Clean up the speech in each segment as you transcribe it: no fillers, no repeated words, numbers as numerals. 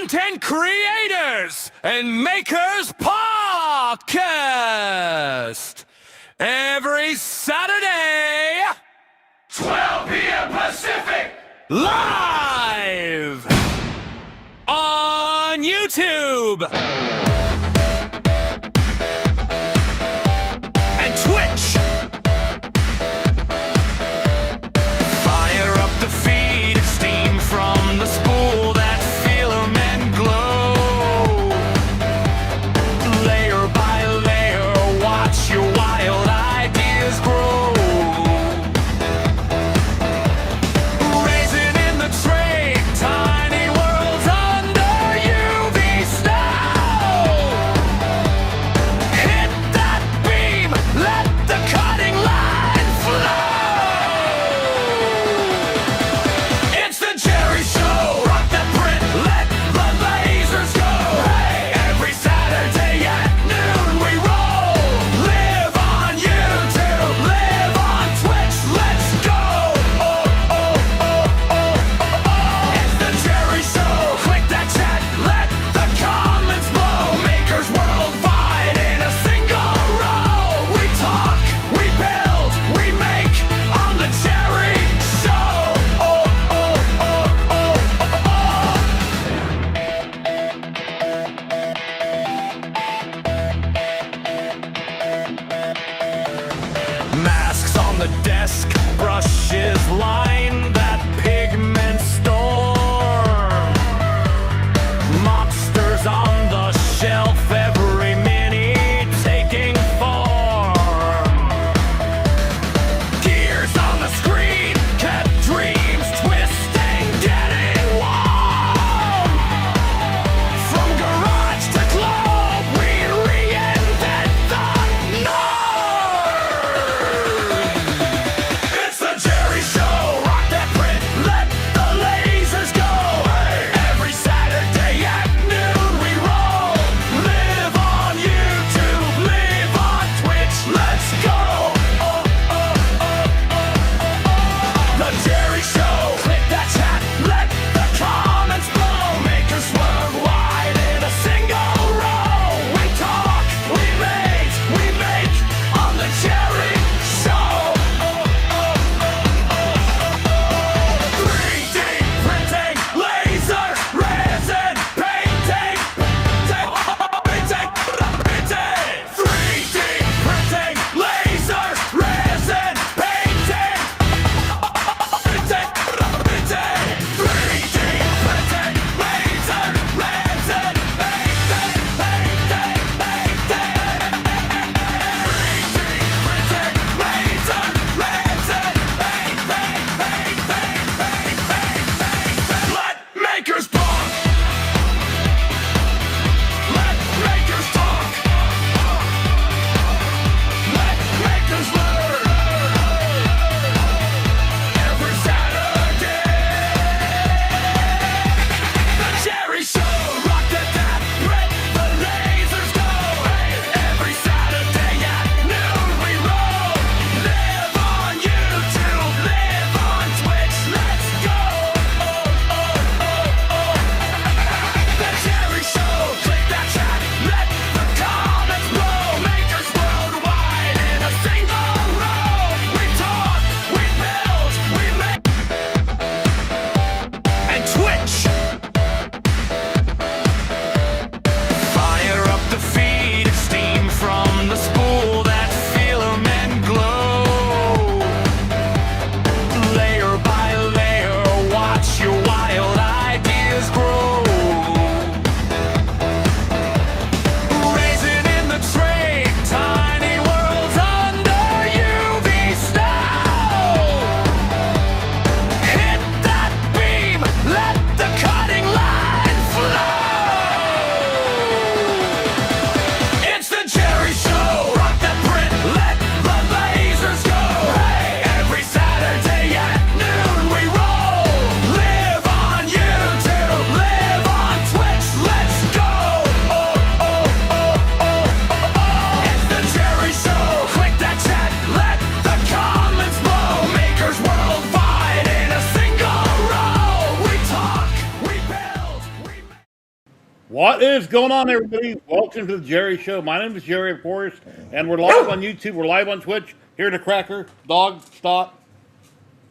content creators and makers podcast every Saturday, 12 p.m. Pacific, live on YouTube and Twitch. Fire up the feed, steam from the spool, that filament glow. Layer by layer, watch your wild ideas grow. Raisin in the tray, tiny worlds under UV snow. What is going on, everybody? Welcome to the Jerry Show. My name is Jerry, of course, and we're live on YouTube. We're live on Twitch. Here to Cracker. Dog, stop.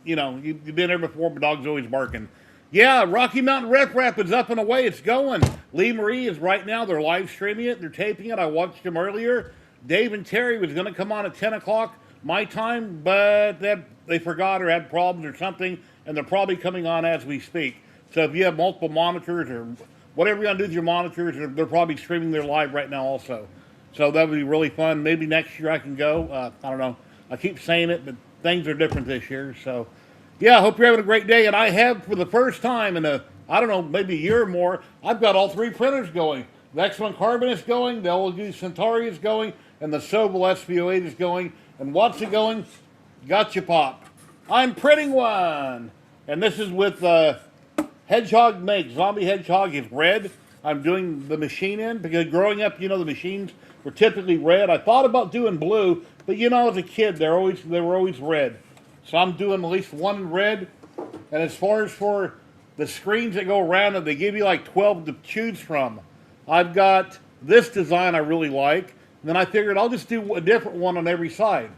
You know, you've been there before, but dog's always barking. Yeah, Rocky Mountain Rep Rap is up and away. It's going. Lee Marie is right now. They're live streaming it. They're taping it. I watched them earlier. Dave and Terry was going to come on at 10 o'clock my time, but they forgot or had problems or something, and they're probably coming on as we speak. So if you have multiple monitors or whatever you're going to do with your monitors, they're probably streaming their live right now also. So that would be really fun. Maybe next year I can go. I don't know. I keep saying it, but things are different this year. So, yeah, I hope you're having a great day. And I have, for the first time in I don't know, maybe a year or more, I've got all three printers going. The X1 Carbon is going, the LG Centauri is going, and the Sobel SVO8 is going. And what's it going? Gotcha Pop. I'm printing one. And this is with Hedgehog Make. Zombie Hedgehog is red. I'm doing the machine in because growing up, you know, the machines were typically red. I thought about doing blue, but you know, as a kid, they were always red. So I'm doing at least one in red. And as far as for the screens that go around it, they give you like 12 to choose from. I've got this design I really like. And then I figured I'll just do a different one on every side.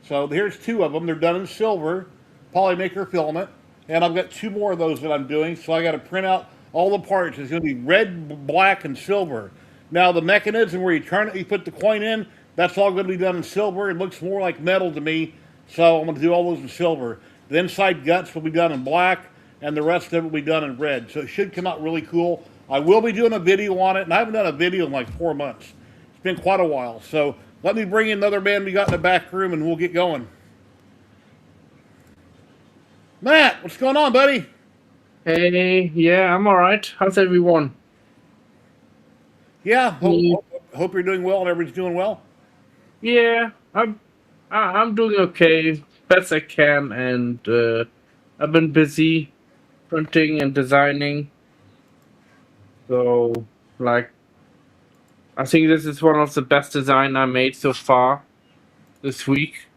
So here's two of them. They're done in silver, Polymaker filament. And I've got two more of those that I'm doing. So I got to print out all the parts. It's going to be red, black, and silver. Now the mechanism where you turn it, you put the coin in, that's all going to be done in silver. It looks more like metal to me. So I'm going to do all those in silver. The inside guts will be done in black, and the rest of it will be done in red. So it should come out really cool. I will be doing a video on it, and I haven't done a video in like 4 months. It's been quite a while. So let me bring in another man we got in the back room, and we'll get going. Matt, what's going on, buddy? Hey, yeah, I'm all right. How's everyone? Yeah, hope you're doing well and everybody's doing well. Yeah, I'm doing okay, best I can, and I've been busy printing and designing. So, like, I think this is one of the best design I made so far this week.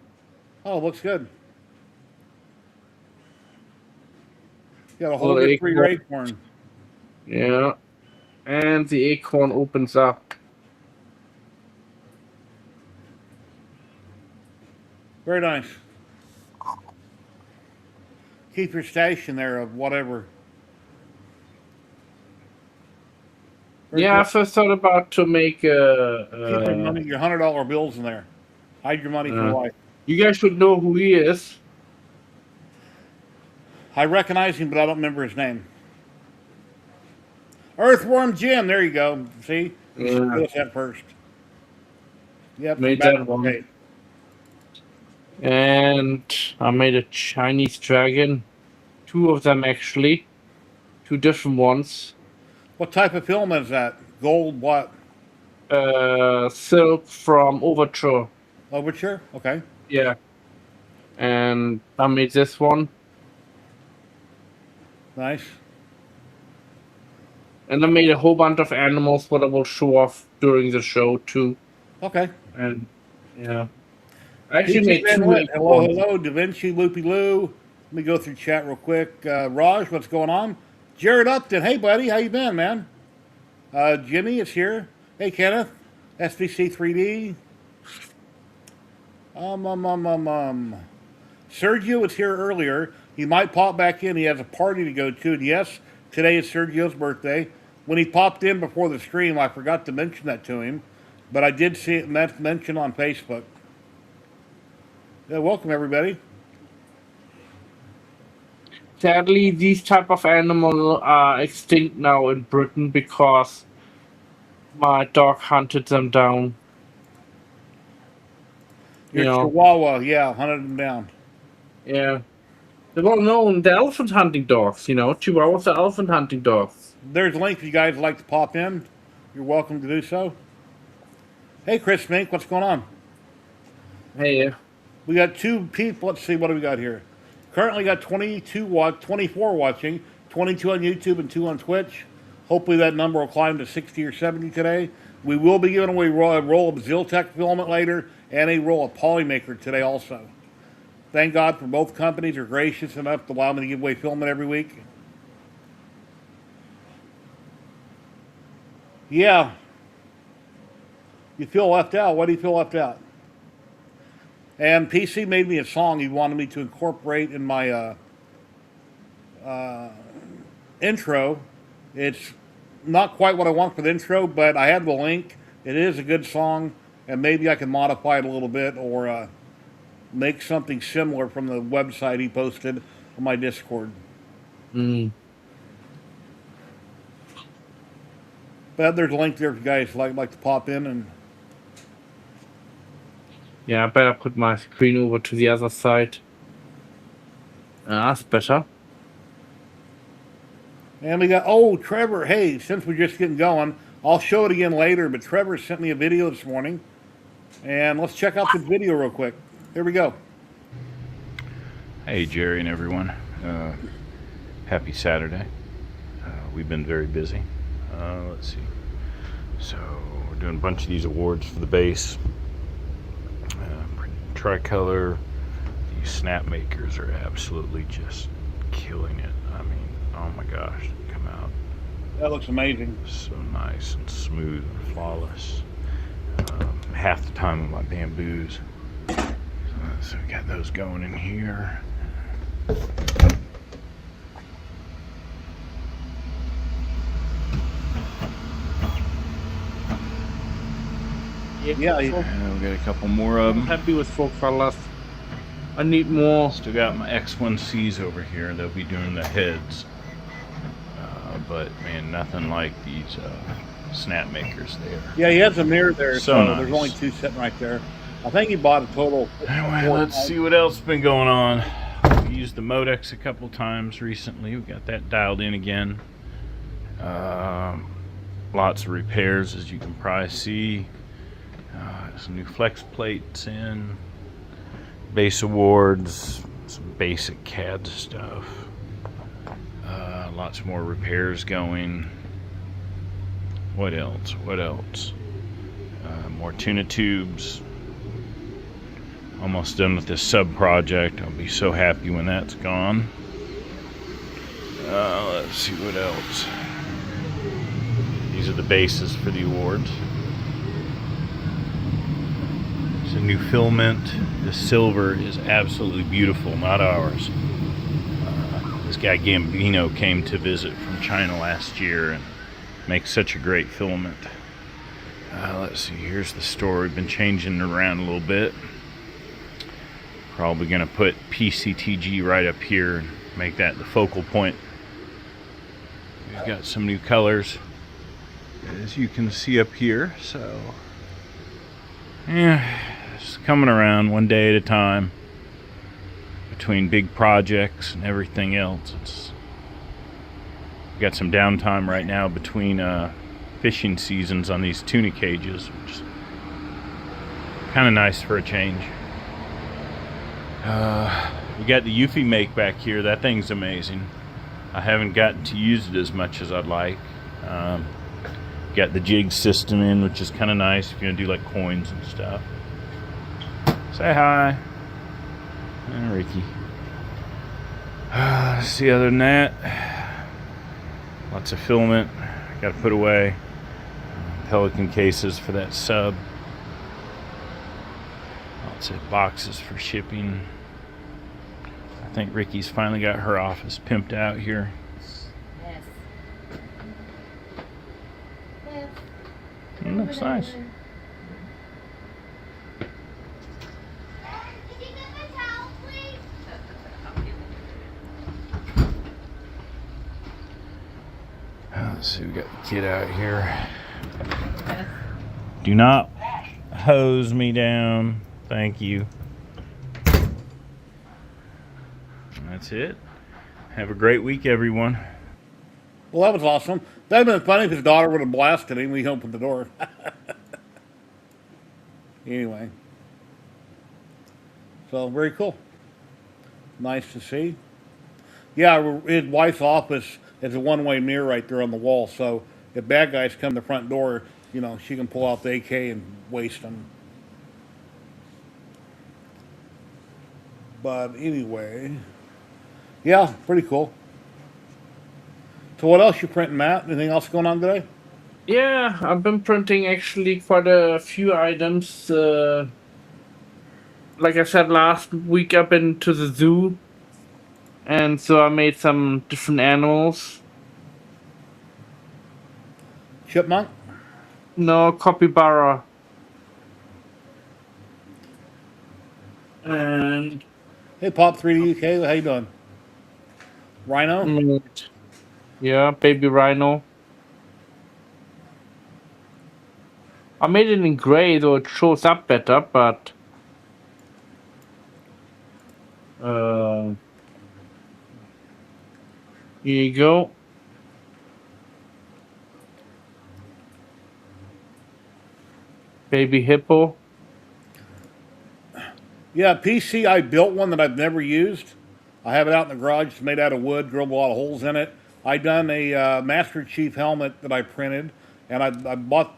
Oh, looks good. Got a whole Well, good three acorn. Yeah, and the acorn opens up. Very nice. Keep your stash in there of whatever. Very Yeah, I cool. first thought about to make Keep your money, your $100 bills in there. Hide your money for life. You guys should know who he is. I recognize him, but I don't remember his name. Earthworm Jim, there you go. See? You should do that first. Yep. Made that one. Okay. And I made a Chinese dragon. 2 of them, actually. 2 different ones. What type of film is that? Gold what? Silk from Overture. Overture? Okay. Yeah. And I made this one. Nice. And I made a whole bunch of animals that I will show off during the show, too. Okay. And, yeah. I actually made 2. Hello, Da Vinci, Loopy Lou. Let me go through chat real quick. Raj, what's going on? Jared Upton, hey buddy, how you been, man? Jimmy is here. Hey Kenneth, SVC 3D. Sergio was here earlier. He might pop back in. He has a party to go to. And yes, today is Sergio's birthday. When he popped in before the stream, I forgot to mention that to him, but I did see it mentioned on Facebook. Yeah, welcome everybody. Sadly, these type of animals are extinct now in Britain because my dog hunted them down. Your Chihuahua, yeah, hunted them down. Yeah. They're well known, the elephant hunting dogs, Chihuahuas are elephant hunting dogs. There's a link if you guys would like to pop in. You're welcome to do so. Hey, Chris Mink, what's going on? Hey. We got 2 people. Let's see, what do we got here? Currently got 24 watching, 22 on YouTube and 2 on Twitch. Hopefully that number will climb to 60 or 70 today. We will be giving away a roll of Ziltech filament later and a roll of Polymaker today also. Thank God for both companies are gracious enough to allow me to give away filament every week. Yeah, you feel left out. Why do you feel left out? And PC made me a song he wanted me to incorporate in my intro. It's not quite what I want for the intro, but I have the link. It is a good song, and maybe I can modify it a little bit or make something similar from the website he posted on my Discord. Mm. But there's a link there if you guys like to pop in and. Yeah, I better put my screen over to the other side. That's better. And we got, Trevor, hey, since we're just getting going, I'll show it again later, but Trevor sent me a video this morning. And let's check out the video real quick. Here we go. Hey Jerry and everyone, happy Saturday. We've been very busy. Let's see. So we're doing a bunch of these awards for the base. Tricolor. These snap makers are absolutely just killing it. I mean, oh my gosh, they come out That looks amazing. so nice and smooth and flawless. Half the time with my bamboos. So we got those going in here. Yeah, And we got a couple more of I'm them. happy with 4 colors. I need more. Still got my X1Cs over here. They'll be doing the heads. But man, nothing like these snap makers there. yeah, he has a mirror there, So so there's nice. only 2 sitting right there. I think he bought a total. Anyway, four. let's see what else been going on. We used the Modex a couple times recently. We got that dialed in again. Lots of repairs, as you can probably see. Some new flex plates in. Base awards. Some basic CAD stuff. Lots more repairs going. What else? What else? More tuna tubes. Almost done with this sub project. I'll be so happy when that's gone. Let's see what else. These are the bases for the awards. It's a new filament. The silver is absolutely beautiful, not ours. This guy Gambino came to visit from China last year and makes such a great filament. Let's see, here's the store. We've been changing it around a little bit. Probably gonna put PCTG right up here and make that the focal point. We've got some new colors, as you can see up here. So, yeah, just coming around one day at a time. Between big projects and everything else, we've got some downtime right now between fishing seasons on these tuna cages, which is kind of nice for a change. We got the Eufy make back here. That thing's amazing. I haven't gotten to use it as much as I'd like. Got the jig system in, which is kind of nice if you're gonna do like coins and stuff. Say hi. And Ricky. See, other than that, lots of filament. Got to put away. Pelican cases for that sub. Lots of boxes for shipping. I think Ricky's finally got her office pimped out here. Yes. Yes. It looks nice. Can you get my towel, please? Let's see, we got the kid out here. Do not hose me down. Thank you. And that's it. Have a great week, everyone. Well, that was awesome. That'd have been funny if his daughter would have blasted him when he opened the door. Anyway. So, very cool. Nice to see. Yeah, his wife's office is a one-way mirror right there on the wall, so if bad guys come to the front door, you know, she can pull out the AK and waste them. But anyway, yeah, pretty cool. So what else you printing, Matt? Anything else going on today? Yeah, I've been printing actually quite a few items. Like I said last week, I've been to the zoo, and so I made some different animals. Chipmunk? No, capybara. And Hey, Pop 3D UK, how you doing? Rhino? made, yeah, baby rhino. I made it in gray, though it shows up better, but uh, here you go. Baby hippo. Yeah, PC, I built one that I've never used. I have it out in the garage. It's made out of wood, drilled a lot of holes in it. I done a Master Chief helmet that I printed, and I bought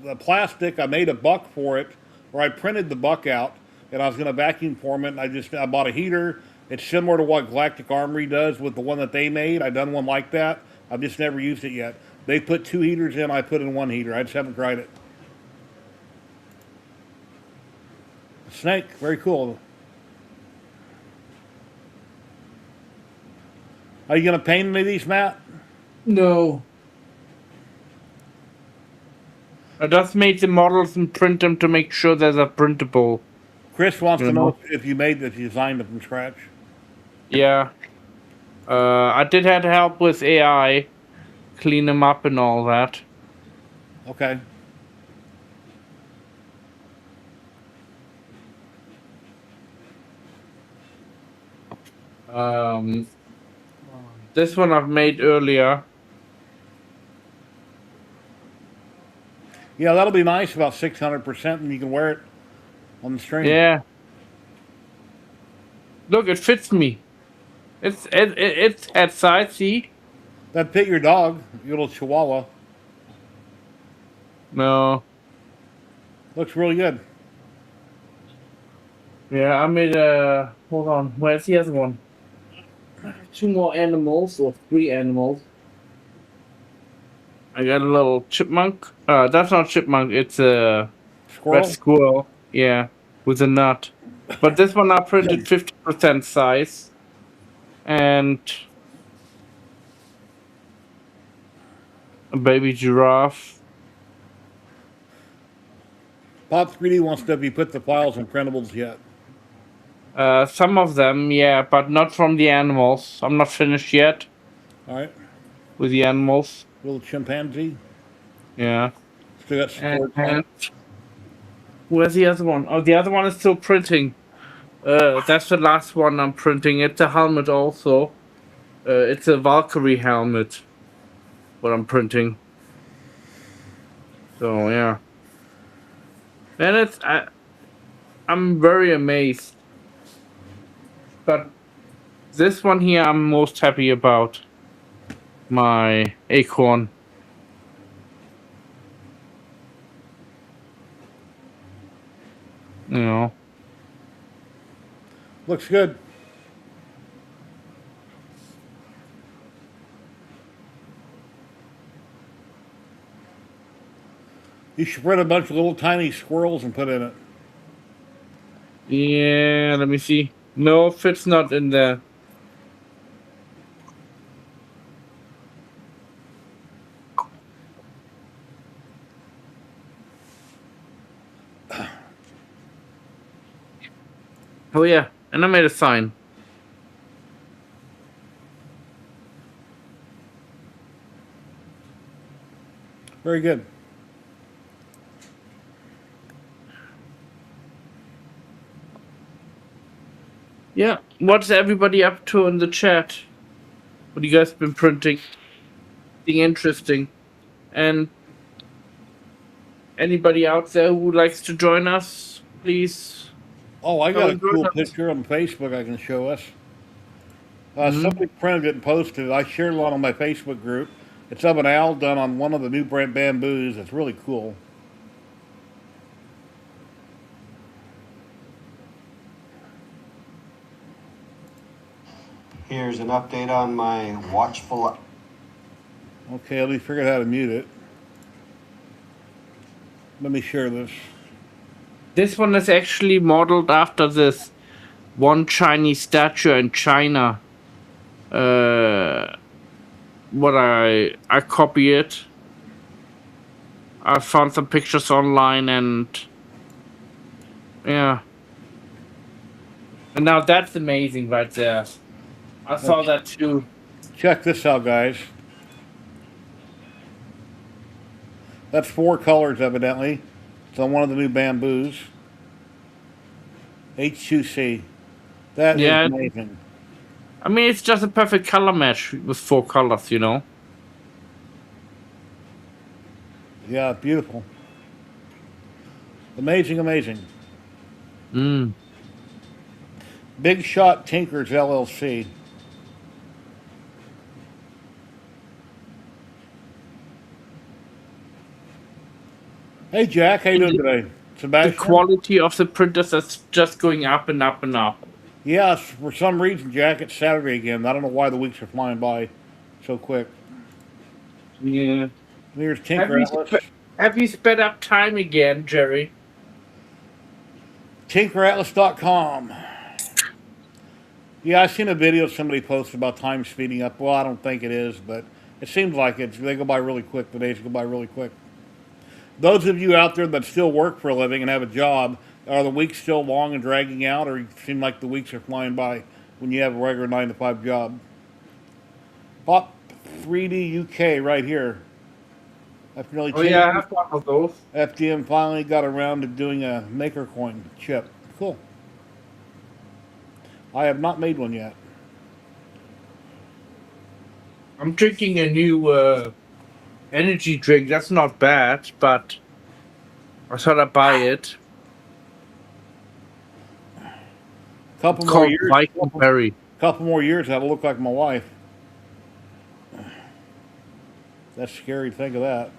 the plastic. I made a buck for it, or I printed the buck out, and I was going to vacuum form it. And I bought a heater. It's similar to what Galactic Armory does with the one that they made. I done one like that. I've just never used it yet. They put 2 heaters in. I put in 1 heater. I just haven't tried it. Snake, very cool. Are you going to paint any of these, Matt? No. I just made the models and print them to make sure that they're printable. Chris wants You to know? know if you made this, you designed it from scratch. Yeah. I did have help with AI, clean them up and all that. Okay. Um, this one I've made earlier. Yeah, that'll be nice, about 600%, and you can wear it on the stream. Yeah. Look, it fits me. It's at size. See? That'd fit your dog, your little chihuahua. No. Looks really good. Yeah, I made a. Hold on. Where's the other one? 2 more animals or 3 animals. I got a little chipmunk. That's not chipmunk. It's a red Squirrel? squirrel. Yeah, with a nut. But this one I printed 50% size, and a baby giraffe. Pop 3D wants to know if you put the files in printables yet. Some of them, yeah, but not from the animals. I'm not finished yet All right. with the animals. Little chimpanzee. Yeah. Still got support on And it. where's the other one? Oh, the other one is still printing. That's the last one I'm printing. It's a helmet also. It's a Valkyrie helmet. What I'm printing. So yeah. And I'm very amazed. But this one here I'm most happy about. My acorn. You know. Looks good. You should print a bunch of little tiny squirrels and put in it. Yeah, let me see. No, fit's not in there. Oh yeah, and I made a sign. Very good. Yeah, what's everybody up to in the chat? What you guys been printing? Anything interesting? And anybody out there who likes to join us, please. Oh, I got a join cool us. picture on Facebook I can show us. Mhm. Somebody printed it and posted it. I shared a lot on my Facebook group. It's of an owl done on one of the new brand bamboos. It's really cool. Here's an update on my watchful. Okay, let me figure out how to mute it. Let me share this. This one is actually modeled after this one Chinese statue in China. What I copy it. I found some pictures online and yeah. And now that's amazing right there. I saw that too. Check this out, guys. That's 4 colors, evidently. It's on one of the new bamboos. H2C. That is Yeah, amazing. I mean it's just a perfect color match with 4 colors, you know. Yeah, beautiful. Amazing, amazing. Mm. Big Shot Tinkers LLC. Hey Jack, how you doing today? The Sebastian? quality of the printers is just going up and up and up. Yes, for some reason, Jack, it's Saturday again. I don't know why the weeks are flying by so quick. Yeah. Here's Have Tinker you, Atlas. have you sped up time again, Jerry? TinkerAtlas.com. Yeah, I seen a video somebody posted about time speeding up. Well, I don't think it is, but it seems like it's. They go by really quick. The days go by really quick. Those of you out there that still work for a living and have a job, are the weeks still long and dragging out, or you seem like the weeks are flying by when you have a regular 9 to 5 job? Pop 3D UK right here. After nearly Oh 10 yeah, I years, have one of those. FDM finally got around to doing a maker coin chip. Cool. I have not made one yet. I'm drinking a new energy drink. That's not bad, but I thought I'd buy it. Couple more Called years. Viking Berry. Couple more years, that'll look like my wife. That's scary to think of that.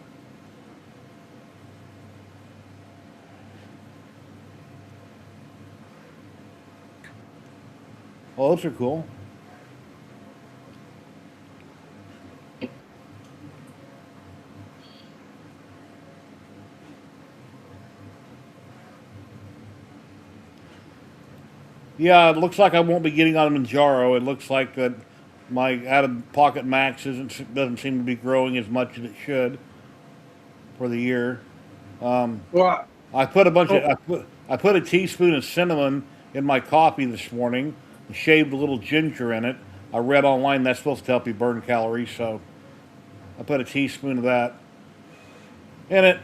Oh, those are cool. Yeah, it looks like I won't be getting on Manjaro. It looks like that my out-of-pocket max doesn't seem to be growing as much as it should for the year. Well, I put a bunch oh, of I put a teaspoon of cinnamon in my coffee this morning and shaved a little ginger in it. I read online that's supposed to help you burn calories, so I put a teaspoon of that in it.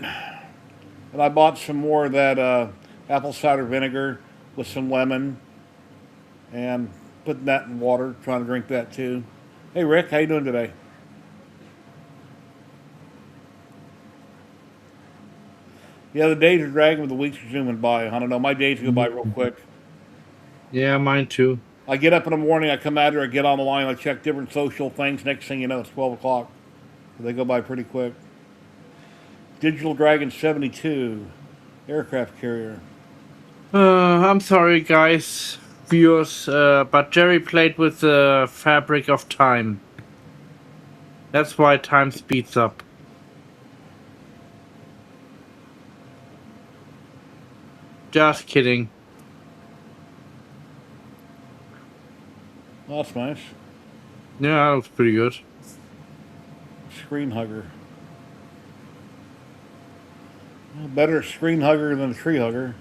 And I bought some more of that apple cider vinegar with some lemon and putting that in water, trying to drink that too. Hey Rick, how you doing today? Yeah, the days are dragging, but the weeks are zooming by. I don't know. My days go by real quick. yeah, mine too. I get up in the morning, I come out here, I get on the line, I check different social things. Next thing you know, it's 12 o'clock. They go by pretty quick. Digital Dragon 72, aircraft carrier. I'm sorry, guys, viewers, but Jerry played with the fabric of time. That's why time speeds up. Just kidding. Oh, that's nice. Yeah, that looks pretty good. Screen hugger. Well, better screen hugger than a tree hugger.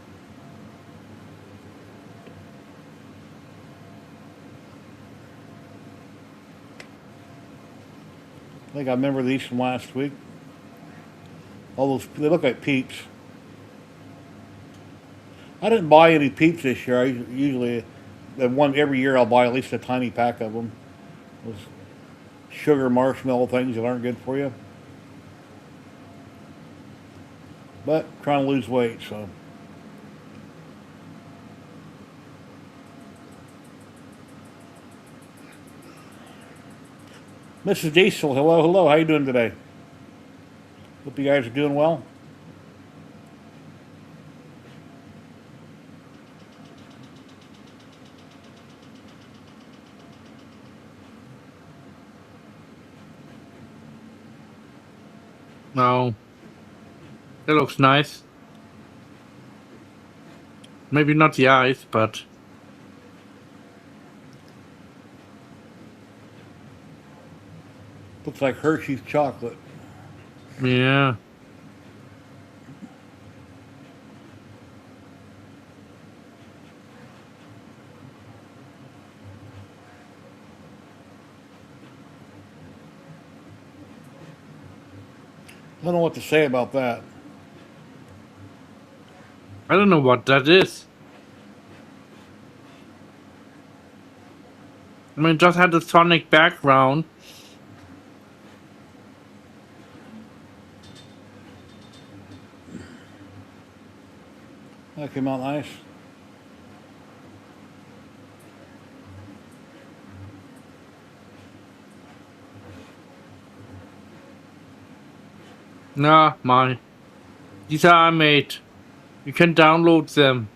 I think I remember these from last week. All those, they look like peeps. I didn't buy any peeps this year. I usually, every year I'll buy at least a tiny pack of them. Those sugar marshmallow things that aren't good for you. But trying to lose weight, so. Mrs. Diesel, hello, hello. How you doing today? Hope you guys are doing well. No. That looks nice. Maybe not the eyes, but Looks like Hershey's chocolate. yeah. I don't know what to say about that. I don't know what that is. I mean, it just had a Sonic background. That came out nice. Nah, my. These are made. You can download them.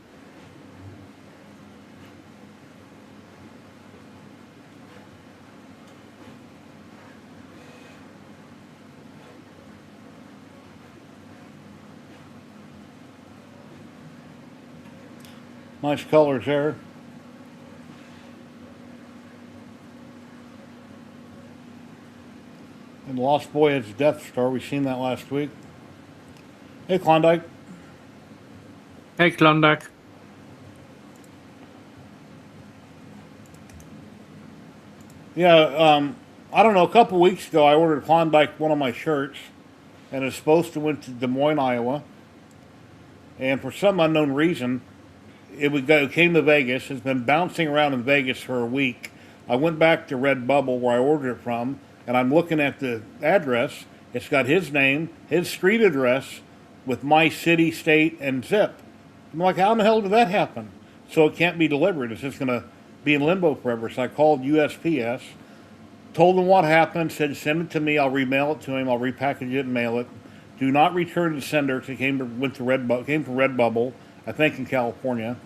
Nice colors there. And Lost Boy has Death Star. We seen that last week. Hey, Klondike. Hey, Klondike. Yeah, I don't know. A couple weeks ago, I ordered Klondike one of my shirts, and it's supposed to went to Des Moines, Iowa. And for some unknown reason, it came to Vegas. It's been bouncing around in Vegas for a week. I went back to Redbubble where I ordered it from, and I'm looking at the address. It's got his name, his street address, with my city, state, and zip. I'm like, how in the hell did that happen? So it can't be delivered. It's just going to be in limbo forever. So I called USPS, told them what happened, said send it to me. I'll remail it to him. I'll repackage it and mail it. Do not return to the sender because it came from Redbubble, I think in California.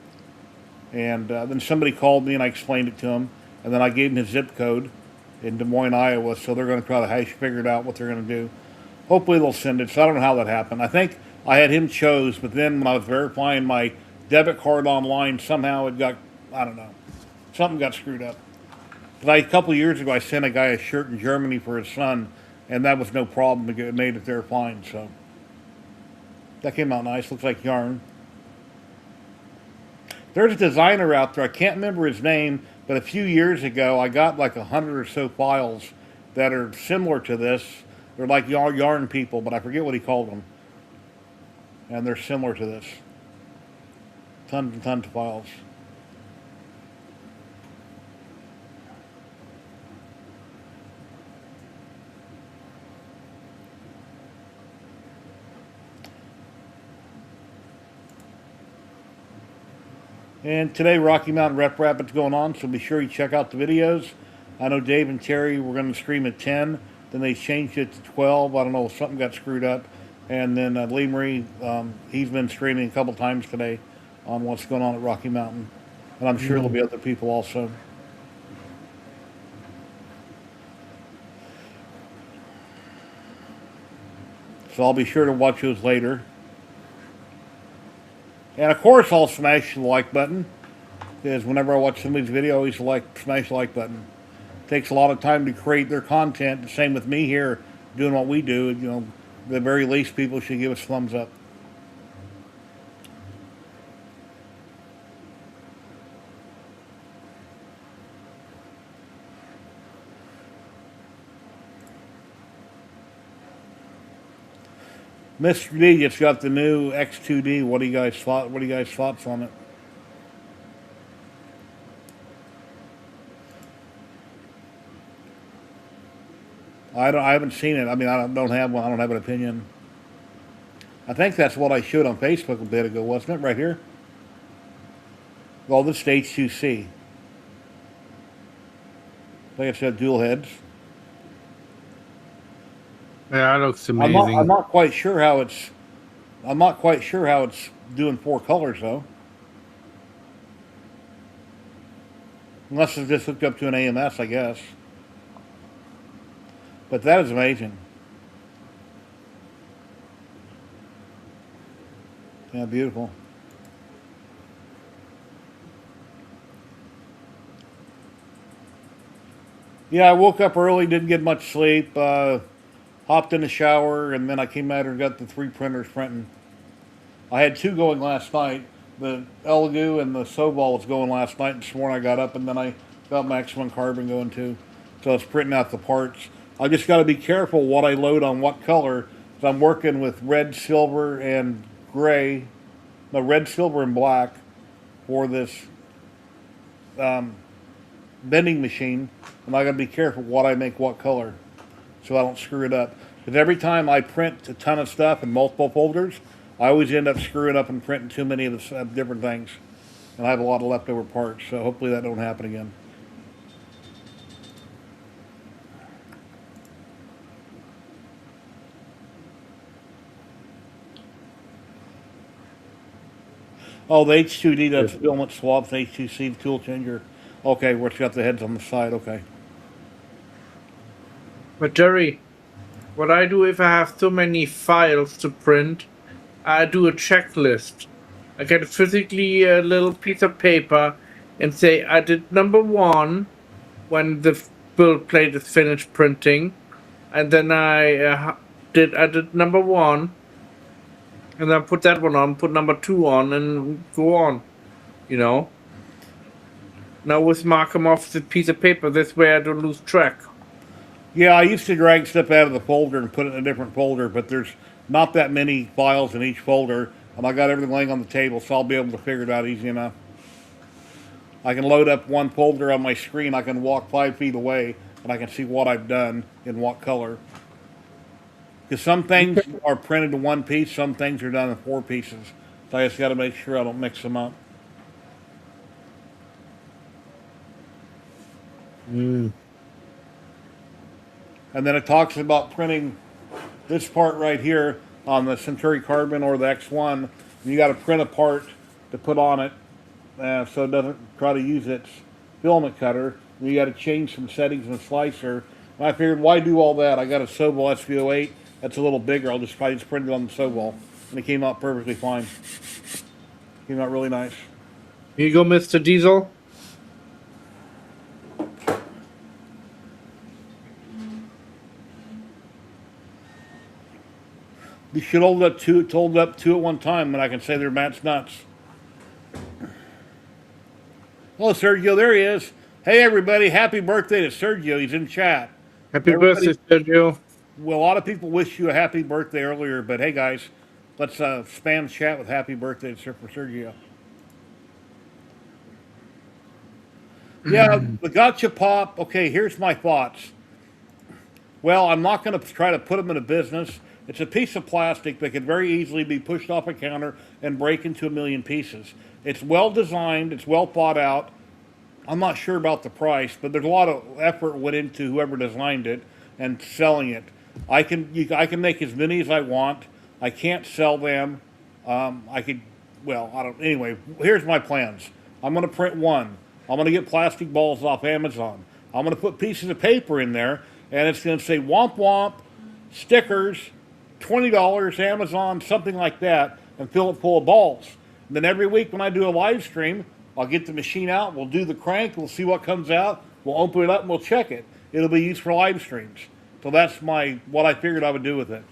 And then somebody called me and I explained it to him. And then I gave him his zip code in Des Moines, Iowa. So they're going to try to figure it out what they're going to do. Hopefully they'll send it. So I don't know how that happened. I think I had him chose, but then when I was verifying my debit card online, somehow it got, I don't know, something got screwed up. A couple of years ago, I sent a guy a shirt in Germany for his son, and that was no problem. It made it there fine. So that came out nice. Looks like yarn. There's a designer out there. I can't remember his name, but a few years ago, I got like 100 or so files that are similar to this. They're like yarn people, but I forget what he called them. And they're similar to this. Tons and tons of files. And today, Rocky Mountain Rep Rapid's going on, so be sure you check out the videos. I know Dave and Terry were going to stream at 10, then they changed it to 12. I don't know, something got screwed up. And then Lee Marie, he's been streaming a couple times today on what's going on at Rocky Mountain. And I'm sure there'll be other people also. So I'll be sure to watch those later. And of course, I'll smash the like button, because whenever I watch somebody's video, I always smash the like button. It takes a lot of time to create their content. The same with me here, doing what we do. You know, at the very least, people should give us thumbs up. Mr. D just got the new X2D. What do you guys thoughts on it? I haven't seen it. I mean, I don't have one. I don't have an opinion. I think that's what I showed on Facebook a bit ago, wasn't it? Right here. Well, this is H2C. I think it's got dual heads. Yeah, that looks amazing. I'm not quite sure how it's. I'm not quite sure how it's doing 4 colors though. Unless it's just hooked up to an AMS, I guess. But that is amazing. Yeah, beautiful. Yeah, I woke up early, didn't get much sleep, hopped in the shower, and then I came out and got the 3 printers printing. I had 2 going last night. The Elegoo and the Sobol was going last night, and this morning I got up and then I got Maximum Carbon going too. So it's printing out the parts. I just got to be careful what I load on what color. 'Cause I'm working with red, silver, and gray. No, red, silver, and black for this bending machine. And I got to be careful what I make what color so I don't screw it up. Because every time I print a ton of stuff in multiple folders, I always end up screwing up and printing too many of the different things. And I have a lot of leftover parts, so hopefully that don't happen again. Oh, the H2D does filament swaps, H2C tool changer. Okay, where it's got the heads on the side, okay. But Jerry, what I do if I have too many files to print, I do a checklist. I get physically a little piece of paper and say I did number 1 when the build plate is finished printing, and then I did number 1, and then put that one on, put number 2 on, and go on. You know. Now always mark them off the piece of paper. This way I don't lose track. Yeah, I used to drag stuff out of the folder and put it in a different folder, but there's not that many files in each folder, and I got everything laying on the table, so I'll be able to figure it out easy enough. I can load up one folder on my screen, I can walk 5 feet away, and I can see what I've done in what color. Because some things are printed in one piece, some things are done in 4 pieces. So I just got to make sure I don't mix them up. And then it talks about printing this part right here on the Century Carbon or the X1. And you got to print a part to put on it so it doesn't try to use its filament cutter. And you got to change some settings in the slicer. And I figured, why do all that? I got a Sobol SV08 that's a little bigger. I'll just probably print it on the Sobol. And it came out perfectly fine. Came out really nice. Here you go, Mr. Diesel. You should hold up two at one time, and I can say they're Matt's nuts. Hello, Sergio. There he is. Hey, everybody. Happy birthday to Sergio. He's in chat. Happy birthday, Sergio. Well, a lot of people wish you a happy birthday earlier, but hey, guys, let's spam chat with happy birthday for Sergio. Yeah, the gotcha pop. Okay, here's my thoughts. Well, I'm not going to try to put them in a business. It's a piece of plastic that could very easily be pushed off a counter and break into a million pieces. It's well designed. It's well thought out. I'm not sure about the price, but there's a lot of effort went into whoever designed it and selling it. I can make as many as I want. I can't sell them. I could, well, I don't. Anyway, here's my plans. I'm going to print one. I'm going to get plastic balls off Amazon. I'm going to put pieces of paper in there, and it's going to say Womp Womp, stickers, $20, Amazon, something like that, and fill it full of balls. And then every week when I do a live stream, I'll get the machine out, we'll do the crank, we'll see what comes out, we'll open it up and we'll check it. It'll be used for live streams. So that's what I figured I would do with it.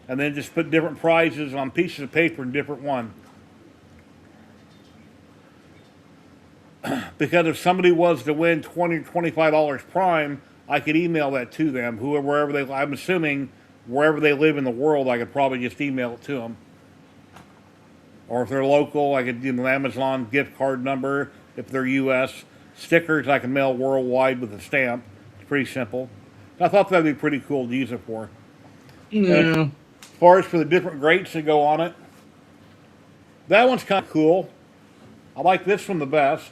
And then just put different prizes on pieces of paper in different one. Because if somebody was to win $20 or $25 prime, I could email that to them. I'm assuming wherever they live in the world, I could probably just email it to them. Or if they're local, I could give them an Amazon gift card number. If they're U.S. Stickers, I can mail worldwide with a stamp. It's pretty simple. I thought that'd be pretty cool to use it for. Yeah. As far as for the different grates that go on it, that one's kind of cool. I like this one the best,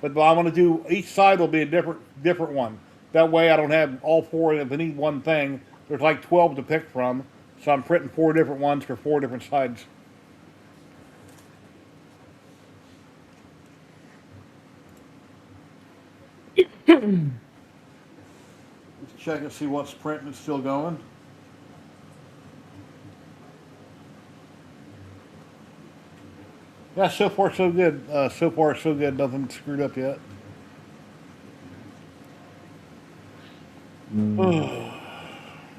but I want to do each side will be a different one. That way I don't have all 4 of any one thing. There's like 12 to pick from, so I'm printing 4 different ones for 4 different sides. Let's check and see what's printing and still going. Yeah, so far so good. So far so good. Nothing screwed up yet.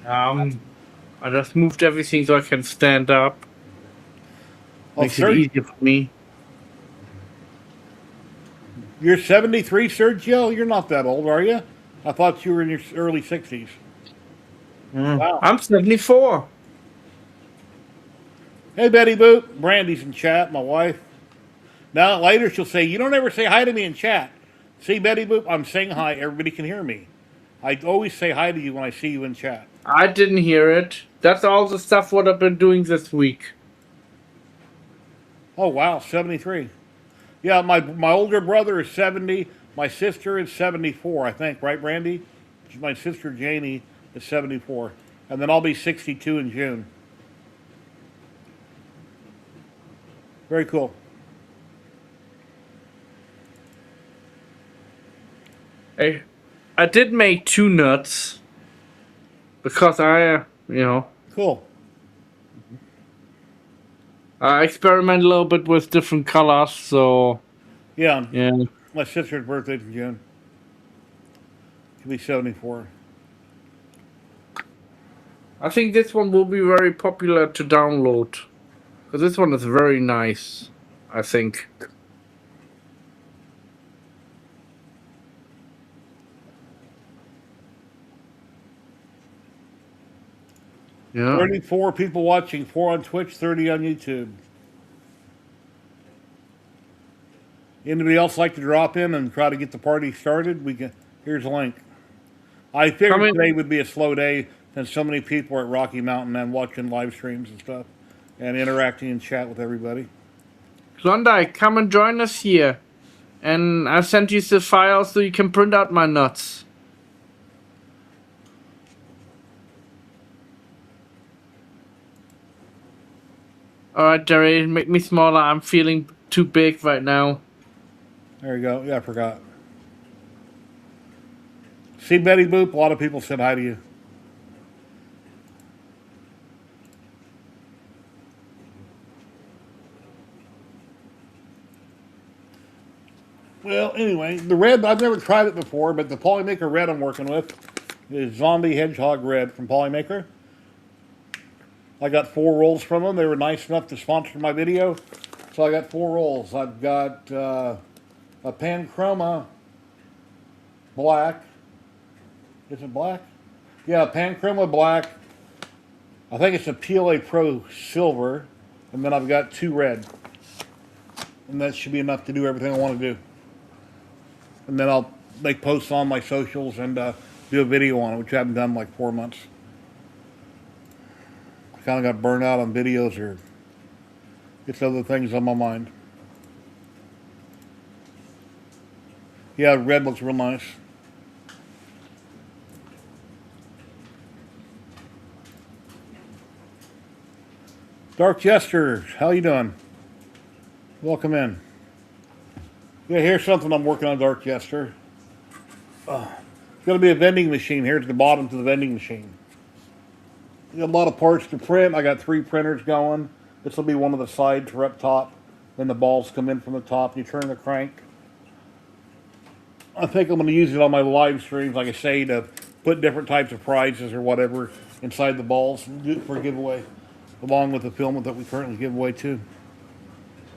I just moved everything so I can stand up. Oh, Makes it sir, easier for me. you're 73, Sergio? You're not that old, are you? I thought you were in your early 60s. Wow. I'm 74. Hey, Betty Boop. Brandy's in chat, my wife. Now, later she'll say, you don't ever say hi to me in chat. See, Betty Boop, I'm saying hi. Everybody can hear me. I always say hi to you when I see you in chat. I didn't hear it. That's all the stuff what I've been doing this week. Oh, wow, 73. Yeah, my older brother is 70. My sister is 74, I think. Right, Brandy? My sister Janie is 74. And then I'll be 62 in June. Very cool. I did make 2 nuts because Cool. I experiment a little bit with different colors. So Yeah, yeah, my sister's birthday's in June. She'll be 74. I think this one will be very popular to download because this one is very nice. I think. Yeah. 34 people watching, 4 on Twitch, 30 on YouTube. Anybody else like to drop in and try to get the party started? Here's a link. I figured today would be a slow day since so many people are at Rocky Mountain and watching live streams and stuff and interacting in chat with everybody. Klondike, come and join us here. And I sent you the file so you can print out my nuts. Alright, Jerry, make me smaller. I'm feeling too big right now. There you go. Yeah, I forgot. See, Betty Boop, a lot of people said hi to you. Well, anyway, the red, I've never tried it before, but the Polymaker red I'm working with is Zombie Hedgehog Red from Polymaker. I got 4 rolls from them. They were nice enough to sponsor my video. So I got 4 rolls. I've got a Panchroma black. Is it black? Yeah, Panchroma black. I think it's a PLA Pro silver. And then I've got 2 red. And that should be enough to do everything I want to do. And then I'll make posts on my socials and do a video on it, which I haven't done in like 4 months. I kind of got burned out on videos or it's other things on my mind. Yeah, red looks real nice. Dark Jester, how you doing? Welcome in. Yeah, here's something I'm working on, Dark Jester. It's going to be a vending machine. Here's the bottom to the vending machine. You got a lot of parts to print. I got 3 printers going. This will be one of the sides for up top. Then the balls come in from the top. You turn the crank. I think I'm going to use it on my live streams, like I say, to put different types of prizes or whatever inside the balls and do it for a giveaway, along with the filament that we currently give away too.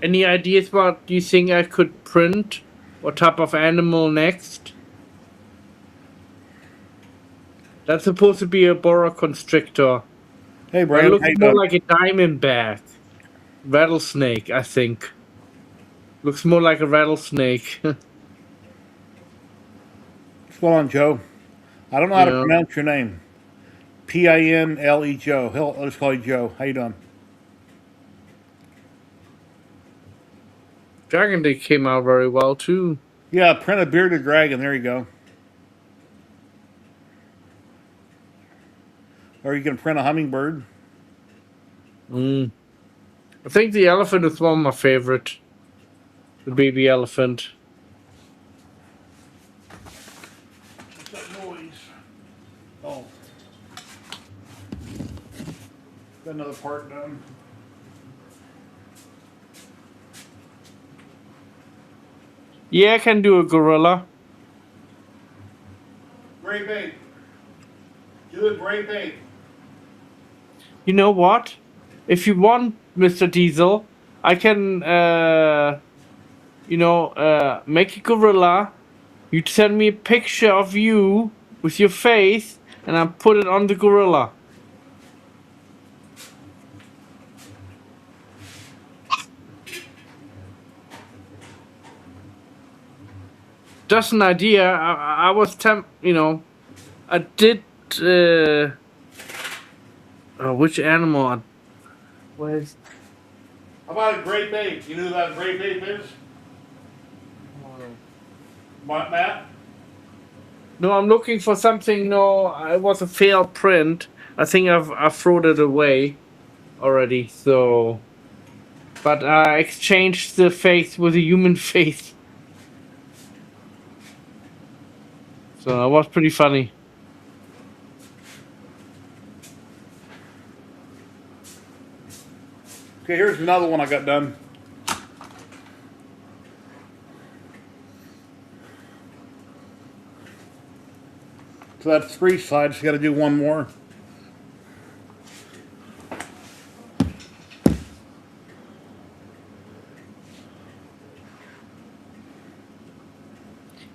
Any ideas what you think I could print? What type of animal next? That's supposed to be a boa constrictor. Hey, It Brian. looks Hey, more like a diamondback. Rattlesnake, I think. Looks more like a rattlesnake. what's going on, Joe? I don't know how to Yeah. pronounce your name. Pinle Joe. Hell, let's call you Joe. How you doing? Dragon Day came out very well too. Yeah, print a bearded dragon. There you go. Or you can print a hummingbird. I think the elephant is one of my favorite. The baby elephant. What's that noise? Oh. Got another part done. Yeah, I can do a gorilla. Great bait. Do the gray paint. You know what? If you want, Mr. Diesel, I can, make a gorilla. You send me a picture of you with your face, and I put it on the gorilla. Just an idea. I was I did. Which animal? Where's? How about a gray paint? You know who that gray paint is? Matt? No, I'm looking for something. No, it was a failed print. I think I've thrown it away already. So, but I exchanged the face with a human face. So that was pretty funny. Okay, here's another one I got done. So that's 3 sides. You got to do one more.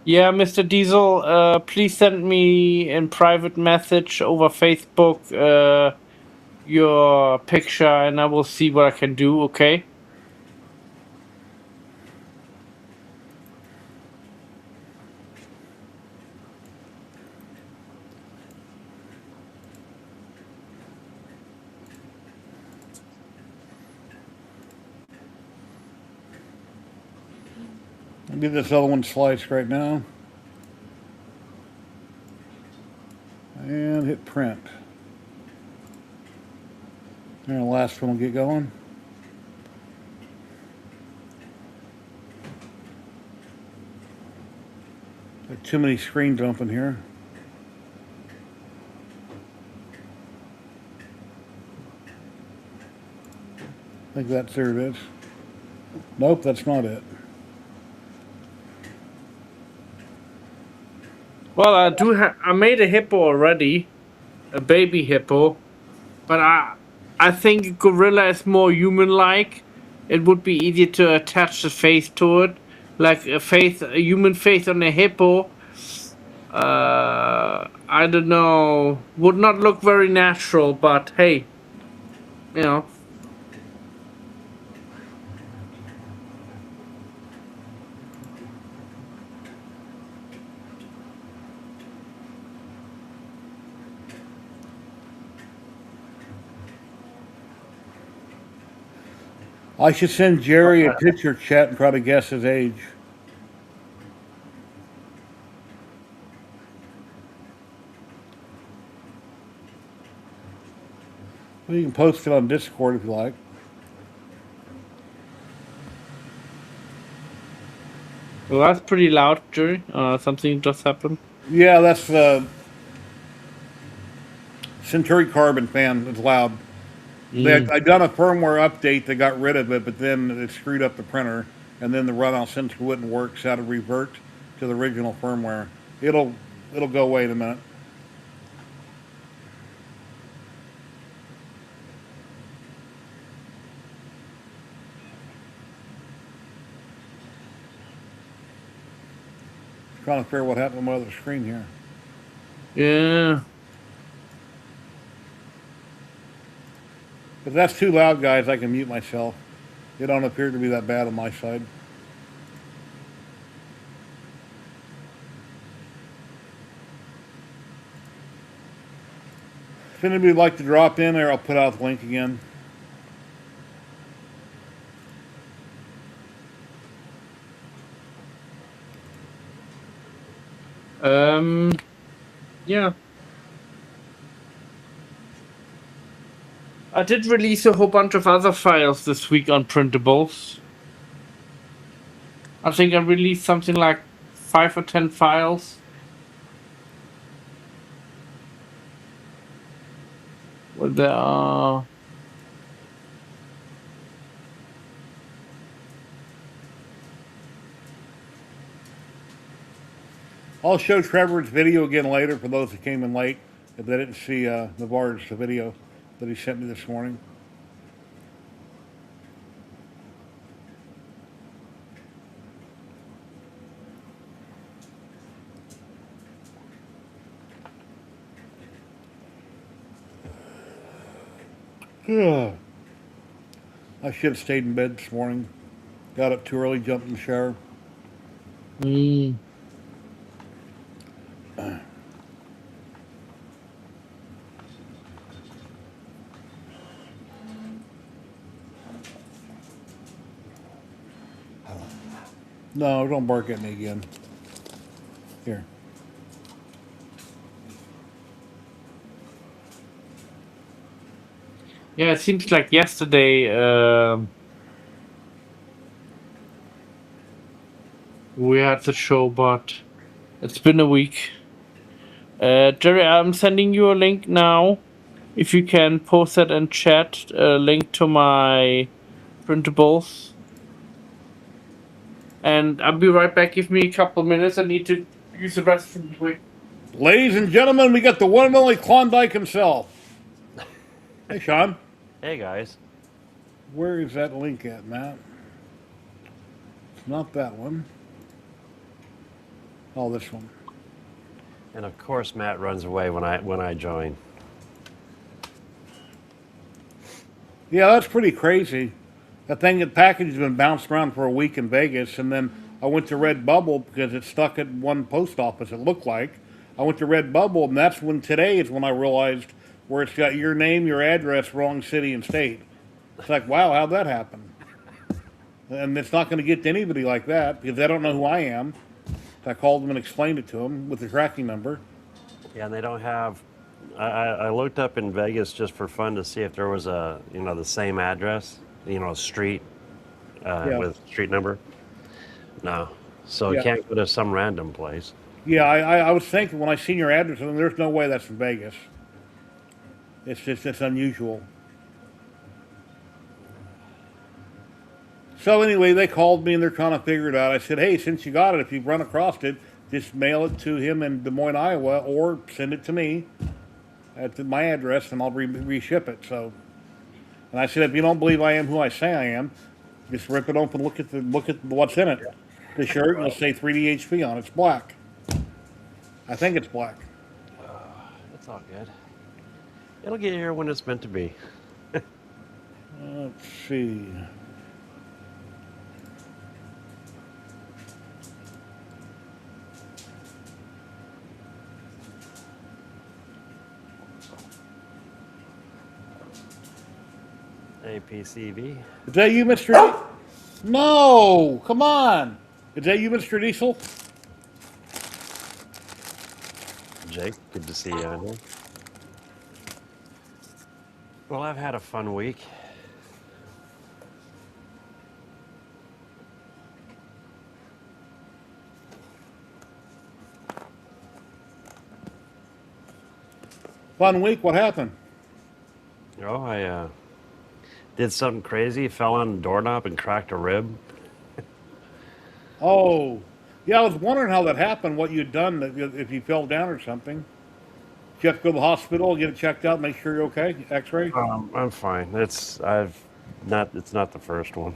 Yeah, Mr. Diesel, please send me in private message over Facebook your picture, and I will see what I can do. Okay. I'll get this other one sliced right now. And hit print. And the last one will get going. Got too many screens open here. I think that's there it is. Nope, that's not it. Well, I made a hippo already, a baby hippo, but I think gorilla is more human-like. It would be easier to attach the face to it, like a human face on a hippo. I don't know, would not look very natural, but hey, you know. I should send Jerry a picture chat and try to guess his age. Well, you can post it on Discord if you like. Well, that's pretty loud, Jerry. Something just happened. Yeah, that's the Centauri Carbon fan. It's loud. I done a firmware update that got rid of it, but then it screwed up the printer, and then the runout sensor wouldn't work, so I had to revert to the original firmware. It'll go away in a minute. Trying to figure out what happened on my other screen here. Yeah. If that's too loud, guys, I can mute myself. It don't appear to be that bad on my side. If anybody would like to drop in there, I'll put out the link again. Yeah. I did release a whole bunch of other files this week on printables. I think I released something like 5 or 10 files. Well, there are... I'll show Trevor's video again later for those that came in late. if they didn't see Navarre's video that he sent me this morning. Ugh. I should have stayed in bed this morning. Got up too early, jumped in the shower. Mm. No, don't bark at me again. Here. Yeah, it seems like yesterday we had the show, but it's been a week. Jerry, I'm sending you a link now. If you can post that in chat, a link to my printables. And I'll be right back. Give me a couple minutes. I need to use the restroom quick. Ladies and gentlemen, we got the one and only Klondike himself. Hey, Sean. Hey guys. Where is that link at, Matt? It's not that one. Oh, this one. And of course Matt runs away when I join. Yeah, that's pretty crazy. That package has been bounced around for a week in Vegas, and then I went to Redbubble because it's stuck at one post office, it looked like. I went to Redbubble, and that's when today is when I realized where it's got your name, your address, wrong city and state. It's like, wow, how'd that happen? And it's not going to get to anybody like that because they don't know who I am. So I called them and explained it to them with the tracking number. Yeah, and they don't have. I looked up in Vegas just for fun to see if there was a the same address, street with street number. No, so Yeah. you can't go to some random place. Yeah, I was thinking when I seen your address, there's no way that's in Vegas. It's unusual. So anyway, they called me and they're trying to figure it out. I said, hey, since you got it, if you run across it, just mail it to him in Des Moines, Iowa, or send it to me at my address, and I'll reship it. So, and I said, if you don't believe I am who I say I am, just rip it open, look at what's in it. The shirt will say 3D HP on it. It's black. I think it's black. It's all good. It'll get here when it's meant to be. Let's see. APCV. Is that you, Mr. No, come on. Is that you, Mr. Diesel? Jake, good to see you on here. Well, I've had a fun week. Fun week. What happened? Oh, I did something crazy, fell on a doorknob and cracked a rib. Oh, yeah. I was wondering how that happened. What you'd done if you fell down or something. Did you have to go to the hospital, get it checked out, make sure you're okay? X-ray. I'm fine. It's not the first one.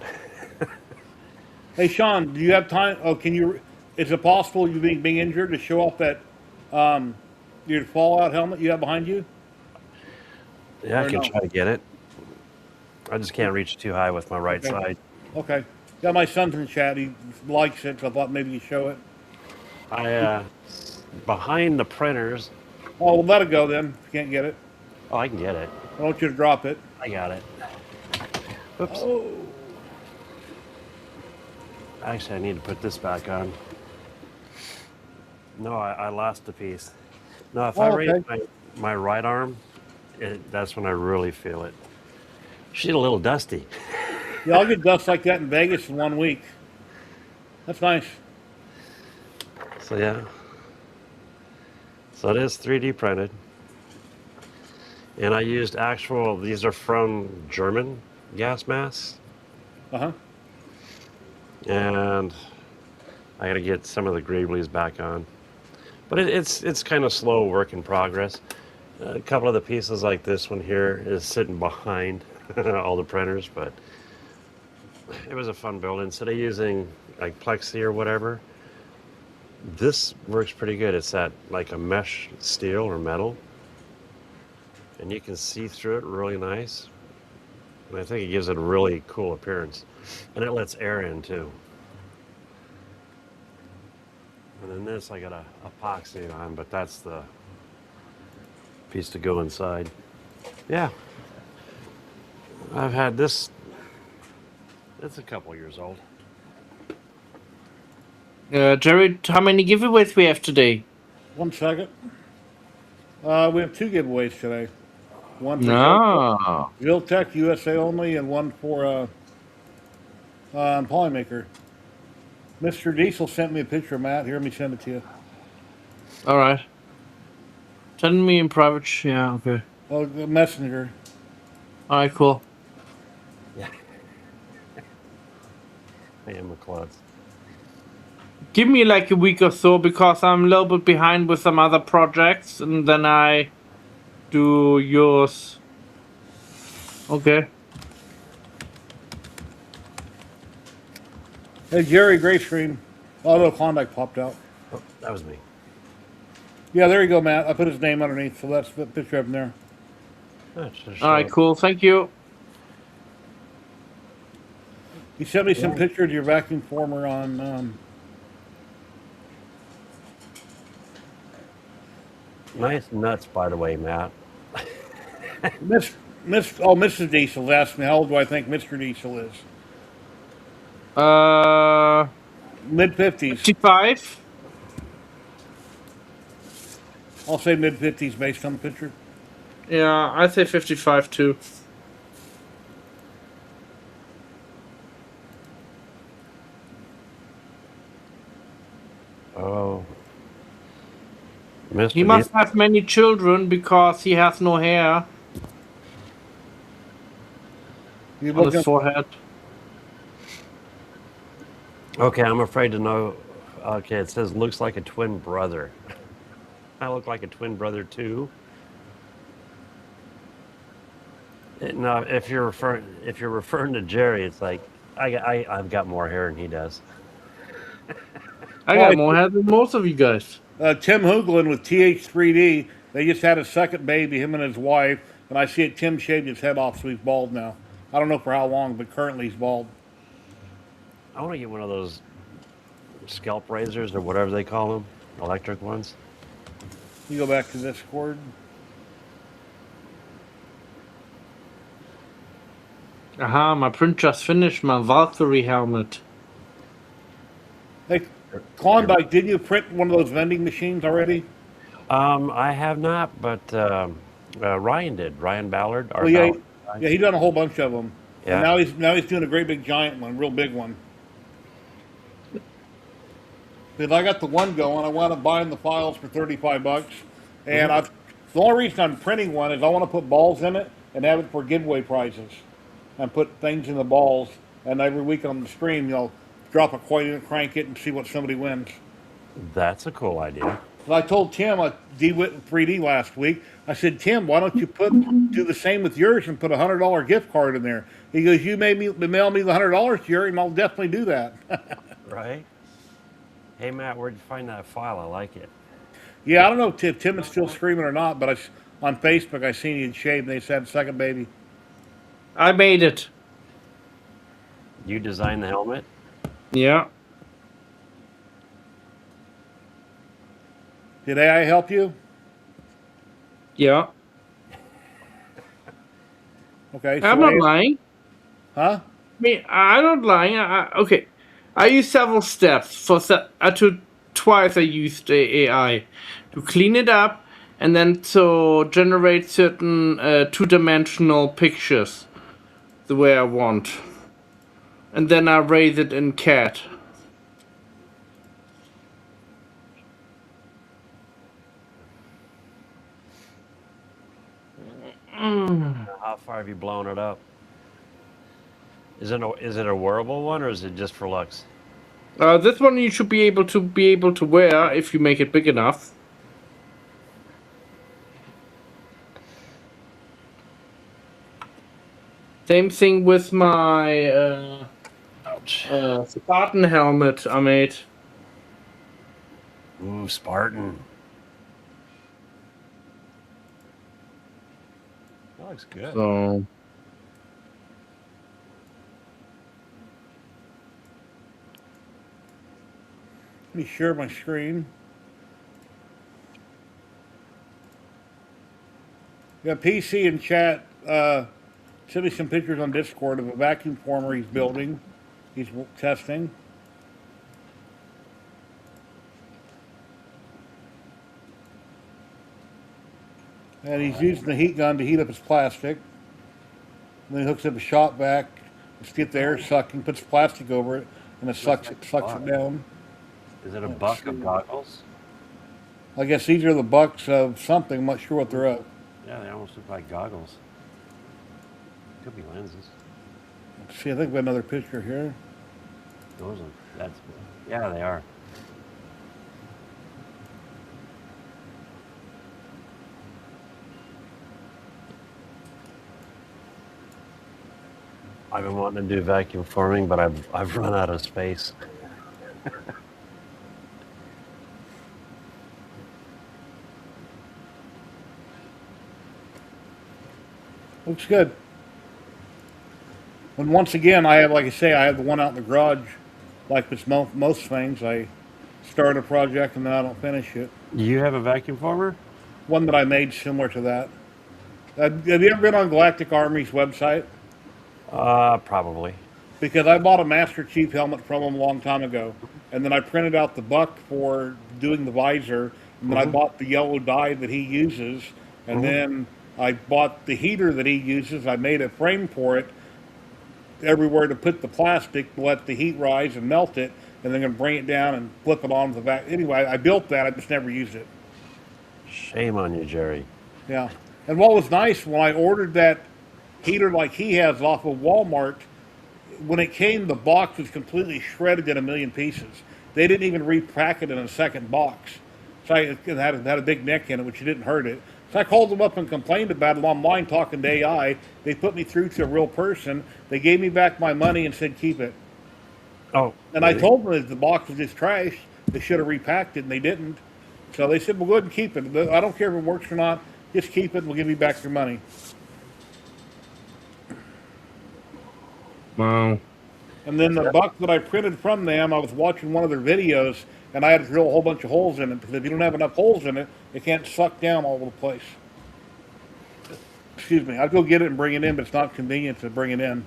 Hey, Sean, do you have time? Oh, can you? Is it possible you being injured to show off that your fallout helmet you have behind you? Yeah, I Or can no? try to get it. I just can't reach too high with my right Okay. side. Okay. Yeah, my son's in the chat. He likes it, so I thought maybe you'd show it. I behind the printers. Oh, well, let it go then. If you can't get it, Oh, I can get it. I don't want you to drop it. I got it. Oops. Oh. Actually, I need to put this back on. No, I lost a piece. No, if I Oh, raise okay. my right arm, that's when I really feel it. She's a little dusty. Yeah, I'll get dust like that in Vegas in 1 week. That's nice. So yeah. So it is 3D printed. And I used these are from German gas masks. Uh-huh. And I got to get some of the greeblies back on. But it's kind of slow work in progress. A couple of the pieces like this one here is sitting behind all the printers, but it was a fun build. Instead of using like plexi or whatever, this works pretty good. It's that like a mesh steel or metal, and you can see through it really nice. And I think it gives it a really cool appearance, and it lets air in too. And then this I got a epoxy on, but that's the piece to go inside. Yeah, I've had this. It's a couple years old. Jerry, how many giveaways we have today? 1 second. We have 2 giveaways today. One for No. Viltech USA only, and one for Polymaker. Mr. Diesel sent me a picture of Matt. Here, let me send it to you. All right. Send me in private. Yeah. Okay. Oh, the messenger. All right. Cool. Yeah. I am a klutz. Give me like a week or so because I'm a little bit behind with some other projects, and then I do yours. Okay. Hey, Jerry, gray screen. Auto Klondike popped out. Oh, that was me. Yeah, there you go, Matt. I put his name underneath, so that's the picture of him there. All right. Cool. Thank you. He sent me some pictures of your vacuum former on. Nice nuts, by the way, Matt. Mrs. Diesel asked me how old do I think Mr. Diesel is. Mid-50s. 55. I'll say mid-50s based on the picture. Yeah, I'd say 55 too. Oh. Mr. He must have many children because he has no hair You on look his at, forehead. Okay, I'm afraid to know. Okay, it says looks like a twin brother. I look like a twin brother too. No, if you're referring to Jerry, it's like I've got more hair than he does. I got more hair than most of you guys. Tim Hoogland with TH3D. They just had a second baby, him and his wife. And I see it, Tim shaved his head off, so he's bald now. I don't know for how long, but currently he's bald. I want to get one of those scalp razors or whatever they call them, electric ones. You go back to Discord. Aha, my print just finished my Valkyrie helmet. Hey, Klondike, did you print one of those vending machines already? I have not, but Ryan did. Ryan Ballard. Well, yeah, he done a whole bunch of them. Yeah. And now he's doing a great big giant one, real big one. Because I got the one going, I wound up buying the files for $35, and the only reason I'm printing one is I want to put balls in it and have it for giveaway prizes, and put things in the balls. And every week on the stream, drop a coin in, crank it, and see what somebody wins. That's a cool idea. So I told Tim at DeWitt 3D last week, I said, Tim, why don't you do the same with yours and put a $100 gift card in there? He goes, you mail me the $100, Jerry, and I'll definitely do that. Right? Hey, Matt, where'd you find that file? I like it. Yeah, I don't know if Tim is still streaming or not, but on Facebook I seen he had shaved and they said second baby. I made it. You designed the helmet? Yeah. Did AI help you? Yeah. Okay. So I'm not lying. Huh? I'm not lying. Okay. I used several steps. Twice I used the AI to clean it up and then to generate certain two-dimensional pictures the way I want. And then I raise it in CAD. How far have you blown it up? Is it a wearable one or is it just for looks? This one you should be able to wear if you make it big enough. Same thing with my Ouch. Spartan helmet I made. Ooh, Spartan. That looks good. So Let me share my screen. Yeah, PC and chat. Send me some pictures on Discord of a vacuum former he's building. He's testing. And he's using the heat gun to heat up his plastic. And then he hooks up a shop vac to get the air sucking, puts plastic over it, and it sucks it down. Is it a buck of goggles? I guess these are the bucks of something. I'm not sure what they're of. Yeah, they almost look like goggles. Could be lenses. Let's see, I think we have another picture here. Those are, that's, yeah, they are. I've been wanting to do vacuum forming, but I've run out of space. Looks good. And once again, I have, like I say, I have the one out in the garage. Like with most things, I start a project and then I don't finish it. You have a vacuum former? One that I made similar to that. Have you ever been on Galactic Army's website? Probably. Because I bought a Master Chief helmet from him a long time ago, and then I printed out the buck for doing the visor, and then I bought the yellow dye that he uses, and then I bought the heater that he uses. I made a frame for it, everywhere to put the plastic, to let the heat rise and melt it, and then gonna bring it down and flip it on the back. Anyway, I built that. I just never used it. Shame on you, Jerry. Yeah. And what was nice when I ordered that heater like he has off of Walmart, when it came, the box was completely shredded in a million pieces. They didn't even repack it in a second box. So it had a big neck in it, which didn't hurt it. So I called them up and complained about it online, talking to AI. They put me through to a real person. They gave me back my money and said, keep it. Oh. And I told them that the box was just trash. They should have repacked it, and they didn't. So they said, well, go ahead and keep it. I don't care if it works or not. Just keep it. We'll give you back your money. wow. And then the buck that I printed from them, I was watching one of their videos, and I had to drill a whole bunch of holes in it, because if you don't have enough holes in it, it can't suck down all over the place. Excuse me. I'd go get it and bring it in, but it's not convenient to bring it in.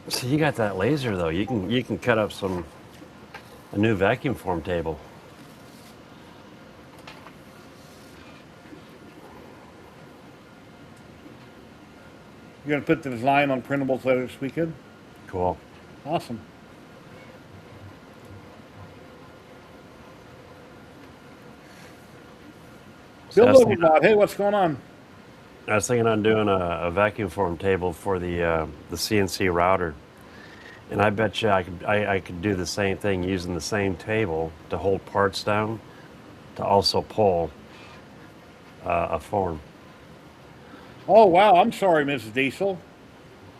So you got that laser though. You can cut up a new vacuum form table. You're going to put the design on printables later this weekend? Cool. Awesome. So Bill Overbot, hey, what's going on? I was thinking on doing a vacuum form table for the CNC router, and I bet you I could do the same thing using the same table to hold parts down, to also pull a form. Oh, wow. I'm sorry, Mrs. Diesel.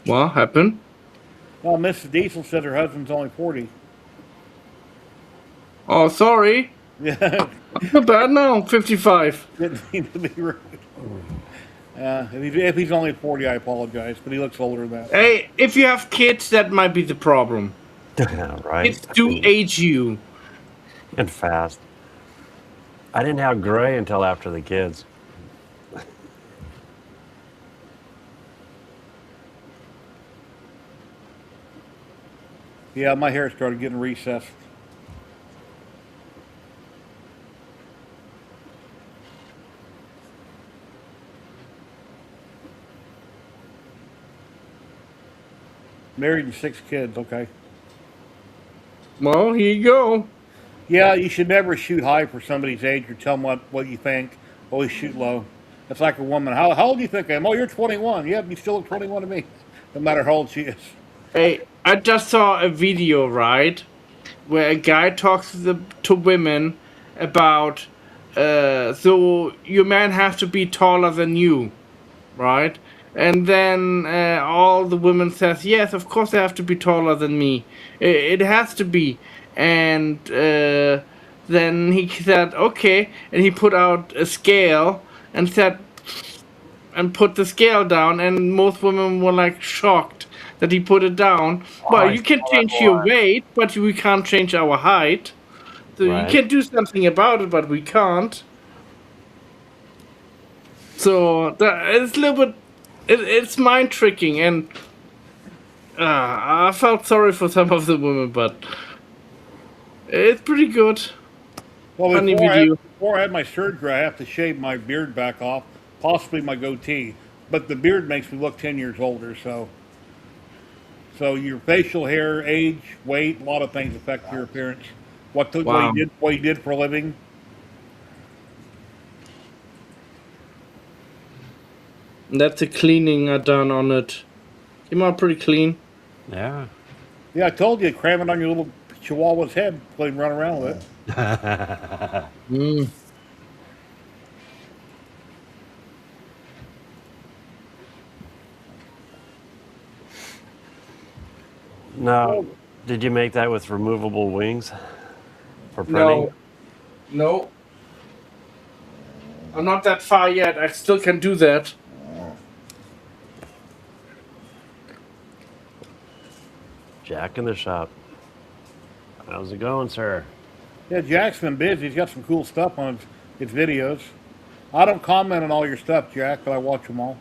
What happened? Well, Mrs. Diesel said her husband's only 40. Oh, sorry. Yeah. Not bad now. 55. Didn't mean to be rude. If he's only 40, I apologize, but he looks older than that. Hey, if you have kids, that might be the problem. Right. Kids do age you. And fast. I didn't have gray until after the kids. Yeah, my hair started getting recessed. Married and 6 kids, okay. Well, here you go. Yeah, you should never shoot high for somebody's age or tell them what you think. Always shoot low. It's like a woman. How old do you think I am? Oh, you're 21. Yeah, you still look 21 to me, no matter how old she is. Hey, I just saw a video, right, where a guy talks to women about, so your man has to be taller than you, right? And then all the women says, yes, of course I have to be taller than me. It has to be. And then he said, okay. And he put out a scale and said, and put the scale down. And most women were like shocked that he put it down. Oh, Well, I you saw can that change your one. weight, but we can't change our height. So you Right. can do something about it, but we can't. So it's a little bit, it's mind tricking, and I felt sorry for some of the women, but it's pretty good. Well, Funny video. before I had my surgery, I have to shave my beard back off, possibly my goatee. But the beard makes me look 10 years older. So your facial hair, age, weight, a lot of things affect your appearance. Wow, What you did for a living. that's the cleaning I done on it. Came out pretty clean. Yeah. Yeah, I told you, cram it on your little chihuahua's head, let him run around with it. Mm. Now, did you make that with removable wings for printing? No, no, I'm not that far yet. I still can do that. Jack in the shop. How's it going, sir? Yeah, Jack's been busy. He's got some cool stuff on his videos. I don't comment on all your stuff, Jack, but I watch them all.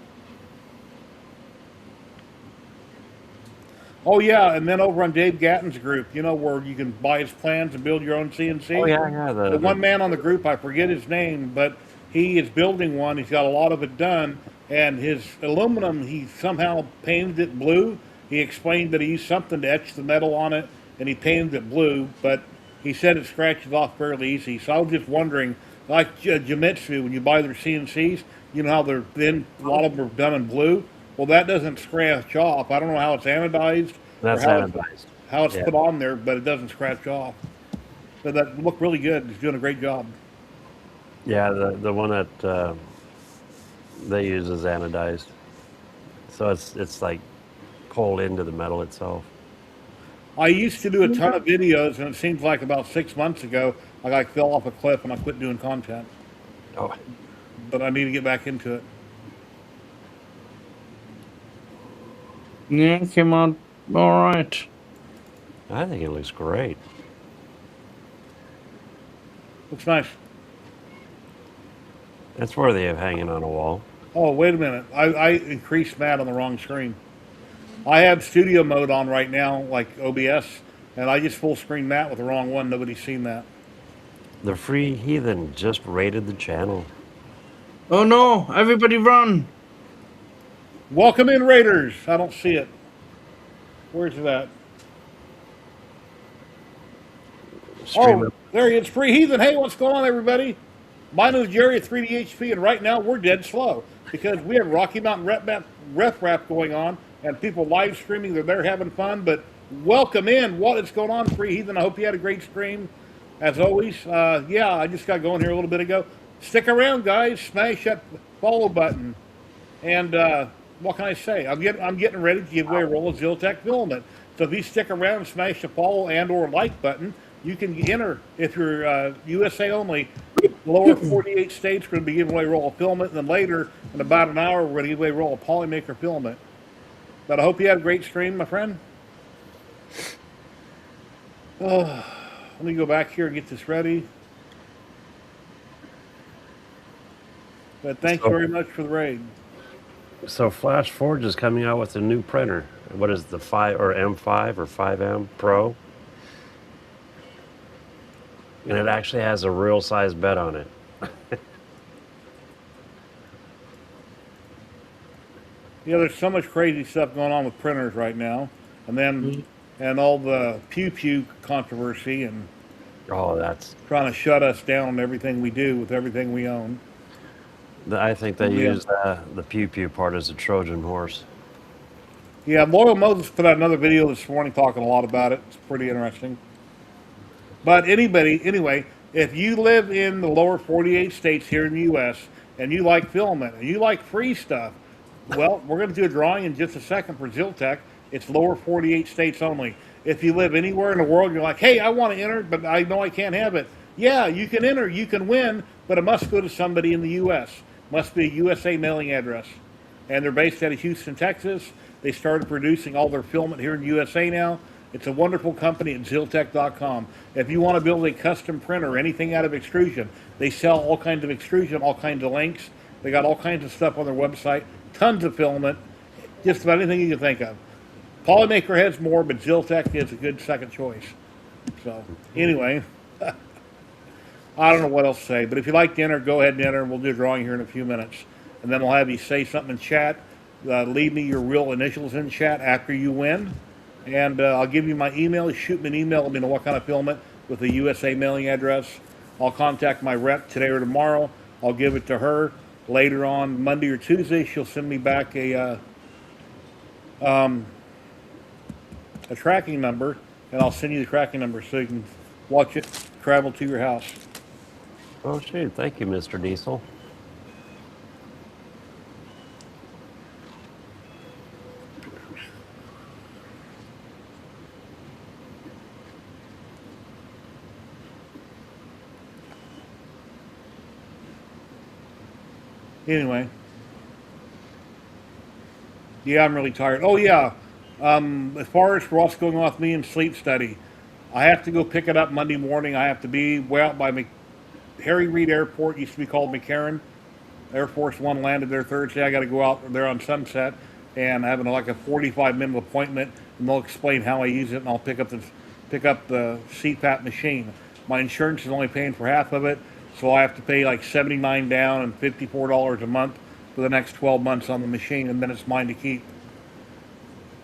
Oh yeah, and then over on Dave Gatton's group, you know, where you can buy his plans and build your own CNC. Oh yeah. The one man on the group, I forget his name, but he is building one. He's got a lot of it done, and his aluminum, he somehow painted it blue. He explained that he used something to etch the metal on it, and he painted it blue, but he said it scratches off fairly easy. So I was just wondering, like Jamitsu, when you buy their CNCs, you know how they're thin, a lot of them are done in blue. Well, that doesn't scratch off. I don't know how it's anodized or That's anodized. how it's Yeah. put on there, but it doesn't scratch off. So that looked really good. He's doing a great job. Yeah, the one that they use is anodized, so it's like pulled into the metal itself. I used to do a ton of videos, and it seems like about 6 months ago, I like fell off a cliff and I quit doing content. Oh, But I need to get back into it. Yeah, it came out all right. I think it looks great. Looks nice. That's worthy of hanging on a wall. Oh, wait a minute. I increased Matt on the wrong screen. I have studio mode on right now, like OBS, and I just full screen Matt with the wrong one. Nobody's seen that. The Free Heathen just raided the channel. Oh no! Everybody run! Welcome in, Raiders. I don't see it. Where's that? Stream Oh, there he is. Free Heathen. Hey, what's going on, everybody? My name is Jerry at 3DHP, and right now we're dead slow because we have Rocky Mountain Ref Rap going on, and people live streaming. They're there having fun. But welcome in. What is going on, Free Heathen? I hope you had a great stream, as always. Yeah, I just got going here a little bit ago. Stick around, guys. Smash that follow button. And what can I say? I'm getting ready to give away a roll of Ziltech filament. So if you stick around and smash the follow and or like button, you can enter. If you're USA only, the lower 48 states, we're going to be giving away a roll of filament. And then later, in about an hour, we're going to give away a roll of Polymaker filament. But I hope you had a great stream, my friend. Oh, let me go back here and get this ready. But thank you very much for the raid. So Flash Forge is coming out with a new printer. What is the 5 or M5 or 5M Pro? And it actually has a real size bed on it. Yeah, there's so much crazy stuff going on with printers right now, and then and all the pew pew controversy and Oh, that's. trying to shut us down on everything we do with everything we own. I think they Yeah. use the pew pew part as a Trojan horse. Yeah, Loyal Moses put out another video this morning talking a lot about it. It's pretty interesting. But anyway, if you live in the lower 48 states here in the U.S. and you like filament and you like free stuff, Well, we're going to do a drawing in just a second for Ziltech. It's lower 48 states only. If you live anywhere in the world, you're like, hey, I want to enter, but I know I can't have it. Yeah, you can enter, you can win, but it must go to somebody in the U.S. Must be a USA mailing address. And they're based out of Houston, Texas. They started producing all their filament here in the USA now. It's a wonderful company at ziltech.com. If you want to build a custom printer or anything out of extrusion, they sell all kinds of extrusion, all kinds of links. They got all kinds of stuff on their website, tons of filament, just about anything you can think of. Polymaker has more, but Ziltech is a good second choice. So, anyway, I don't know what else to say, but if you'd like to enter, go ahead and enter, and we'll do a drawing here in a few minutes. And then I'll have you say something in chat. Leave me your real initials in chat after you win. And I'll give you my email. Shoot me an email. Let me know what kind of filament with a USA mailing address. I'll contact my rep today or tomorrow. I'll give it to her. Later on Monday or Tuesday, she'll send me back a tracking number, and I'll send you the tracking number so you can watch it travel to your house. Oh, shoot. Thank you, Mr. Diesel. Anyway. Yeah, I'm really tired. Oh, yeah. As far as for what's going on with me in sleep study, I have to go pick it up Monday morning. I have to be way out by Harry Reid Airport, used to be called McCarran. Air Force One landed there Thursday. I got to go out there on Sunset and having like a 45-minute appointment, and they'll explain how I use it, and I'll pick up the CPAP machine. My insurance is only paying for half of it, so I have to pay like $79 down and $54 a month for the next 12 months on the machine, and then it's mine to keep.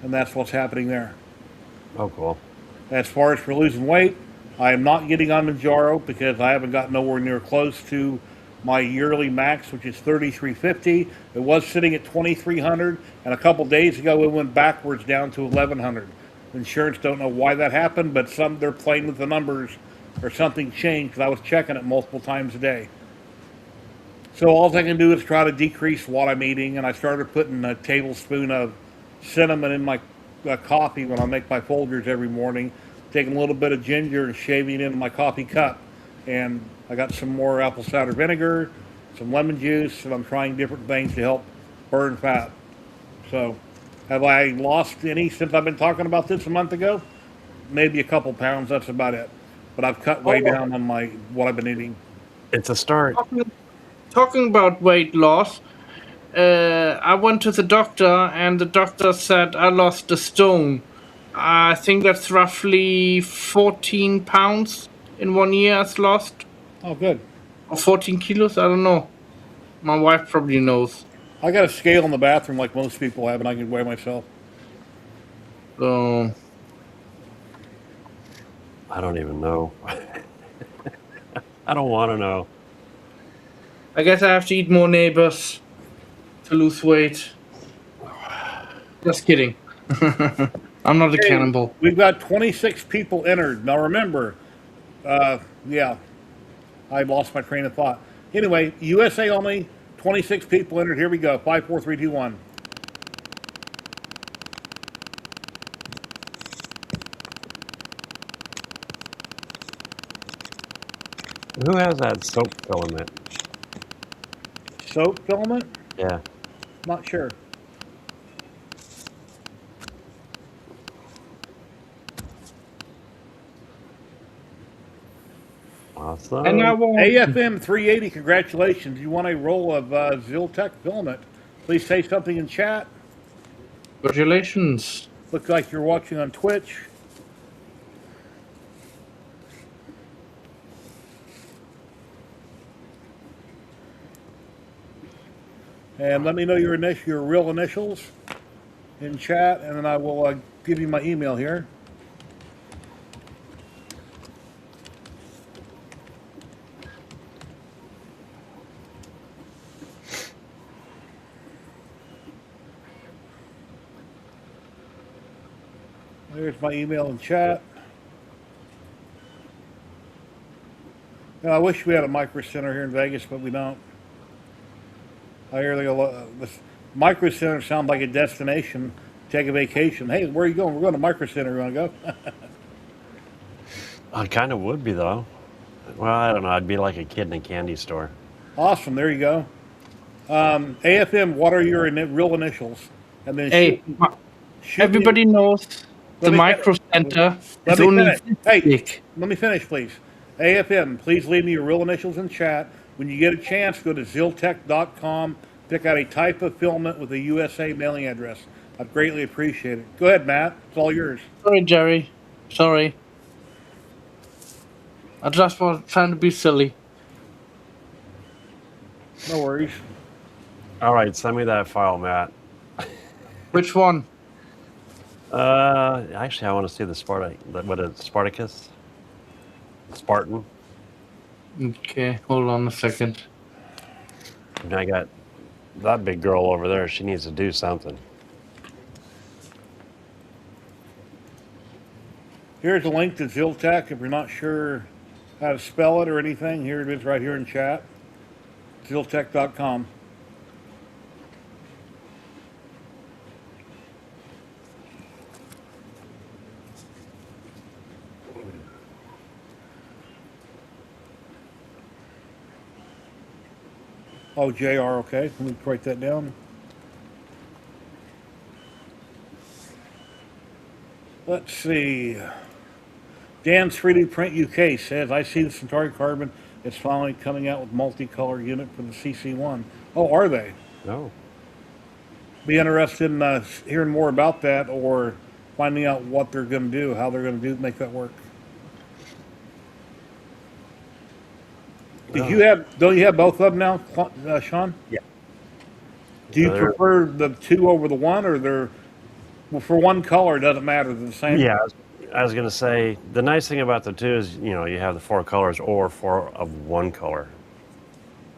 And that's what's happening there. Oh, cool. As far as for losing weight, I am not getting on Manjaro because I haven't got nowhere near close to my yearly max, which is 3,350. It was sitting at 2,300, and a couple days ago it went backwards down to 1,100. Insurance don't know why that happened, but they're playing with the numbers or something changed because I was checking it multiple times a day. So all I can do is try to decrease what I'm eating, and I started putting a tablespoon of cinnamon in my coffee when I make my Folgers every morning, taking a little bit of ginger and shaving it into my coffee cup. And I got some more apple cider vinegar, some lemon juice, and I'm trying different things to help burn fat. So, have I lost any since I've been talking about this a month ago? Maybe a couple pounds, that's about it. But I've cut way down on what I've been eating. It's a start. Talking about weight loss, I went to the doctor, and the doctor said I lost a stone. I think that's roughly 14 pounds in 1 year I've lost. Oh, good. Or 14 kilos, I don't know. My wife probably knows. I got a scale in the bathroom like most people have, and I can weigh myself. So, I don't even know. I don't want to know. I guess I have to eat more neighbors to lose weight. Just kidding. I'm not a cannibal. We've got 26 people entered. Now remember, yeah, I lost my train of thought. Anyway, USA only, 26 people entered. Here we go. 5, 4, 3, 2, 1. Who has that soap filament? Soap filament? Yeah. Not sure. Awesome. And I won't. AFM 380, congratulations. You won a roll of Ziltech filament. Please say something in chat. Congratulations. Looks like you're watching on Twitch. And let me know your real initials in chat, and then I will give you my email here. There's my email in chat. I wish we had a micro center here in Vegas, but we don't. I hear Micro Center sounds like a destination. Take a vacation. Hey, where are you going? We're going to Micro Center. You want to go? I kind of would be though. Well, I don't know. I'd be like a kid in a candy store. Awesome. There you go. AFM, what are your real initials? And then Hey, shoot me- everybody knows the Let me micro center Let is me only finish. Hey, big. let me finish, please. AFM, please leave me your real initials in chat. When you get a chance, go to ziltech.com, pick out a type of filament with a USA mailing address. I'd greatly appreciate it. Go ahead, Matt. It's all yours. Sorry, Jerry. Sorry. I just was trying to be silly. No worries. All right, send me that file, Matt. Which one? Actually, I want to see the Spartacus? Spartan. Okay, hold on a second. And I got that big girl over there. She needs to do something. Here's a link to Ziltech if you're not sure how to spell it or anything. Here it is right here in chat. Ziltech.com. Oh, JR, okay. Let me write that down. Let's see. Dan's 3D Print UK says, I see the Centauri Carbon is finally coming out with multicolor unit for the CC1. Oh, are they? No. Be interested in hearing more about that or finding out what they're going to do, how they're going to make that work. Don't you have both of them now, Sean? Yeah. Do you They're- prefer the two over the one, or for one color, it doesn't matter, they're the same? Yeah, I was going to say, the nice thing about the two is, you have the 4 colors or 4 of one color.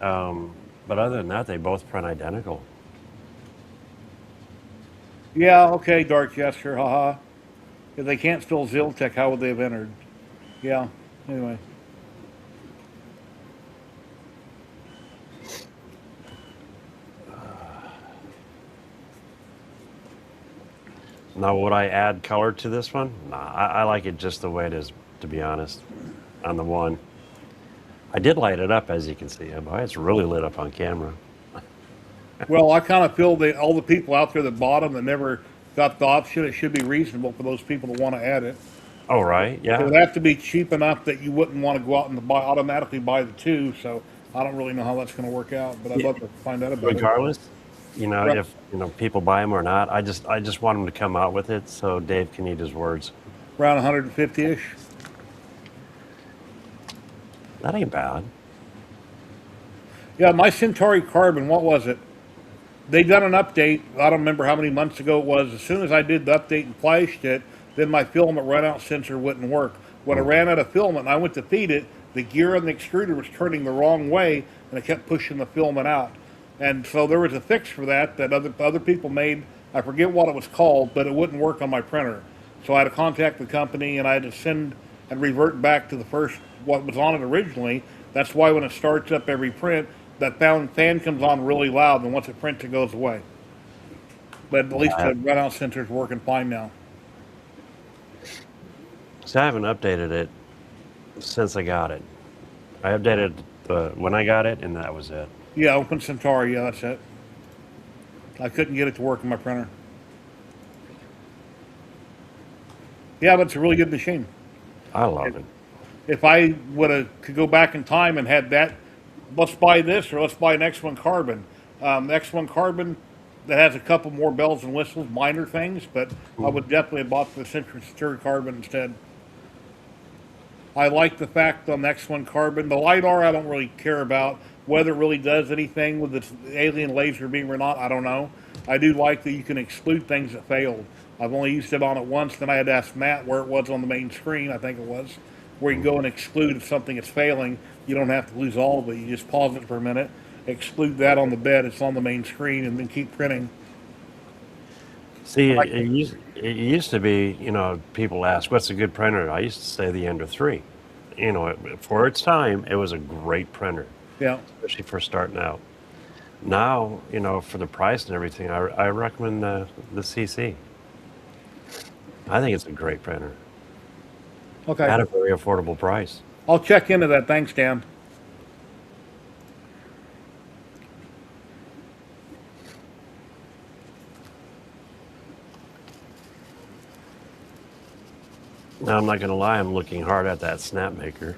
But other than that, they both print identical. Yeah, okay, Dark Gesture, haha. If they can't spell Ziltech, how would they have entered? Yeah, anyway. Now, would I add color to this one? Nah, I like it just the way it is, to be honest, on the one. I did light it up, as you can see. Boy, it's really lit up on camera. Well, I kind of feel that all the people out there that bought them that never got the option, it should be reasonable for those people to want to add it. Oh, right, It yeah. would have to be cheap enough that you wouldn't want to go out and automatically buy the two, so I don't really know how that's going to work out, but I'd love to find out about it. Regardless, Right. if people buy them or not, I just want them to come out with it so Dave can eat his words. Around 150-ish. That ain't bad. Yeah, my Centauri Carbon, what was it? They done an update, I don't remember how many months ago it was. As soon as I did the update and flashed it, then my filament runout sensor wouldn't work. When I ran out of filament and I went to feed it, the gear on the extruder was turning the wrong way and it kept pushing the filament out. And so there was a fix for that other people made. I forget what it was called, but it wouldn't work on my printer. So I had to contact the company and I had to send and revert back to the first, what was on it originally. That's why when it starts up every print, that fan comes on really loud, and once it prints, it goes away. But at least the runout sensor is working fine now. So I haven't updated it since I got it. I updated when I got it, and that was it. Yeah, Open Centauri, yeah, that's it. I couldn't get it to work in my printer. Yeah, but it's a really good machine. I love it. If I could go back in time and had that, let's buy this or let's buy an X1 Carbon. X1 Carbon that has a couple more bells and whistles, minor things, but I would definitely have bought the Centauri Carbon instead. I like the fact on the X1 Carbon, the LiDAR I don't really care about. Whether it really does anything with this alien laser beam or not, I don't know. I do like that you can exclude things that failed. I've only used it on it once, then I had to ask Matt where it was on the main screen, I think it was, where you can go and exclude if something is failing. You don't have to lose all of it. You just pause it for a minute, exclude that on the bed, it's on the main screen, and then keep printing. See, it used to be, people ask, what's a good printer? I used to say the Ender 3. For its time, it was a great printer, Yeah. especially for starting out. Now, for the price and everything, I recommend the CC. I think it's a great printer Okay. at a very affordable price. I'll check into that. Thanks, Dan. Now, I'm not going to lie, I'm looking hard at that snap maker.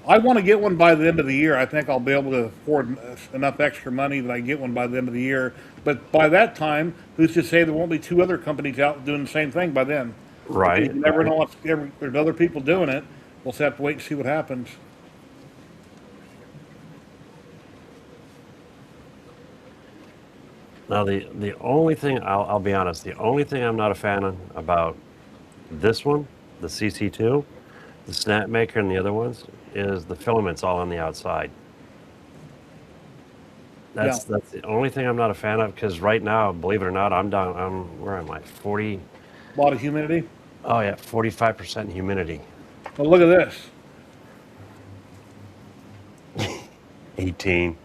I want to get one by the end of the year. I think I'll be able to afford enough extra money that I get one by the end of the year. But by that time, who's to say there won't be two other companies out doing the same thing by then? Right. You never know what's there's other people doing it. We'll just have to wait and see what happens. Now, the only thing, I'll be honest, the only thing I'm not a fan of about this one, the CC2, the snap maker and the other ones, is the filaments all on the outside. That's the only thing I'm not a fan of, because right now, believe it or not, where am I? 40, A lot of humidity. oh yeah, 45% humidity. Well, look at this. 18.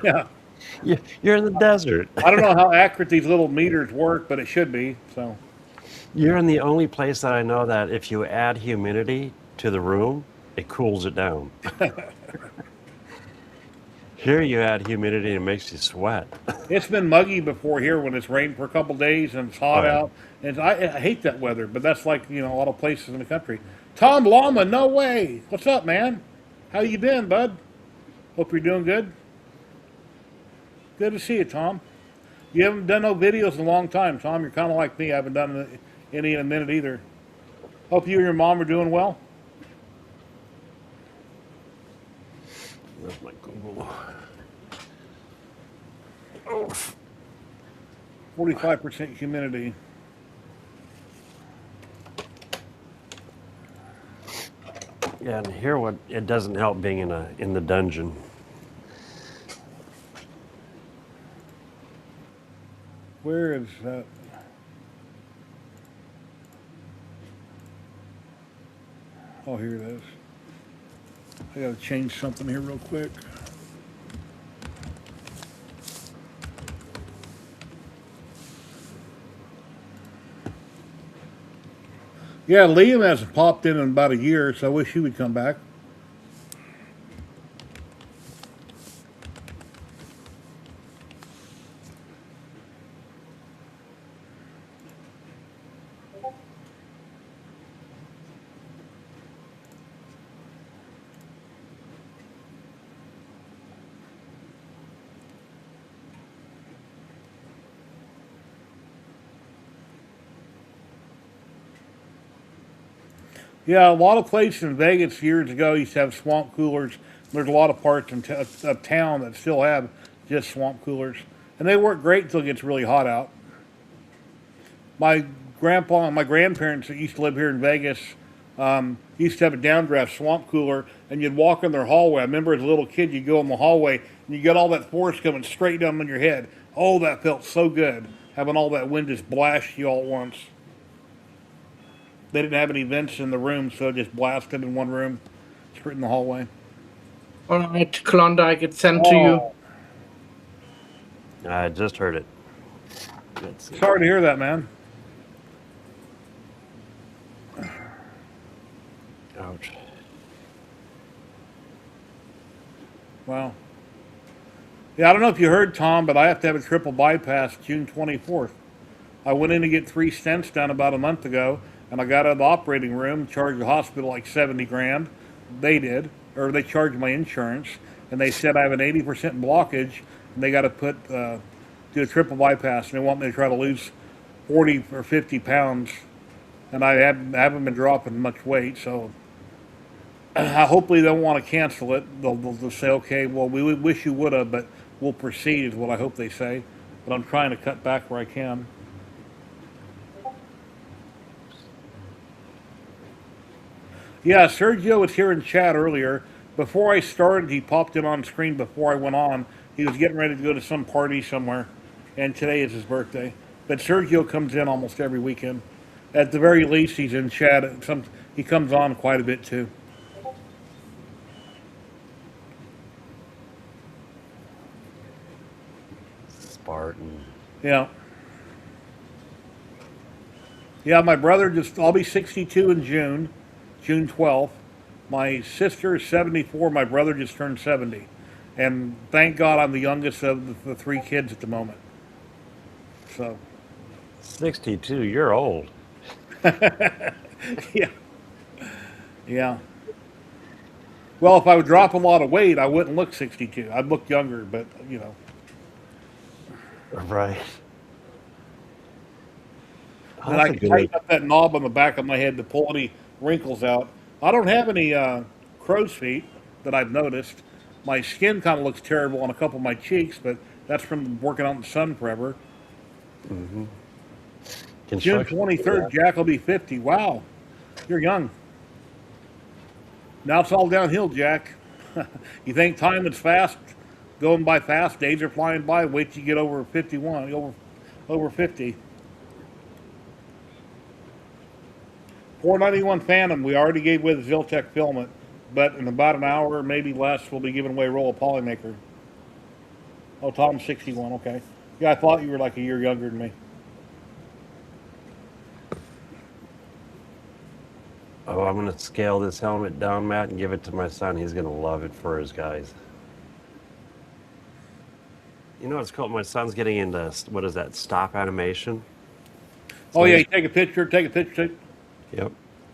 Yeah. You're in the desert. I don't know how accurate these little meters work, but it should be. So. You're in the only place that I know that if you add humidity to the room, it cools it down. Here you add humidity and it makes you sweat. It's been muggy before here when it's rained for a couple days and it's hot Oh, yeah. out. And I hate that weather, but that's like, a lot of places in the country. Tom Lama, no way. What's up, man? How you been, bud? Hope you're doing good. Good to see you, Tom. You haven't done no videos in a long time, Tom. You're kind of like me. I haven't done any in a minute either. Hope you and your mom are doing well. Where's my Google? 45% humidity. Yeah, and here it doesn't help being in the dungeon. Where is that? Oh, here it is. I gotta change something here real quick. Yeah, Liam hasn't popped in about a year, so I wish he would come back. Yeah, a lot of places in Vegas years ago used to have swamp coolers. There's a lot of parts of town that still have just swamp coolers. And they work great until it gets really hot out. My grandpa and my grandparents that used to live here in Vegas used to have a downdraft swamp cooler, and you'd walk in their hallway. I remember as a little kid, you'd go in the hallway, and you get all that force coming straight down on your head. Oh, that felt so good, having all that wind just blast you all at once. They didn't have any vents in the room, so it just blasted in one room, straight in the hallway. All right, Klondike, it's sent to you. I just heard it. Let's see. Sorry to hear that, man. Ouch. Wow. Yeah, I don't know if you heard, Tom, but I have to have a triple bypass June 24th. I went in to get 3 stents done about a month ago, and I got out of the operating room, charged the hospital like 70 grand. They did, or they charged my insurance, and they said I have an 80% blockage, and they got to do a triple bypass, and they want me to try to lose 40 or 50 pounds, and I haven't been dropping much weight, so hopefully they don't want to cancel it. They'll say, okay, well, we wish you would have, but we'll proceed, is what I hope they say. But I'm trying to cut back where I can. Yeah, Sergio was here in chat earlier. Before I started, he popped in on screen before I went on. He was getting ready to go to some party somewhere, and today is his birthday. But Sergio comes in almost every weekend. At the very least, he's in chat. He comes on quite a bit too. Yeah. Yeah, my brother I'll be 62 in June, June 12th. My sister is 74. My brother just turned 70. And thank God I'm the youngest of the three kids at the moment. So, 62. You're old. yeah. Yeah. Well, if I would drop a lot of weight, I wouldn't look 62. I'd look younger, but, you know. Right. Oh, Then that's I a can good tighten age. up that knob on the back of my head to pull any wrinkles out. I don't have any crow's feet that I've noticed. My skin kind of looks terrible on a couple of my cheeks, but that's from working out in the sun forever. June Construction. 23rd, Jack will be 50. Wow, you're young. Now it's all downhill, Jack. You think time is fast, going by fast, days are flying by. Wait till you get over 51, over 50. 491 Phantom, we already gave away the Ziltech filament, but in about an hour, maybe less, we'll be giving away a roll of Polymaker. Oh, Tom's 61, okay. Yeah, I thought you were like a year younger than me. Oh, I'm gonna scale this helmet down, Matt, and give it to my son. He's gonna love it for his guys. You know what's called? My son's getting into what is that? Stop animation. So Oh, yeah, he's- you take a picture. Yep.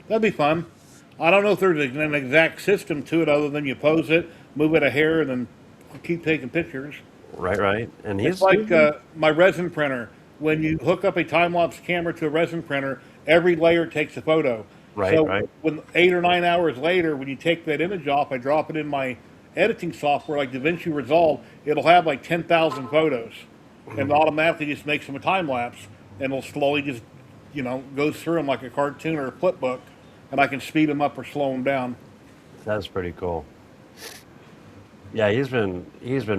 That'd be fun. I don't know if there's an exact system to it other than you pose it, move it a hair, and then keep taking pictures. Right. And he's It's like my resin printer. When you hook up a time-lapse camera to a resin printer, every layer takes a photo. Right, So right. when 8 or 9 hours later, when you take that image off, I drop it in my editing software like DaVinci Resolve, it'll have like 10,000 photos. And automatically just makes them a time-lapse. And it'll slowly just, goes through them like a cartoon or a flip book. And I can speed them up or slow them down. That's pretty cool. Yeah, he's been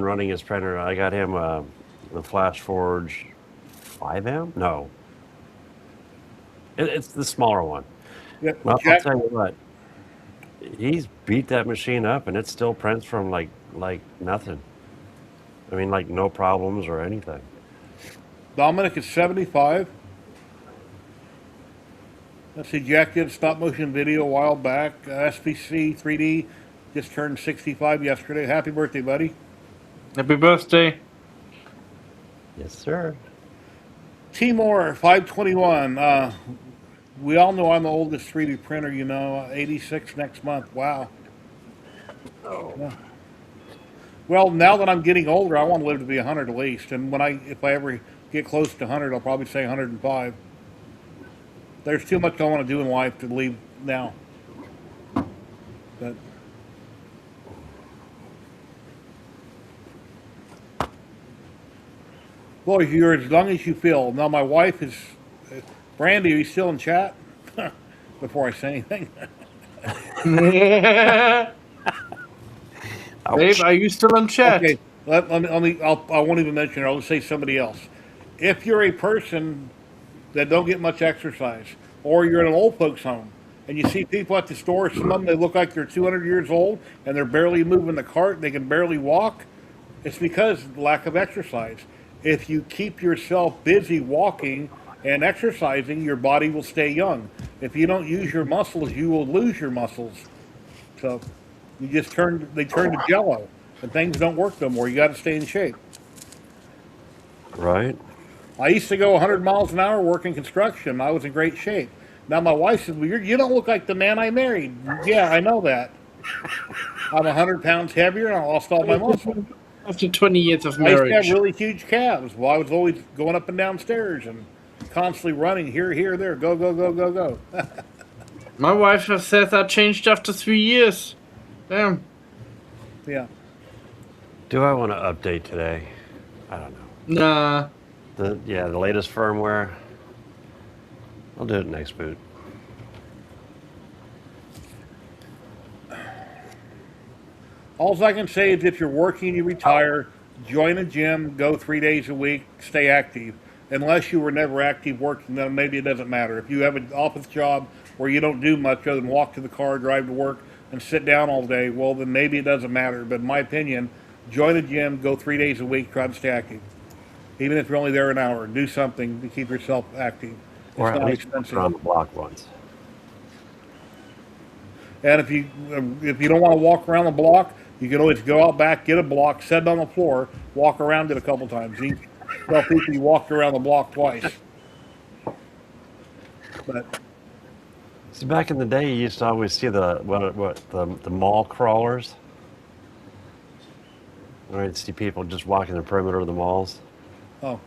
running his printer. I got him the Flash Forge 5M. No, it's the smaller one. Yeah, Well, I'll Jack, tell you what, he's beat that machine up, and it still prints from like nothing. I mean, like no problems or anything. Dominic is 75. Let's see, Jack did stop motion video a while back. SPC 3D just turned 65 yesterday. Happy birthday, buddy. Happy birthday. Yes, sir. Timor 521. We all know I'm the oldest 3D printer, 86 next month. Wow. Yeah. Well, now that I'm getting older, I want to live to be 100 at least. And if I ever get close to 100, I'll probably say 105. There's too much I want to do in life to leave now. But boy, you're as young as you feel. Now my wife is Brandy. Are you still in chat? Before I say anything, Dave, are you still in chat? okay. I won't even mention it. I'll just say somebody else. If you're a person that don't get much exercise, or you're in an old folks home, and you see people at the store, some of them they look like they're 200 years old and they're barely moving the cart, they can barely walk. It's because of lack of exercise. If you keep yourself busy walking and exercising, your body will stay young. If you don't use your muscles, you will lose your muscles. So they turn to jello, and things don't work no more. You got to stay in shape. Right. I used to go 100 miles an hour working construction. I was in great shape. Now my wife says, "Well, you don't look like the man I married." Yeah, I know that. I'm 100 pounds heavier, and I lost all my muscle. After 20 years of I used to marriage. have really huge calves. Well, I was always going up and down stairs and constantly running here, there, go, go, go, go, go. My wife has said that changed after 3 years. Damn. Yeah. Do I want to update today? I don't know. Nah. The latest firmware. I'll do it next boot. All I can say is if you're working, you retire, join a gym, go 3 days a week, stay active. Unless you were never active working, then maybe it doesn't matter. If you have an office job where you don't do much other than walk to the car, drive to work, and sit down all day, well, then maybe it doesn't matter. But in my opinion, join a gym, go 3 days a week, try to stay active. even if you're only there an hour. Do something to keep yourself active. It's Or at not least expensive. around the block once. And if you don't want to walk around the block, you can always go out back, get a block, set it on the floor, walk around it a couple times. You tell people you walked around the block twice. But See, back in the day, you used to always see the mall crawlers. I'd see people just walking the perimeter of the malls. oh,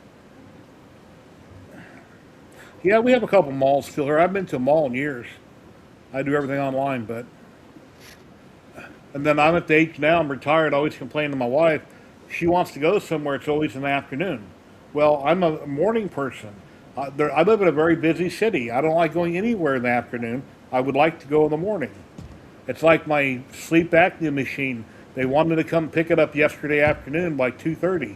yeah, we have a couple malls still here. I've been to a mall in years. I do everything online, but and then I'm at the age now. I'm retired. I always complain to my wife. She wants to go somewhere. It's always in the afternoon. Well, I'm a morning person. I live in a very busy city. I don't like going anywhere in the afternoon. I would like to go in the morning. It's like my sleep apnea machine. They wanted to come pick it up yesterday afternoon by 2:30.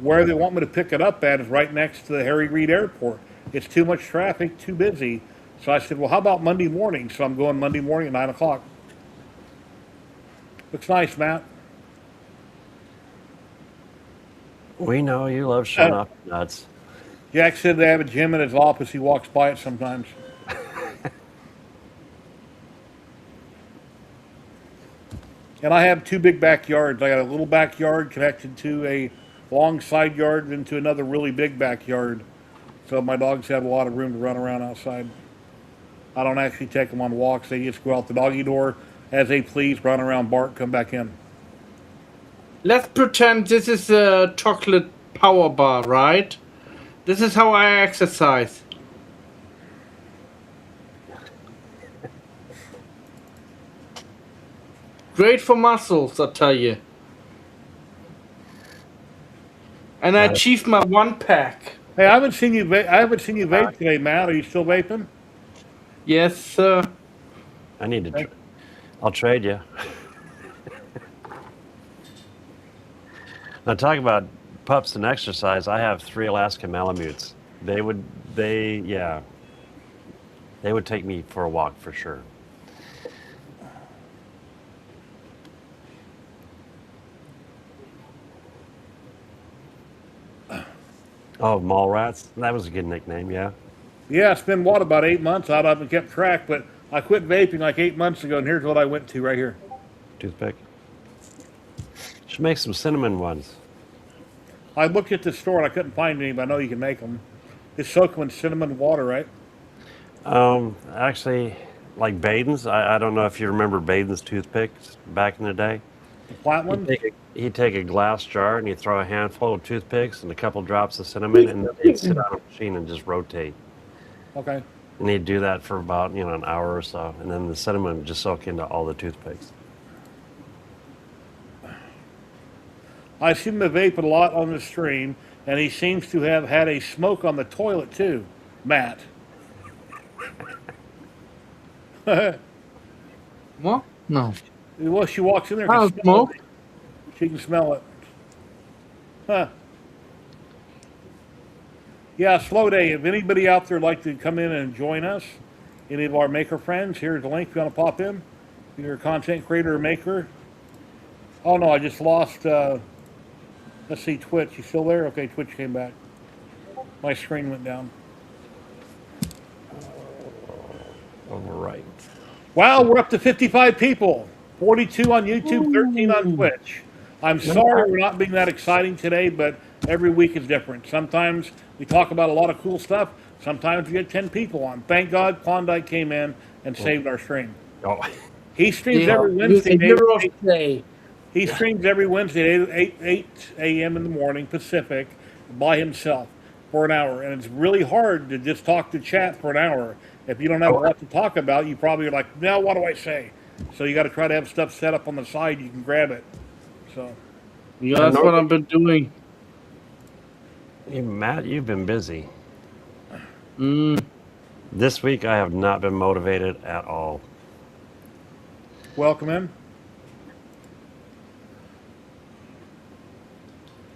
Where they want me to pick it up at is right next to the Harry Reid Airport. It's too much traffic, too busy. So I said, well, how about Monday morning? So I'm going Monday morning at 9 o'clock. Looks nice, Matt. We know you love showing off your nuts. Jack said they have a gym in his office. He walks by it sometimes. And I have two big backyards. I got a little backyard connected to a long side yard into another really big backyard. So my dogs have a lot of room to run around outside. I don't actually take them on walks. They just go out the doggy door as they please, run around, bark, come back in. Let's pretend this is a chocolate power bar, right? This is how I exercise. Great for muscles, I tell you. And I achieved my 1 pack. Hey, I haven't seen you vape today, Matt. Are you still vaping? Yes, sir. I need to. I'll trade you. Now, talk about pups and exercise. I have 3 Alaska Malamutes. They would take me for a walk for sure. Oh, mall rats. That was a good nickname. Yeah. Yeah, it's been what, about 8 months? I haven't kept track, but I quit vaping like 8 months ago, and here's what I went to right here. Toothpick. Should make some cinnamon ones. I looked at the store and I couldn't find any, but I know you can make them. Just soak them in cinnamon water, right? Actually, like Baden's. I don't know if you remember Baden's toothpicks back in the day. The flat ones? He'd take a glass jar and he'd throw a handful of toothpicks and a couple drops of cinnamon, and then he'd sit on a machine and just rotate. Okay. And he'd do that for about an hour or so, and then the cinnamon would just soak into all the toothpicks. I've seen him vape a lot on the stream, and he seems to have had a smoke on the toilet too, Matt. What? No. Well, she walks in there. Oh, Can smell smoke? it. She can smell it. Huh. Yeah, slow day. If anybody out there would like to come in and join us, any of our maker friends, here's the link if you want to pop in. If you're a content creator or maker. Oh no, I just lost, let's see, Twitch. You still there? Okay, Twitch came back. My screen went down. All right. Wow, we're up to 55 people. 42 on YouTube, 13 on Twitch. I'm sorry we're not being that exciting today, but every week is different. Sometimes we talk about a lot of cool stuff. Sometimes we get 10 people on. Thank God Klondike came in and saved our stream. Oh. He streams every Wednesday. Day. He streams every Wednesday at 8 a.m. in the morning Pacific by himself for an hour. And it's really hard to just talk to chat for an hour. If you don't have a lot to talk about, you probably are like, now what do I say? So you got to try to have stuff set up on the side. You can grab it. So. Yeah, that's what I've been doing. Hey, Matt, you've been busy. Mm. This week, I have not been motivated at all. Welcome in.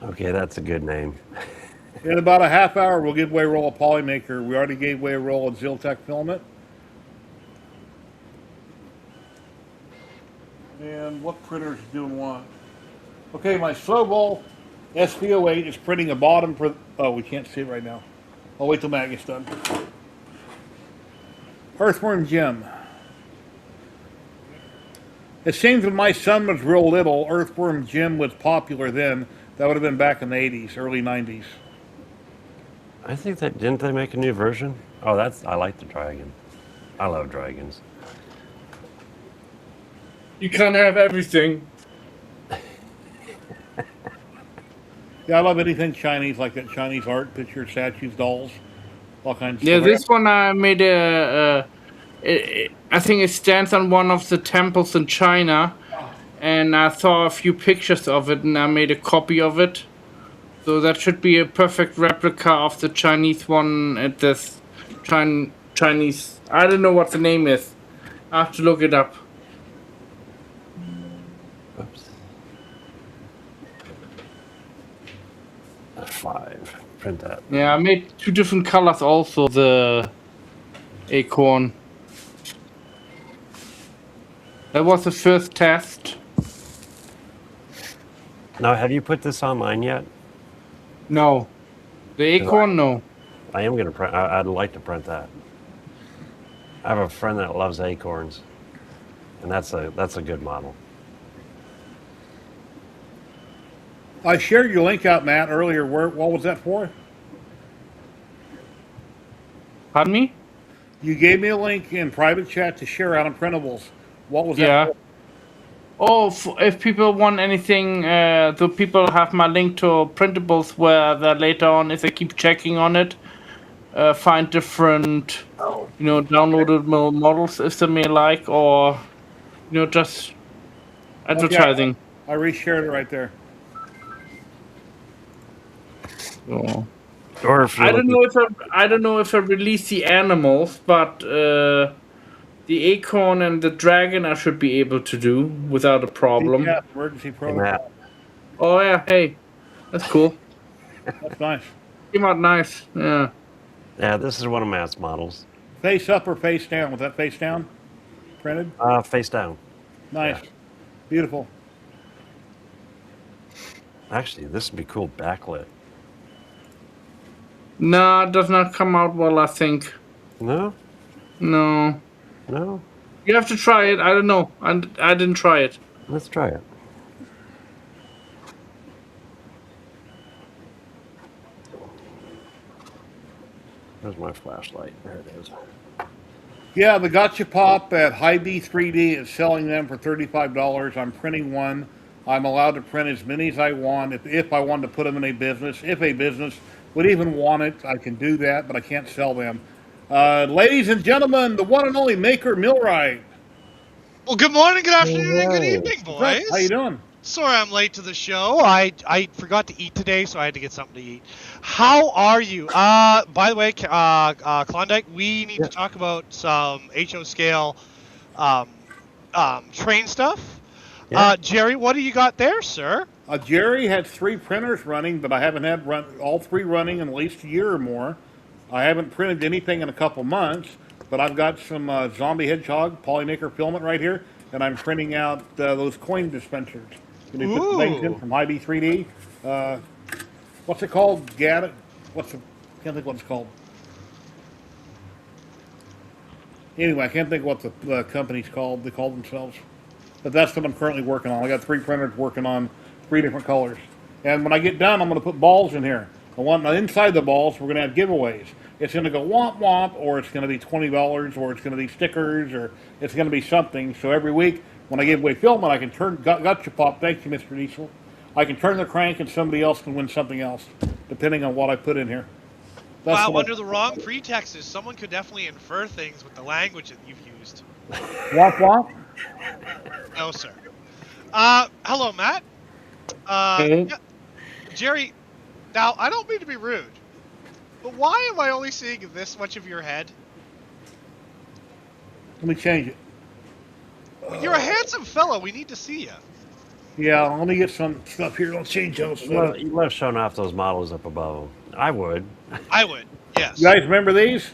Okay, that's a good name. In about a half hour, we'll give away a roll of Polymaker. We already gave away a roll of Ziltech filament. And what printer is doing what? Okay, my Slowball SV08 is printing a bottom Oh, we can't see it right now. I'll wait till Matt gets done. Earthworm Jim. It seems when my son was real little, Earthworm Jim was popular then. That would have been back in the 80s, early 90s. I think that didn't they make a new version? Oh, I like the dragon. I love dragons. You can't have everything. Yeah, I love anything Chinese, like that Chinese art, pictures, statues, dolls, all kinds of Yeah, stuff. this one I made I think it stands on one of the temples in China, and I saw a few pictures of it, and I made a copy of it. So that should be a perfect replica of the Chinese one at this Chinese. I don't know what the name is. I have to look it up. Oops. 5. Print that. Yeah, I made 2 different colors also, the acorn. That was the first test. Now, have you put this online yet? No. The acorn, no. I am gonna print. I'd like to print that. I have a friend that loves acorns, and that's a good model. I shared your link out, Matt, earlier. What was that for? Pardon me? You gave me a link in private chat to share out on printables. What was that Yeah. for? Oh, if people want anything, the people have my link to printables where they later on, if they keep checking on it, find different, downloadable models if they may like, or, just advertising. I reshared it right there. So, Or if you're I don't looking- know if I release the animals, but the acorn and the dragon I should be able to do without a problem. Yeah, emergency Hey, protocol. Matt, Oh yeah, hey, that's cool. That's nice. Came out nice. Yeah. yeah, this is one of Matt's models. Face up or face down? Was that face down? Printed? Face down. Nice. Beautiful. Actually, this would be cool backlit. No, it does not come out well, I think. No, No. no. You have to try it. I don't know. I didn't try it. Let's try it. There's my flashlight. There it is. Yeah, the Gotcha Pop at Hy-B 3D is selling them for $35. I'm printing one. I'm allowed to print as many as I want if I want to put them in a business. If a business would even want it, I can do that, but I can't sell them. Ladies and gentlemen, the one and only Maker Millwright. Well, good morning, good afternoon, and good Hey. evening, What's up? boys. How you doing? Sorry I'm late to the show. I forgot to eat today, so I had to get something to eat. How are you? By the way, Klondike, we need to talk about some HO scale train stuff. Yeah. Jerry, what do you got there, sir? Jerry had 3 printers running, but I haven't had all 3 running in at least a year or more. I haven't printed anything in a couple months, but I've got some zombie hedgehog polymaker filament right here, and I'm printing out those coin dispensers. Can you put the things in Ooh. from Hy-B 3D? What's it called? Can't think what it's called. Anyway, I can't think what the company's called. They call themselves. But that's what I'm currently working on. I got 3 printers working on 3 different colors. And when I get done, I'm going to put balls in here. I want inside the balls, we're going to have giveaways. It's going to go womp womp, or it's going to be $20, or it's going to be stickers, or it's going to be something. So every week, when I give away filament, I can turn Gotcha Pop. Thank you, Mr. Diesel. I can turn the crank, and somebody else can win something else, depending on what I put in here. That's Wow, what under the wrong pretexts, someone could definitely infer things with the language that you've used. Womp womp. No, sir. Hello, Matt. Hey. Yeah, Jerry, now, I don't mean to be rude, but why am I only seeing this much of your head? Let me change it. You're a handsome fellow. We need to see you. Yeah, let me get some stuff here. Let's change those. You love showing off those models up above them. I would. I would, yes. You guys remember these?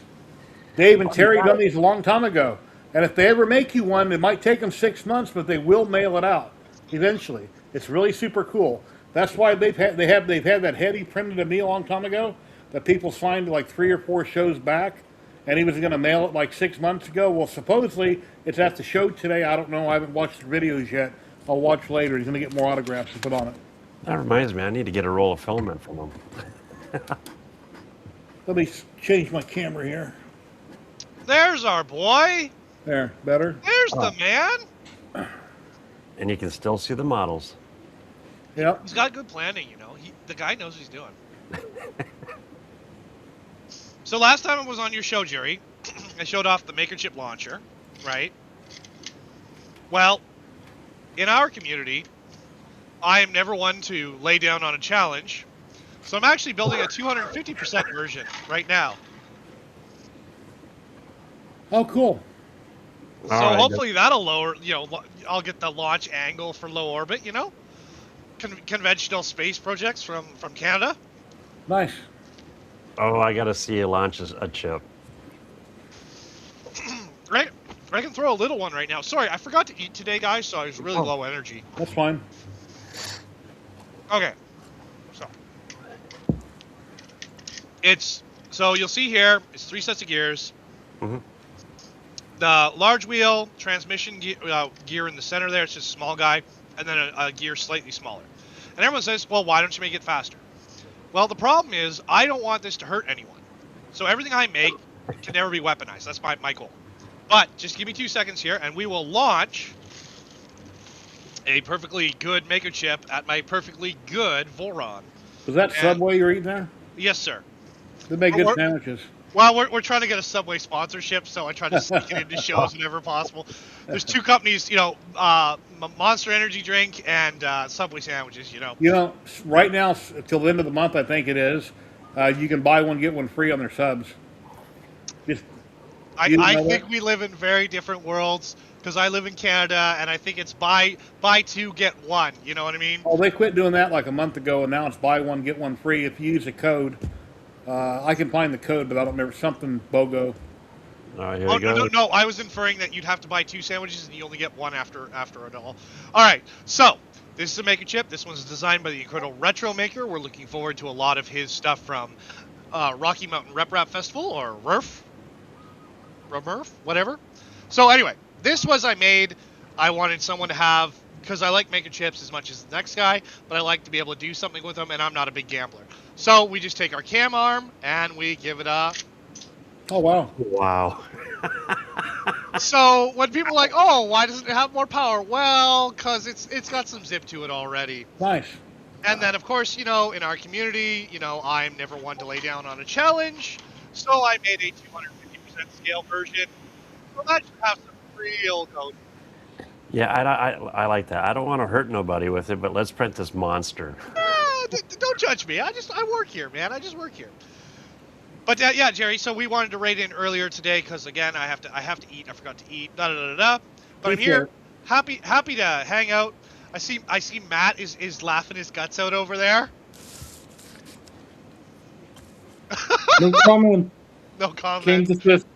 Dave and Terry done these a long time ago. And if they ever make you one, it might take them 6 months, but they will mail it out eventually. It's really super cool. That's why they've had that head he printed to me a long time ago that people signed like 3 or 4 shows back, and he was going to mail it like 6 months ago. Well, supposedly it's at the show today. I don't know. I haven't watched the videos yet. I'll watch later. He's going to get more autographs to put on it. That reminds me, I need to get a roll of filament from him. Let me change my camera here. There's our boy. There, better. There's the man. And you can still see the models. Yep. He's got good planning, you know. The guy knows what he's doing. So last time I was on your show, Jerry, I showed off the Maker Chip launcher, right? Well, in our community, I am never one to lay down on a challenge. So I'm actually building a 250% version right now. Oh, cool. So hopefully that'll lower, I'll get the launch angle for low orbit, conventional space projects from Canada. Nice. Oh, I gotta see you launch a chip. Right? I can throw a little one right now. Sorry, I forgot to eat today, guys, so I was really low energy. That's fine. Okay. So you'll see here, it's 3 sets of gears. Mm-hmm. The large wheel, transmission gear in the center there, it's just a small guy, and then a gear slightly smaller. And everyone says, well, why don't you make it faster? Well, the problem is, I don't want this to hurt anyone. So everything I make can never be weaponized. That's my goal. But just give me 2 seconds here, and we will launch a perfectly good Maker Chip at my perfectly good Voron. Was that Subway you're eating there? Yes, sir. They make good sandwiches. Well, we're trying to get a Subway sponsorship, so I try to sneak it into shows whenever possible. There's 2 companies, Monster Energy Drink and Subway sandwiches, Right now, till the end of the month, I think it is, you can buy one, get one free on their subs. I think we live in very different worlds, because I live in Canada, and I think it's buy 2, get 1, you know what I mean? Oh, they quit doing that like a month ago, and now it's buy one, get one free if you use a code. I can find the code, but I don't remember something BOGO. Here we go. No, I was inferring that you'd have to buy 2 sandwiches and you only get 1 after it all. All right, so this is a Maker Chip. This one's designed by the incredible Retro Maker. We're looking forward to a lot of his stuff from Rocky Mountain Rep Rap Festival, or RMRF, whatever. So anyway, this was I wanted someone to have, because I like Maker Chips as much as the next guy, but I like to be able to do something with them, and I'm not a big gambler. So we just take our cam arm and we give it a... Oh, wow. Wow. So when people are like, oh, why doesn't it have more power? Well, because it's got some zip to it already. Nice. And then, of course, in our community, I'm never one to lay down on a challenge. So I made a 250% scale version. So that should have some real code. Yeah, I like that. I don't want to hurt nobody with it, but let's print this monster. Don't judge me. I work here, man. I just work here. But yeah, Jerry. So we wanted to raid in earlier today because again, I have to eat. I forgot to eat. But I'm here, happy to hang out. I see Matt is laughing his guts out over there. No comment. No comment. Came to Swift.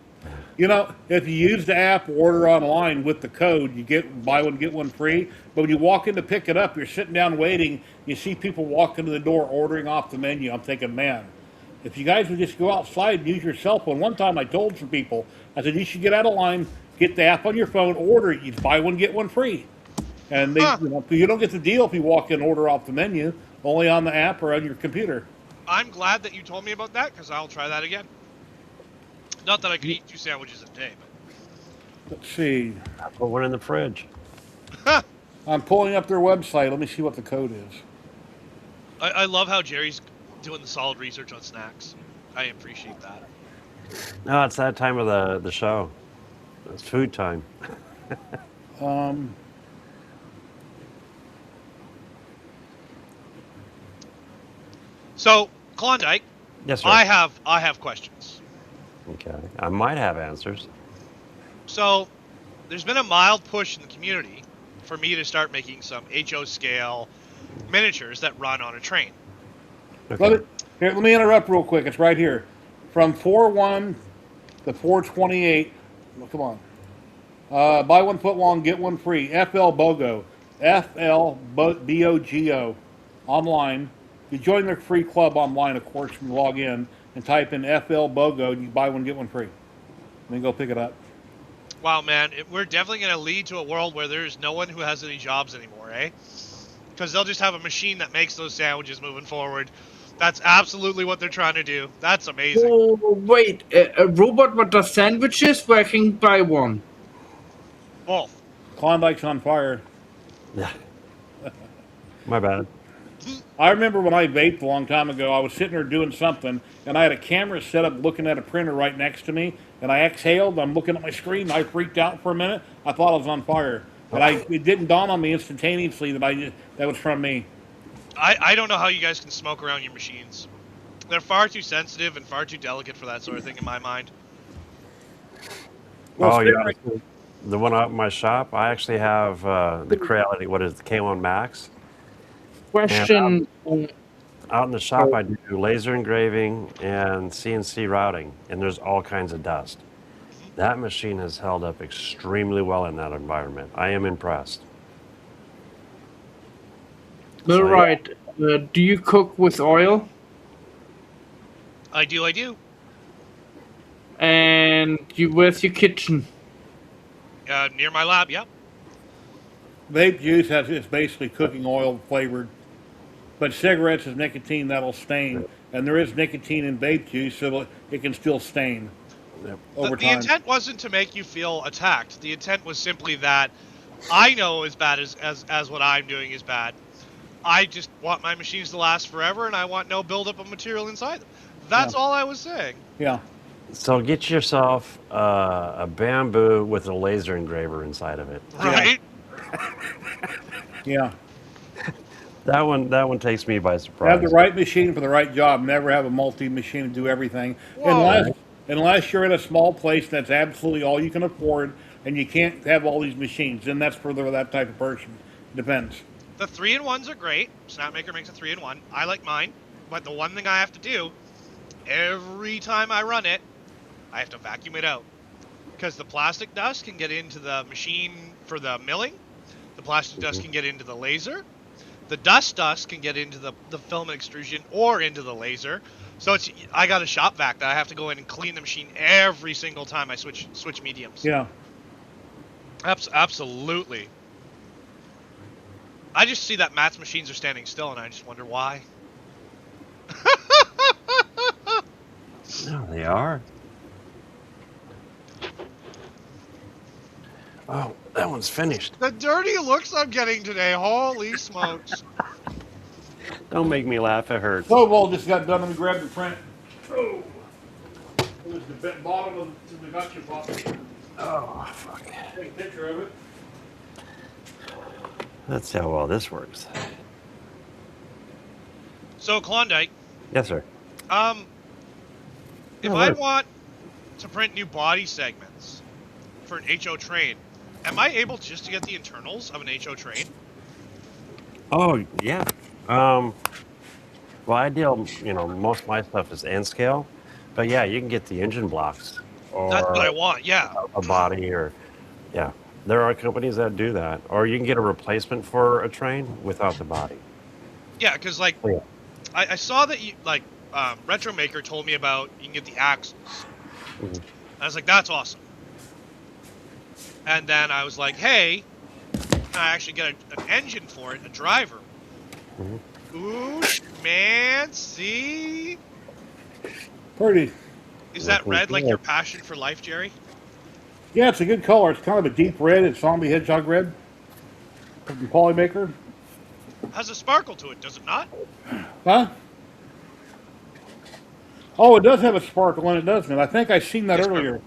If you use the app or order online with the code, you get buy one, get one free. But when you walk in to pick it up, you're sitting down waiting. You see people walk into the door ordering off the menu. I'm thinking, man, if you guys would just go outside and use your cell phone. One time I told some people, I said, you should get out of line, get the app on your phone, order it. You buy one, get one free. And you don't get the deal if you walk in and order off the menu, only on the app or on your computer. I'm glad that you told me about that because I'll try that again. Not that I could eat 2 sandwiches a day, but... Let's see. I'll put one in the fridge. I'm pulling up their website. Let me see what the code is. I love how Jerry's doing the solid research on snacks. I appreciate that. No, it's that time of the show. It's food time. So, Klondike. Yes, sir. I have questions. Okay. I might have answers. So, there's been a mild push in the community for me to start making some HO scale miniatures that run on a train. Okay. Let me interrupt real quick. It's right here. From 4.1 to 4.28. Well, come on. Buy one foot long, get one free. FL BOGO. FL BOGO. online. You join their free club online, of course, when you log in and type in FL BOGO, and you buy one, get one free. And then go pick it up. Wow, man, we're definitely going to lead to a world where there's no one who has any jobs anymore, eh? Because they'll just have a machine that makes those sandwiches moving forward. That's absolutely what they're trying to do. That's amazing. Oh, wait, a robot what does sandwiches where I can buy one? Both. Klondike's on fire. Yeah. My bad. I remember when I vaped a long time ago, I was sitting there doing something, and I had a camera set up looking at a printer right next to me, and I exhaled. I'm looking at my screen. I freaked out for a minute. I thought I was on fire. And it didn't dawn on me instantaneously that was from me. I don't know how you guys can smoke around your machines. They're far too sensitive and far too delicate for that sort of thing in my mind. Well, Oh yeah, the one out in my shop. I actually have the Creality. What is it, the K1 Max? Question. Out in the shop, I do laser engraving and CNC routing, and there's all kinds of dust. That machine has held up extremely well in that environment. I am impressed. All So, right. Do you cook with oil? I do. And where's your kitchen? Near my lab, yep. Vape juice is basically cooking oil flavored, but cigarettes is nicotine that'll stain, and there is nicotine in vape juice, so it can still stain over The time. intent wasn't to make you feel attacked. The intent was simply that I know as bad as what I'm doing is bad. I just want my machines to last forever, and I want no buildup of material inside them. That's all I was saying. Yeah. So get yourself a bamboo with a laser engraver inside of it. Right? Yeah. That one takes me by surprise. Have the right machine for the right job. Never have a multi-machine to do everything. Whoa. Unless you're in a small place that's absolutely all you can afford, and you can't have all these machines. Then that's for that type of person. Depends. The 3-in-1s are great. Snapmaker makes a 3-in-1. I like mine. But the one thing I have to do, every time I run it, I have to vacuum it out. Because the plastic dust can get into the machine for the milling. The plastic dust can get into the laser. The dust can get into the filament extrusion or into the laser. So I got a shop vac that I have to go in and clean the machine every single time I switch mediums. Yeah. Absolutely. I just see that Matt's machines are standing still, and I just wonder why. No, they are. Oh, that one's finished. The dirty looks I'm getting today, holy smokes. Don't make me laugh. It hurts. Snowball just got done. Let me grab the print. Oh. It was the bottom of the production box. Oh, fuck. Take a picture of it. Let's see how well this works. So, Klondike, Yes, sir. if Oh, I right. want to print new body segments for an HO train, am I able just to get the internals of an HO train? Oh, yeah. Well, I deal, most of my stuff is N scale, but yeah, you can get the engine blocks or That's what I want, yeah. a body yeah. There are companies that do that. Or you can get a replacement for a train without the body. Yeah, because, Oh, yeah. I saw that Retro Maker told me about you can get the axles. Mhm. I was like, that's awesome. And then I was like, hey, can I actually get an engine for it, a driver? Mhm. Ooh, man, see? Pretty. Is that red like Yeah. your passion for life, Jerry? Yeah, it's a good color. It's kind of a deep red. It's zombie hedgehog red from Polymaker. Has a sparkle to it, does it not? Huh? Oh, it does have a sparkle in it, doesn't it? I think I've seen that Yes, earlier.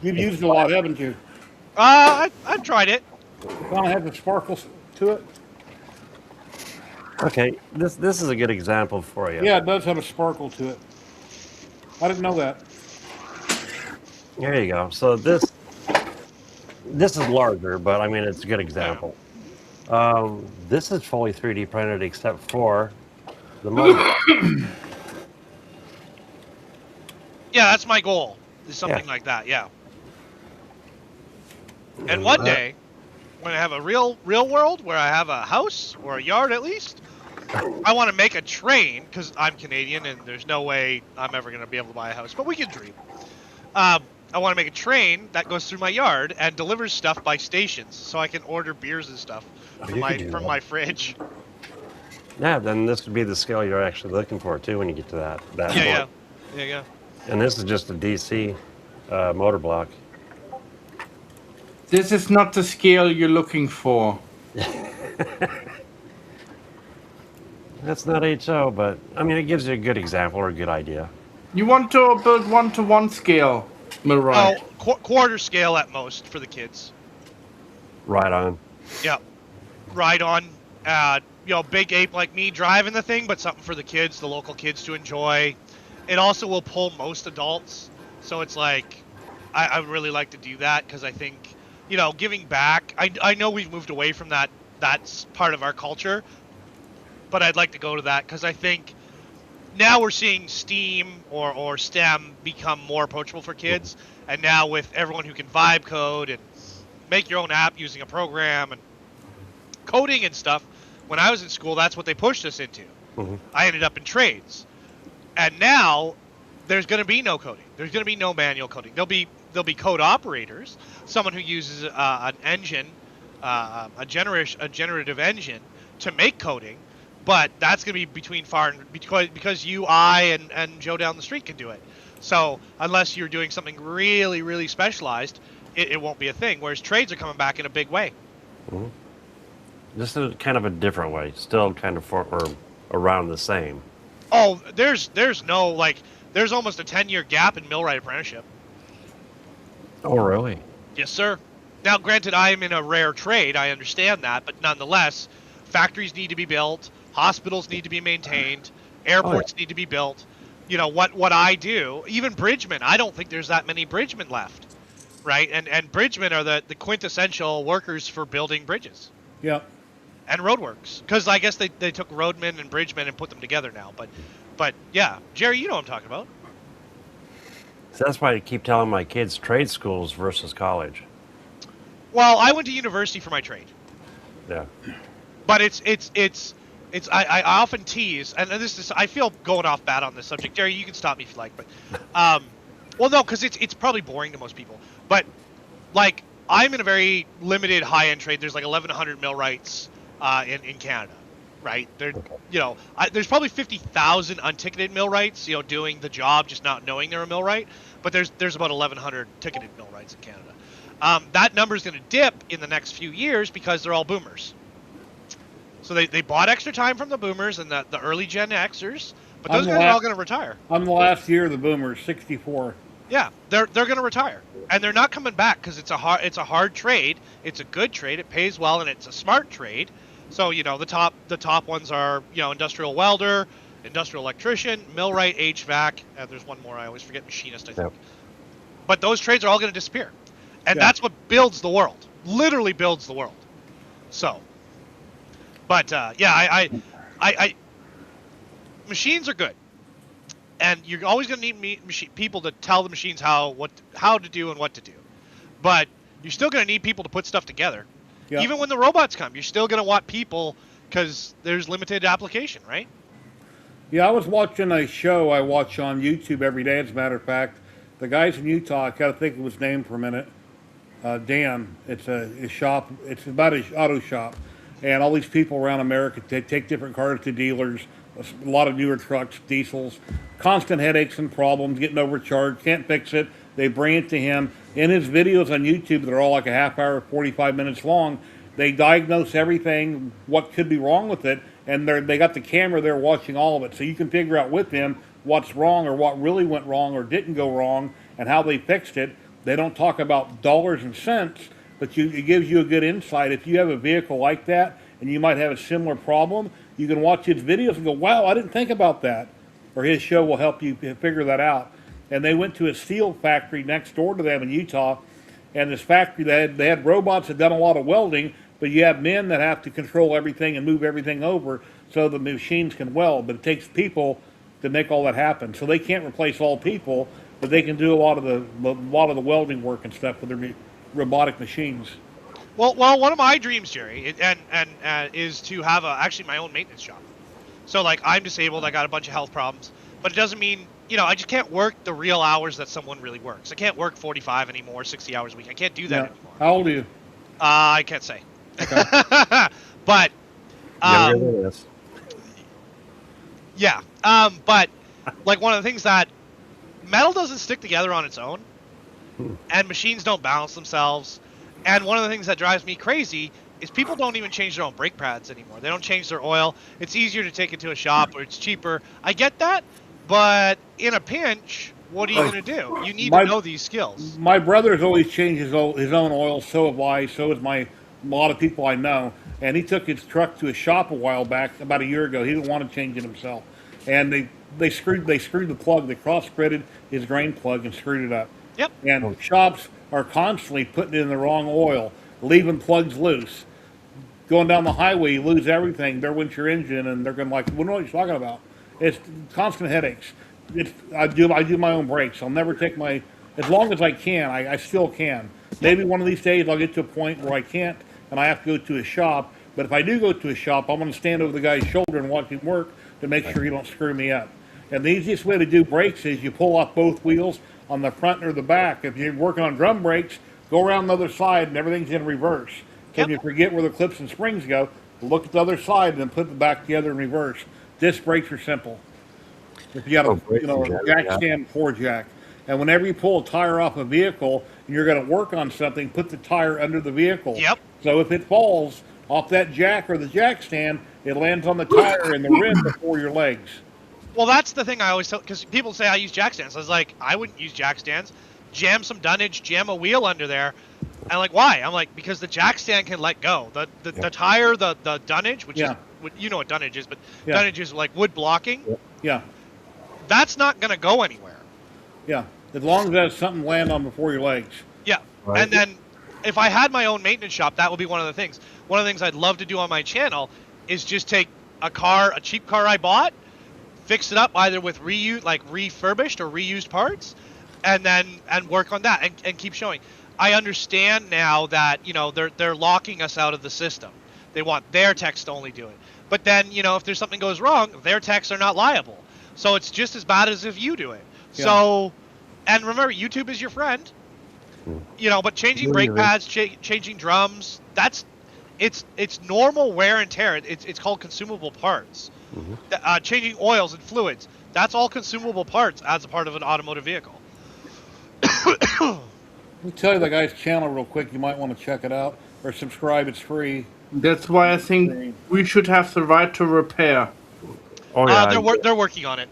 You've used it a lot, haven't you? I've tried it. Kind of has a sparkle to it. Okay, this is a good example for you. Yeah, it does have a sparkle to it. I didn't know that. There you go. So this is larger, but I mean it's a good example. This is fully 3D printed except for the motor. Yeah, that's my goal. Is something Yeah. like that, yeah. And one day, when I have a real world where I have a house or a yard at least, I want to make a train because I'm Canadian and there's no way I'm ever going to be able to buy a house, but we can dream. I want to make a train that goes through my yard and delivers stuff by stations, so I can order beers and stuff from my fridge. Yeah, then this would be the scale you're actually looking for too when you get to that point. Yeah. And this is just a DC motor block. This is not the scale you're looking for. That's not HO, but I mean, it gives you a good example or a good idea. You want to build 1-to-1 scale, Mirai. Oh, quarter scale at most for the kids. Right on. Yeah, right on. Big ape like me driving the thing, but something for the kids, the local kids to enjoy. It also will pull most adults, so it's like, I would really like to do that because I think, giving back. I know we've moved away from that. That's part of our culture, but I'd like to go to that because I think now we're seeing STEAM or STEM become more approachable for kids, and now with everyone who can vibe code and make your own app using a program and coding and stuff. When I was in school, that's what they pushed us into. Mm-hmm. I ended up in trades, and now there's going to be no coding. There's going to be no manual coding. There'll be code operators, someone who uses an engine, a generative engine to make coding, but that's going to be because you, I, and Joe down the street can do it. So unless you're doing something really, really specialized, it won't be a thing. Whereas trades are coming back in a big way. Mm-hmm. Just in kind of a different way, still kind of around the same. Oh, there's almost a 10-year gap in millwright apprenticeship. Oh, really? Yes, sir. Now, granted, I am in a rare trade. I understand that, but nonetheless, factories need to be built, hospitals need to be maintained, airports need to be built. What I do, even bridgemen. I don't think there's that many bridgemen left, right? And bridgemen are the quintessential workers for building bridges. Yeah. And roadworks, because I guess they took roadmen and bridgemen and put them together now. But yeah, Jerry, you know what I'm talking about. So that's why I keep telling my kids trade schools versus college. Well, I went to university for my trade. Yeah. But I often tease, and this is, I feel going off bad on this subject. Jerry, you can stop me if you like, but well, no, because it's probably boring to most people. But like, I'm in a very limited high-end trade. There's like 1,100 millwrights in Canada, right? There's probably 50,000 unticketed millwrights, doing the job, just not knowing they're a millwright. But there's about 1,100 ticketed millwrights in Canada. That number is going to dip in the next few years because they're all boomers. So they bought extra time from the boomers and the early Gen Xers, but those guys are all going to retire. I'm the last year of the boomers, 64. Yeah, they're going to retire, and they're not coming back because it's a hard trade. It's a good trade. It pays well, and it's a smart trade. So the top ones are industrial welder, industrial electrician, millwright, HVAC, and there's one more I always forget, machinist, I think. Yep. But those trades are all going to disappear, and that's what builds the world. Literally builds the world. So, but I machines are good. And you're always going to need people to tell the machines how to do and what to do. But you're still going to need people to put stuff together. Yep. Even when the robots come, you're still going to want people because there's limited application, right? Yeah, I was watching a show I watch on YouTube every day, as a matter of fact. The guy's in Utah. I got to think of his name for a minute. Dan. It's his shop. It's about his auto shop. And all these people around America, they take different cars to dealers. A lot of newer trucks, diesels, constant headaches and problems, getting overcharged, can't fix it. They bring it to him. In his videos on YouTube, they're all like a half hour, 45 minutes long. They diagnose everything, what could be wrong with it, and they got the camera there watching all of it. So you can figure out with them what's wrong or what really went wrong or didn't go wrong and how they fixed it. They don't talk about dollars and cents, but it gives you a good insight. If you have a vehicle like that and you might have a similar problem, you can watch his videos and go, wow, I didn't think about that. Or his show will help you figure that out. And they went to a steel factory next door to them in Utah. And this factory, they had robots that done a lot of welding, but you have men that have to control everything and move everything over so the machines can weld. But it takes people to make all that happen. So they can't replace all people, but they can do a lot of the welding work and stuff with their robotic machines. Well, one of my dreams, Jerry, is to have actually my own maintenance shop. So like I'm disabled, I got a bunch of health problems, but it doesn't mean, I just can't work the real hours that someone really works. I can't work 45 anymore, 60 hours a week. I can't do that Yeah. anymore. How old are you? I can't say. But Younger than this. yeah. But like one of the things that metal doesn't stick together on its own, and machines don't balance themselves. And one of the things that drives me crazy is people don't even change their own brake pads anymore. They don't change their oil. It's easier to take it to a shop or it's cheaper. I get that, but in a pinch, what are you going to do? You need to know these skills. My brother's always changed his own oil. So have I. So has a lot of people I know. And he took his truck to a shop a while back, about a year ago. He didn't want to change it himself, and they screwed the plug. They cross-threaded his drain plug and screwed it up. Yep. And shops are constantly putting it in the wrong oil, leaving plugs loose. Going down the highway, you lose everything. They're with your engine, and they're going like, "What are you talking about?" It's constant headaches. I do my own brakes. I'll never take as long as I can. I still can. Maybe one of these days I'll get to a point where I can't, and I have to go to a shop. But if I do go to a shop, I'm going to stand over the guy's shoulder and watch him work to make sure he don't screw me up. And the easiest way to do brakes is you pull off both wheels on the front or the back. If you're working on drum brakes, go around the other side and everything's in reverse. If you forget where the clips and springs go, look at the other side and then put the back together in reverse. Disc brakes are simple. If you got a jack stand, 4-jack. And whenever you pull a tire off a vehicle and you're going to work on something, put the tire under the vehicle. Yep. So if it falls off that jack or the jack stand, it lands on the tire and the rim before your legs. Well, that's the thing I always tell, because people say I use jack stands. I was like, I wouldn't use jack stands. Jam some dunnage, jam a wheel under there. And like, why? I'm like, because the jack stand can let go. The tire, the dunnage, which is, you know what dunnage is, but dunnage is like wood blocking. Yeah. That's not going to go anywhere. Yeah. As long as there's something land on before your legs. Yeah. Right. And then if I had my own maintenance shop, that would be one of the things. One of the things I'd love to do on my channel is just take a cheap car I bought, fix it up either with refurbished or reused parts, and work on that and keep showing. I understand now that, they're locking us out of the system. They want their techs to only do it. But then, if there's something goes wrong, their techs are not liable. So it's just as bad as if you do it. Yeah. So, and remember, YouTube is your friend. But changing brake pads, changing drums, it's normal wear and tear. It's called consumable parts. Mm-hmm. Changing oils and fluids, that's all consumable parts as a part of an automotive vehicle. Let me tell you the guy's channel real quick. You might want to check it out or subscribe. It's free. That's why I think we should have the right to repair. Oh yeah, they're working on it.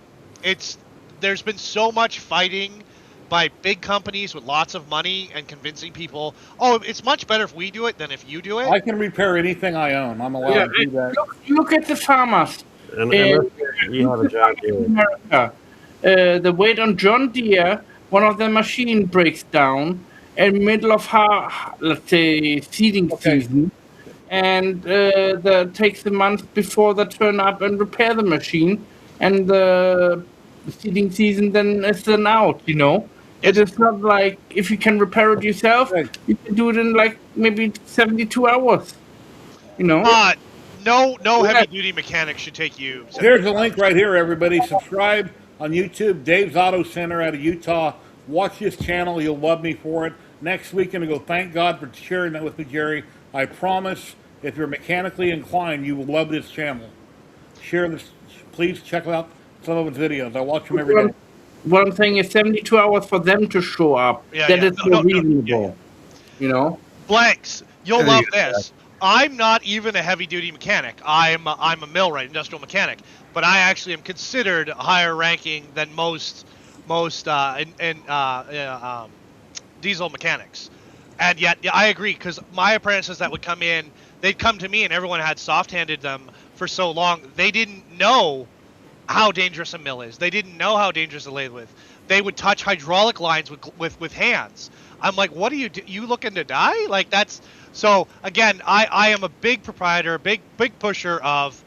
There's been so much fighting by big companies with lots of money and convincing people, it's much better if we do it than if you do it. I can repair anything I own. I'm allowed to do that. Look at the farmers. And you have a job here. America. The weight on John Deere, one of the machine breaks down in middle of let's say seeding season, and that takes a month before they turn up and repair the machine, and the seeding season then is then out. It is not like if you can repair it yourself, you can do it in like maybe 72 hours. No heavy duty mechanic should take you. Here's a link right here, everybody. Subscribe on YouTube, Dave's Auto Center out of Utah. Watch this channel. You'll love me for it. Next week, I'm going to go thank God for sharing that with me, Jerry. I promise, if you're mechanically inclined, you will love this channel. Share this. Please check out some of his videos. I watch them every day. One thing is 72 hours for them to show up. That is reasonable. Blanks, you'll love this. I'm not even a heavy-duty mechanic. I'm a millwright, industrial mechanic, but I actually am considered higher ranking than most diesel mechanics. And yet, I agree, because my apprentices that would come in, they'd come to me, and everyone had soft-handed them for so long. They didn't know how dangerous a mill is. They didn't know how dangerous a lathe was. They would touch hydraulic lines with hands. I'm like, what are you do? You looking to die? Like that's so. Again, I am a big proprietor, big pusher of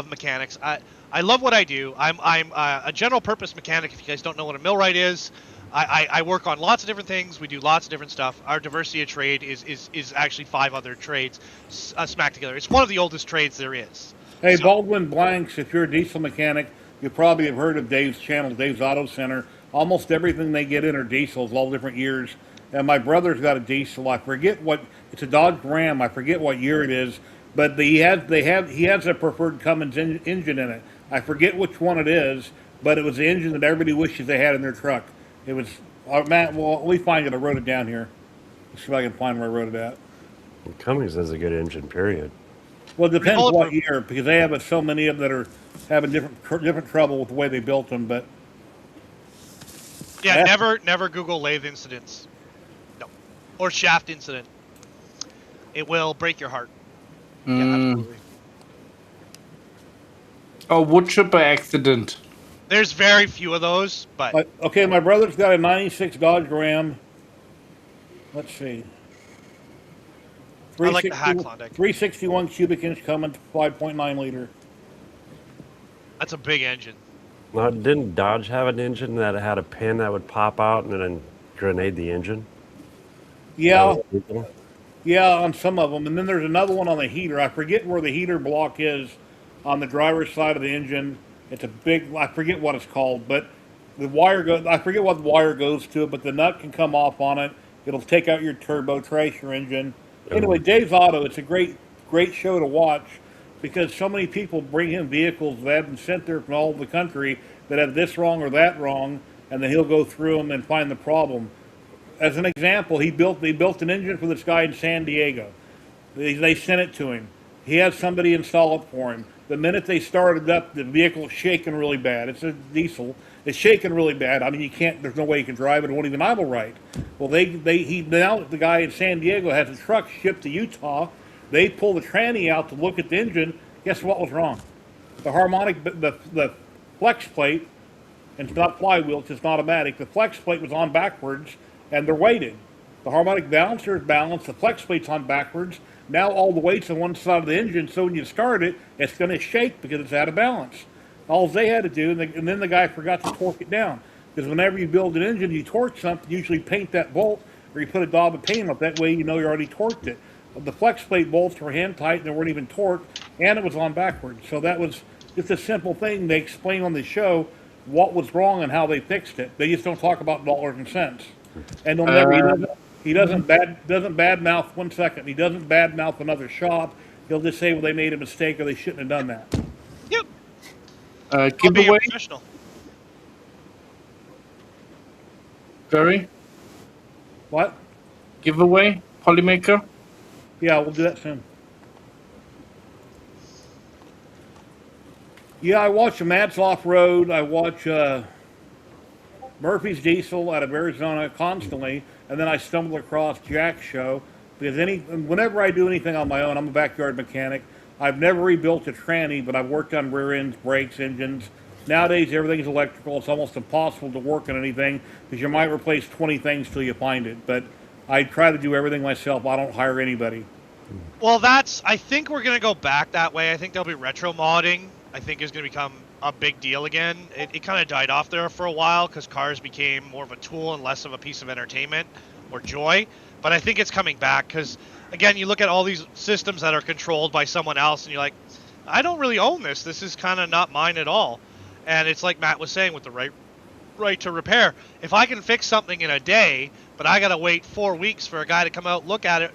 mechanics. I love what I do. I'm a general purpose mechanic. If you guys don't know what a millwright is, I work on lots of different things. We do lots of different stuff. Our diversity of trade is actually 5 other trades smacked together. It's one of the oldest trades there is. Hey, So, Baldwin Blanks, if you're a diesel mechanic, you probably have heard of Dave's channel, Dave's Auto Center. Almost everything they get in are diesels, all different years. And my brother's got a diesel. I forget what it's a Dodge Ram. I forget what year it is, but he has a preferred Cummins engine in it. I forget which one it is, but it was the engine that everybody wishes they had in their truck. It was Matt. Well, let me find it. I wrote it down here. Let's see if I can find where I wrote it at. Cummings has a good engine, period. Well, it depends what bulletproof. year, because they have so many of them that are having different trouble with the way they built them. But yeah, That's- never Google lathe incidents. No. Or shaft incident. It will break your heart. Yeah, absolutely. Oh, wood chipper accident. There's very few of those, but okay, my brother's got a '96 Dodge Ram. Let's see, I like the hack Klondike. 361 cubic inch Cummins, 5.9 liter. That's a big engine. Now, didn't Dodge have an engine that had a pin that would pop out and then grenade the engine? Yeah, That was legal? yeah, on some of them, and then there's another one on the heater. I forget where the heater block is on the driver's side of the engine. It's a big. I forget what it's called, but the wire goes. I forget what the wire goes to, but the nut can come off on it. It'll take out your turbo, trace your engine. Anyway, Dave's Auto. It's a great show to watch because so many people bring him vehicles that have been sent there from all over the country that have this wrong or that wrong, and then he'll go through them and find the problem. As an example, they built an engine for this guy in San Diego. They sent it to him. He had somebody install it for him. The minute they started up, the vehicle's shaking really bad. It's a diesel. It's shaking really bad. I mean, you can't. There's no way you can drive it. It won't even idle right. Well, now the guy in San Diego has a truck shipped to Utah. They pull the tranny out to look at the engine. Guess what was wrong? The harmonic, the flex plate, and it's not flywheel, it's just automatic. The flex plate was on backwards, and they're weighted. The harmonic balancer is balanced. The flex plate's on backwards. Now all the weight's on one side of the engine, so when you start it, it's going to shake because it's out of balance. All they had to do, and then the guy forgot to torque it down. Because whenever you build an engine, you torque something, you usually paint that bolt, or you put a daub of paint up. That way you know you already torqued it. The flex plate bolts were hand tight, and they weren't even torqued, and it was on backwards. So that was just a simple thing. They explain on the show what was wrong and how they fixed it. They just don't talk about dollars and cents. And they'll never. He doesn't badmouth 1 second. He doesn't badmouth another shop. He'll just say, well, they made a mistake or they shouldn't have done that. Yep. I'll be a Giveaway, professional. Jerry. What? Giveaway, Polymaker. Yeah, we'll do that soon. Yeah, I watch Matt's Off-Road. I watch Murphy's Diesel out of Arizona constantly. And then I stumble across Jack's show because whenever I do anything on my own, I'm a backyard mechanic. I've never rebuilt a tranny, but I've worked on rear ends, brakes, engines. Nowadays, everything's electrical. It's almost impossible to work on anything because you might replace 20 things till you find it. But I try to do everything myself. I don't hire anybody. Well, I think we're going to go back that way. I think there'll be retro modding. I think is going to become a big deal again. It kind of died off there for a while because cars became more of a tool and less of a piece of entertainment or joy. But I think it's coming back because, again, you look at all these systems that are controlled by someone else and you're like, I don't really own this. This is kind of not mine at all. And it's like Matt was saying with the right to repair. If I can fix something in a day, but I got to wait 4 weeks for a guy to come out, look at it,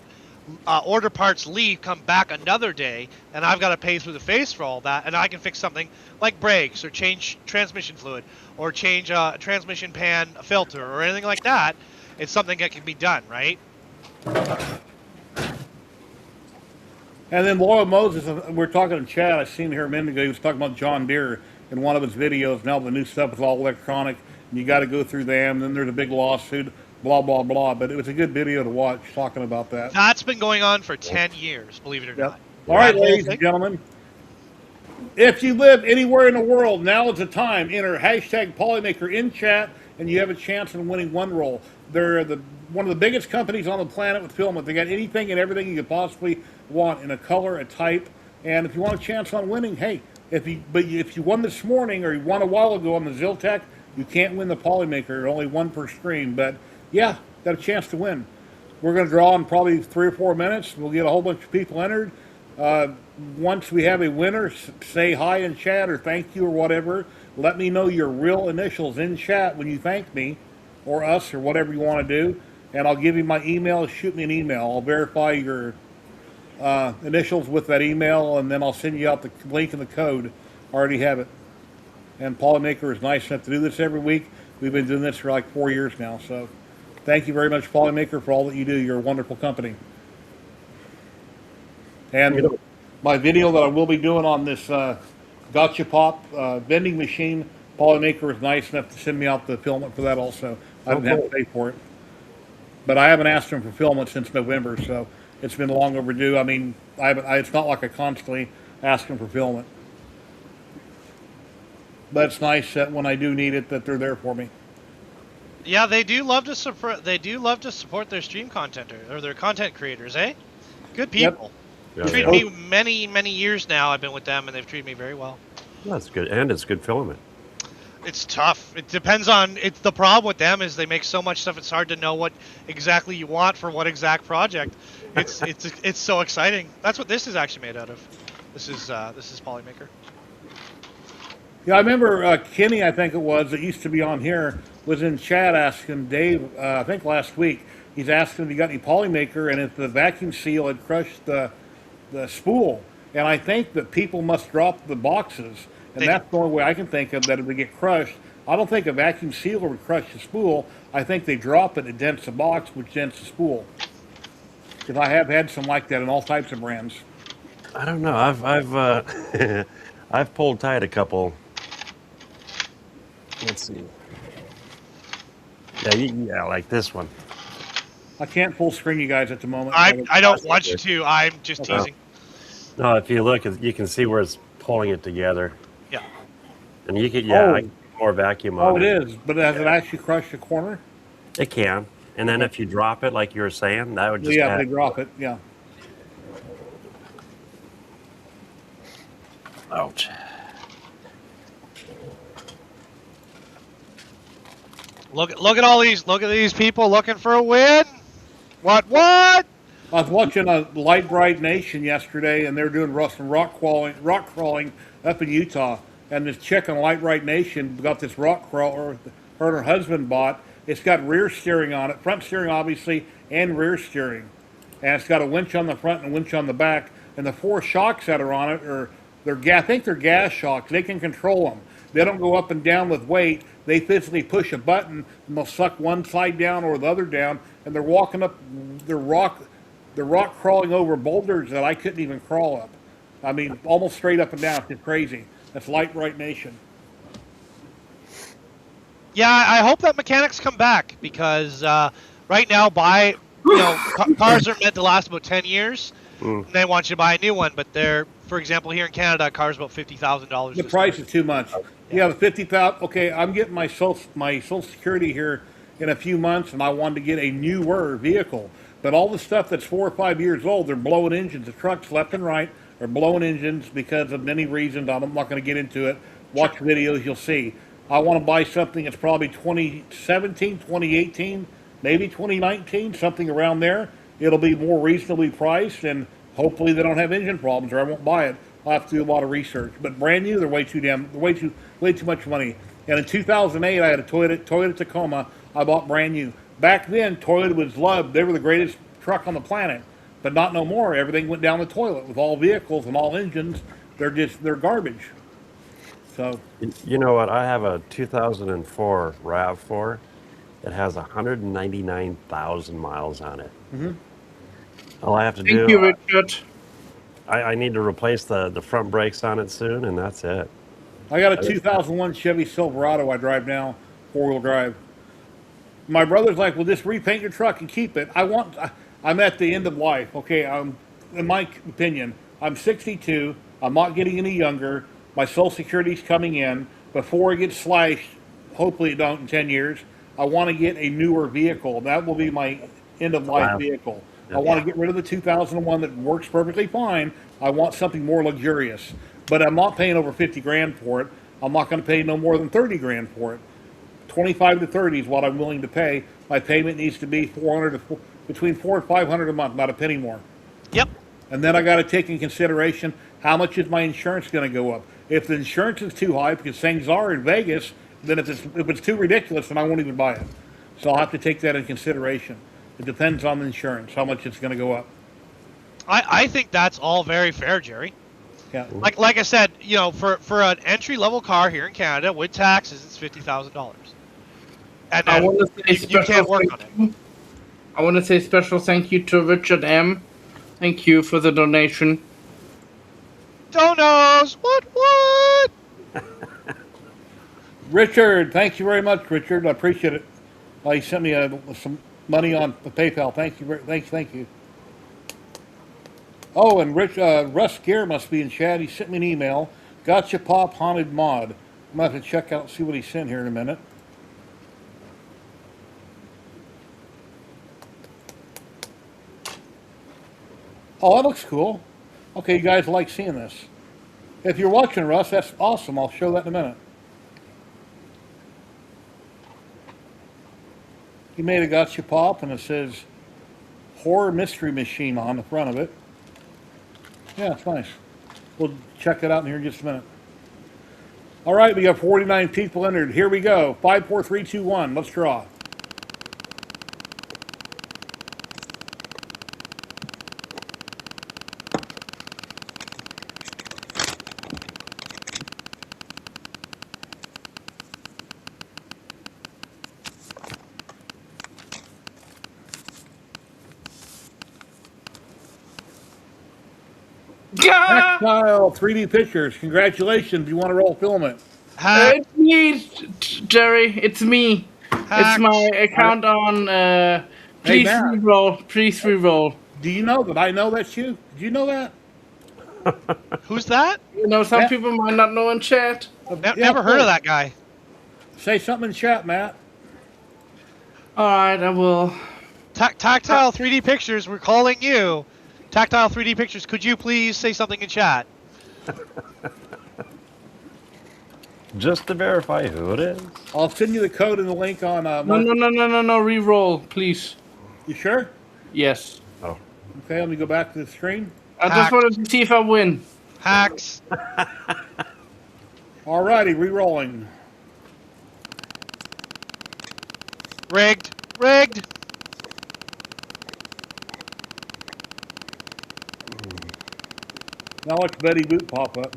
order parts, leave, come back another day, and I've got to pay through the face for all that, and I can fix something like brakes or change transmission fluid or change a transmission pan filter or anything like that, it's something that can be done, right? And then Loyal Moses, we're talking in chat. I seen here a minute ago. He was talking about John Deere in one of his videos. Now the new stuff is all electronic. And you got to go through them. And then there's a big lawsuit. Blah blah blah. But it was a good video to watch talking about that. That's been going on for 10 years, believe it or not. All right, That whole ladies thing. and gentlemen. If you live anywhere in the world, now is the time. Enter hashtag Polymaker in chat, and you have a chance of winning one roll. They're one of the biggest companies on the planet with filament. They got anything and everything you could possibly want in a color, a type, and if you want a chance on winning, hey, if you won this morning or you won a while ago on the Ziltech, you can't win the Polymaker. Only one per stream, but yeah, got a chance to win. We're going to draw in probably 3 or 4 minutes. We'll get a whole bunch of people entered. Once we have a winner, say hi in chat or thank you or whatever. Let me know your real initials in chat when you thank me or us or whatever you want to do. And I'll give you my email. Shoot me an email. I'll verify your initials with that email, and then I'll send you out the link and the code. I already have it. And Polymaker is nice enough to do this every week. We've been doing this for like 4 years now. So thank you very much, Polymaker, for all that you do. You're a wonderful company. And my video that I will be doing on this Gotcha Pop vending machine, Polymaker is nice enough to send me out the filament for that also. I didn't have to pay for it. But I haven't asked them for filament since November, so it's been long overdue. I mean, it's not like I constantly ask them for filament. But it's nice that when I do need it, that they're there for me. Yeah, they do love to support. They do love to support their stream content or their content creators, eh? Good people. Yep. Treated me many years now. I've been with them, and they've treated me very well. That's good, and it's good filament. It's tough. It depends on. It's the problem with them is they make so much stuff. It's hard to know what exactly you want for what exact project. It's so exciting. That's what this is actually made out of. This is Polymaker. Yeah, I remember Kenny, I think it was, that used to be on here, was in chat asking Dave, I think last week, he's asking if he got any Polymaker and if the vacuum seal had crushed the spool. And I think that people must drop the boxes. And that's the only way I can think of that if they get crushed. I don't think a vacuum sealer would crush the spool. I think they drop it, it dents the box, which dents the spool. Because I have had some like that in all types of brands. I don't know. I've I've pulled tight a couple. Let's see. Yeah, like this one. I can't full screen you guys at the moment. I don't want you to. I'm just teasing. No, if you look, you can see where it's pulling it together. Yeah. And you can, I can put more vacuum Oh, on it it. is. But has it actually crushed the corner? It can. And then if you drop it, like you were saying, that would just Yeah, they drop it. Yeah. Ouch. Look at all these. Look at these people looking for a win. What? I was watching a Light Bright Nation yesterday, and they're doing some rock crawling up in Utah. And this chick on Light Bright Nation got this rock crawler her and her husband bought. It's got rear steering on it, front steering obviously, and rear steering. And it's got a winch on the front and a winch on the back. And the 4 shocks that are on it I think they're gas shocks. They can control them. They don't go up and down with weight. They physically push a button and they'll suck one side down or the other down. And they're walking up, they're rock crawling over boulders that I couldn't even crawl up. I mean, almost straight up and down. It's crazy. That's Light Bright Nation. Yeah, I hope that mechanics come back because right now, cars are meant to last about 10 years. And they want you to buy a new one, but for example, here in Canada, a car's about $50,000. The price is too much. Yeah, the 50,000. Okay, I'm getting my Social Security here in a few months, and I wanted to get a newer vehicle. But all the stuff that's 4 or 5 years old, they're blowing engines. The trucks left and right are blowing engines because of many reasons. I'm not going to get into it. Watch videos, you'll see. I want to buy something that's probably 2017, 2018, maybe 2019, something around there. It'll be more reasonably priced, and hopefully they don't have engine problems, or I won't buy it. I'll have to do a lot of research. But brand new, they're way too much money. And in 2008, I had a Toyota Tacoma. I bought brand new. Back then, Toyota was loved. They were the greatest truck on the planet, but not no more. Everything went down the toilet with all vehicles and all engines. They're garbage. So you know what? I have a 2004 RAV4. It has 199,000 miles on it. Mm-hmm. All I have to do. Thank you, Richard. I need to replace the front brakes on it soon, and that's it. I got a 2001 Chevy Silverado I drive now, 4-wheel drive. My brother's like, well, just repaint your truck and keep it. I'm at the end of life. Okay, in my opinion, I'm 62. I'm not getting any younger. My Social Security's coming in. Before it gets slashed, hopefully it don't in 10 years, I want to get a newer vehicle. That will be my end-of-life vehicle. I want to get rid of the 2001 that works perfectly fine. I want something more luxurious. But I'm not paying over 50 grand for it. I'm not going to pay no more than 30 grand for it. 25 to 30 is what I'm willing to pay. My payment needs to be between $400 and $500 a month, not a penny more. Yep. And then I got to take in consideration how much is my insurance going to go up. If the insurance is too high, because things are in Vegas, then if it's too ridiculous, then I won't even buy it. So I'll have to take that in consideration. It depends on the insurance, how much it's going to go up. I think that's all very fair, Jerry. Yeah. Like I said, you know, for an entry level car here in Canada with taxes, it's $50,000, and I then want to say you can't special work on thank it. you. I want to say special thank you to Richard M. Thank you for the donation. Donos, what? Richard, thank you very much, Richard. I appreciate it. He sent me some money on the PayPal. Thank you. Thank you. Oh, and Russ Gear must be in chat. He sent me an email. Gotcha Pop Haunted Mod. I'm going to have to check out, see what he sent here in a minute. Oh, that looks cool. Okay, you guys like seeing this. If you're watching, Russ, that's awesome. I'll show that in a minute. He made a Gotcha Pop, and it says Horror Mystery Machine on the front of it. Yeah, it's nice. We'll check it out in here in just a minute. All right, we got 49 people entered. Here we go. 5, 4, 3, 2, 1. Let's draw. Gah! Tactile 3D pictures. Congratulations. You want to roll filament? Hack, It's me, Jerry. It's me. It's my account on. Please Matt. reroll. Please reroll. Do you know that I know that's you? Did you know that? who's that? You know, some Yeah. people might not know in chat. Never heard of that guy. Say something in chat, Matt. All right, I will. Tactile 3D Pictures, we're calling you. Tactile 3D Pictures, could you please say something in chat? Just to verify who it is. I'll send you the code and the link on. No, reroll, please. You sure? Yes. Oh. Okay, let me go back to the screen. I just Hack. wanted to see if I win. Hacks. Alrighty, re-rolling. Rigged. Now watch Betty Boot pop up.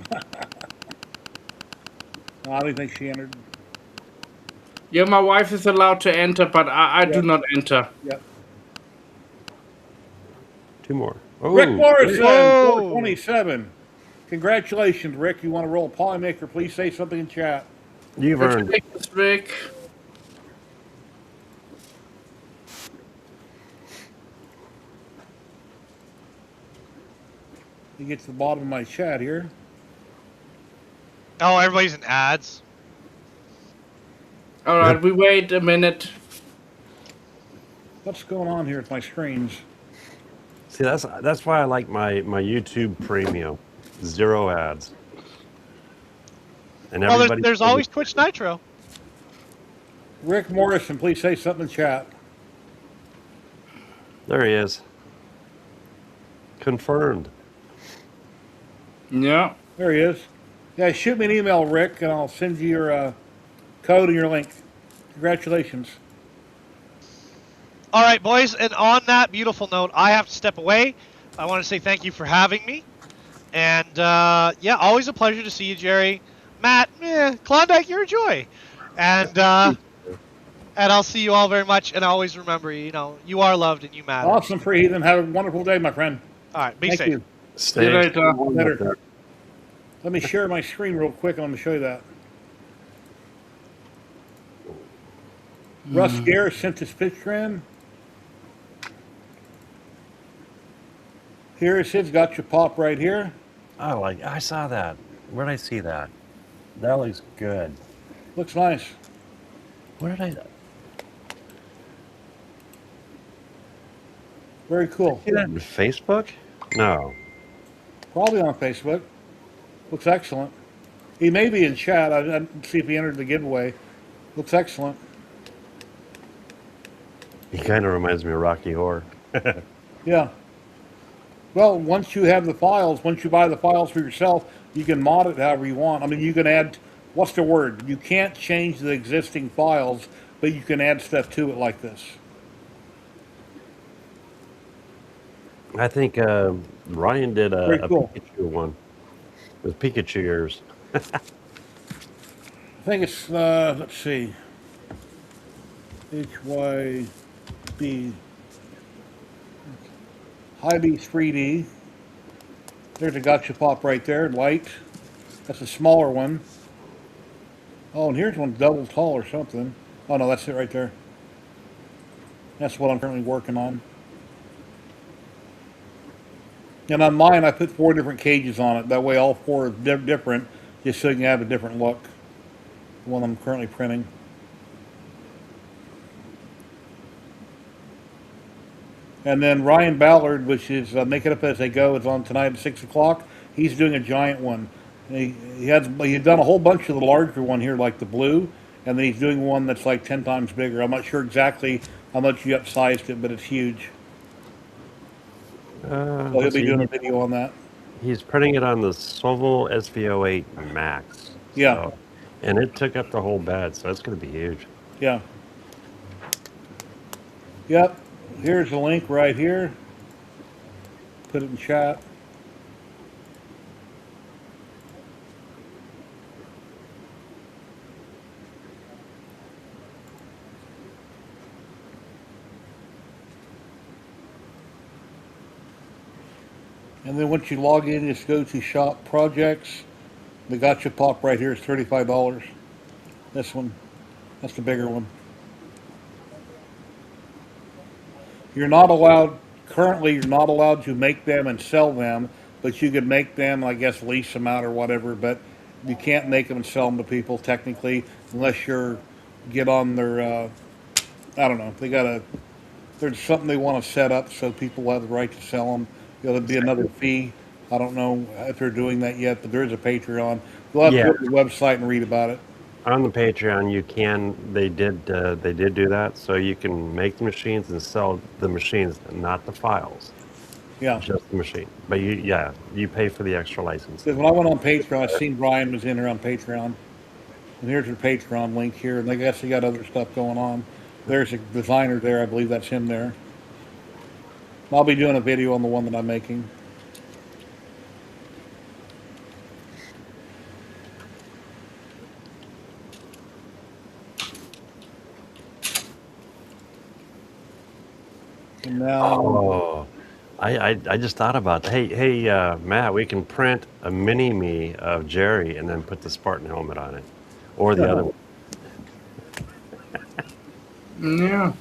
No, I don't think she entered. Yeah, my wife is allowed to enter, but I do Yep. not enter. Yep. 2 more. Oh, Rick Morrison, Whoa. 427. Congratulations, Rick. You want to roll a Polymaker? Please say something in chat. You've earned. Rick, Rick. You get to the bottom of my chat here. Oh, everybody's in ads. All right, we wait a minute. What's going on here with my screens? See, that's why I like my YouTube Premium. 0 ads. And Well, everybody. there's always Twitch Nitro. Rick Morrison, please say something in chat. There he is. Confirmed. Yeah. There he is. Yeah, shoot me an email, Rick, and I'll send you your code and your link. Congratulations. All right, boys, and on that beautiful note, I have to step away. I want to say thank you for having me. And, yeah, always a pleasure to see you, Jerry. Matt, Klondike, you're a joy. And I'll see you all very much. And always remember, you know, you are loved and you matter. Awesome, Free Heathen. Have a wonderful day, my friend. All right, be Thank safe. you. Stay later. Later. Let me share my screen real quick. I'm going to show you that. Russ Gare sent this picture in. Here it says, got your pop right here. Oh, I saw that. Where did I see that? That looks good. Looks nice. Where did I Very cool. see that? On Facebook? No. Probably on Facebook. Looks excellent. He may be in chat. I didn't see if he entered the giveaway. Looks excellent. He kind of reminds me of Rocky Horror. Yeah. Well, once you have the files, once you buy the files for yourself, you can mod it however you want. I mean, you can add, what's the word? You can't change the existing files, but you can add stuff to it like this. I think Ryan did Very a cool. Pikachu one with Pikachu ears. I think it's, let's see, HYB, Hy-B 3D. There's a gotcha pop right there, light. That's a smaller one. Oh, and here's one double tall or something. Oh no, that's it right there. That's what I'm currently working on. And on mine, I put 4 different cages on it. That way all 4 are different, just so you can have a different look. The one I'm currently printing. And then Ryan Ballard, which is Make It Up As They Go, is on tonight at 6 o'clock. He's doing a giant one. And he's done a whole bunch of the larger one here, like the blue, and then he's doing one that's like 10 times bigger. I'm not sure exactly how much you upsized it, but it's huge. So he'll be doing a video on that. He's printing it on the Swivel SV08 Max. Yeah. So, and it took up the whole bed, so it's going to be huge. Yeah. Yep. Here's the link right here. Put it in chat. And then once you log in, just go to Shop Projects. The gotcha pop right here is $35. This one. That's the bigger one. You're not allowed, currently you're not allowed to make them and sell them, but you could make them, I guess, lease them out or whatever, but you can't make them and sell them to people technically unless you're, get on their, I don't know, there's something they want to set up so people have the right to sell them. There'll be another fee. I don't know if they're doing that yet, but there is a Patreon. You'll have to go to the website and read about it. On the Patreon, you can. They did do that, so you can make the machines and sell the machines, not the files. Yeah. Just the machine. But you pay for the extra license. Because when I went on Patreon, I seen Brian was in there on Patreon. And here's your Patreon link here, and I guess they got other stuff going on. There's a designer there, I believe that's him there. I'll be doing a video on the one that I'm making. And now, Oh, I just thought about that. Hey, Matt, we can print a mini me of Jerry and then put the Spartan helmet on it, or the other one. Yeah.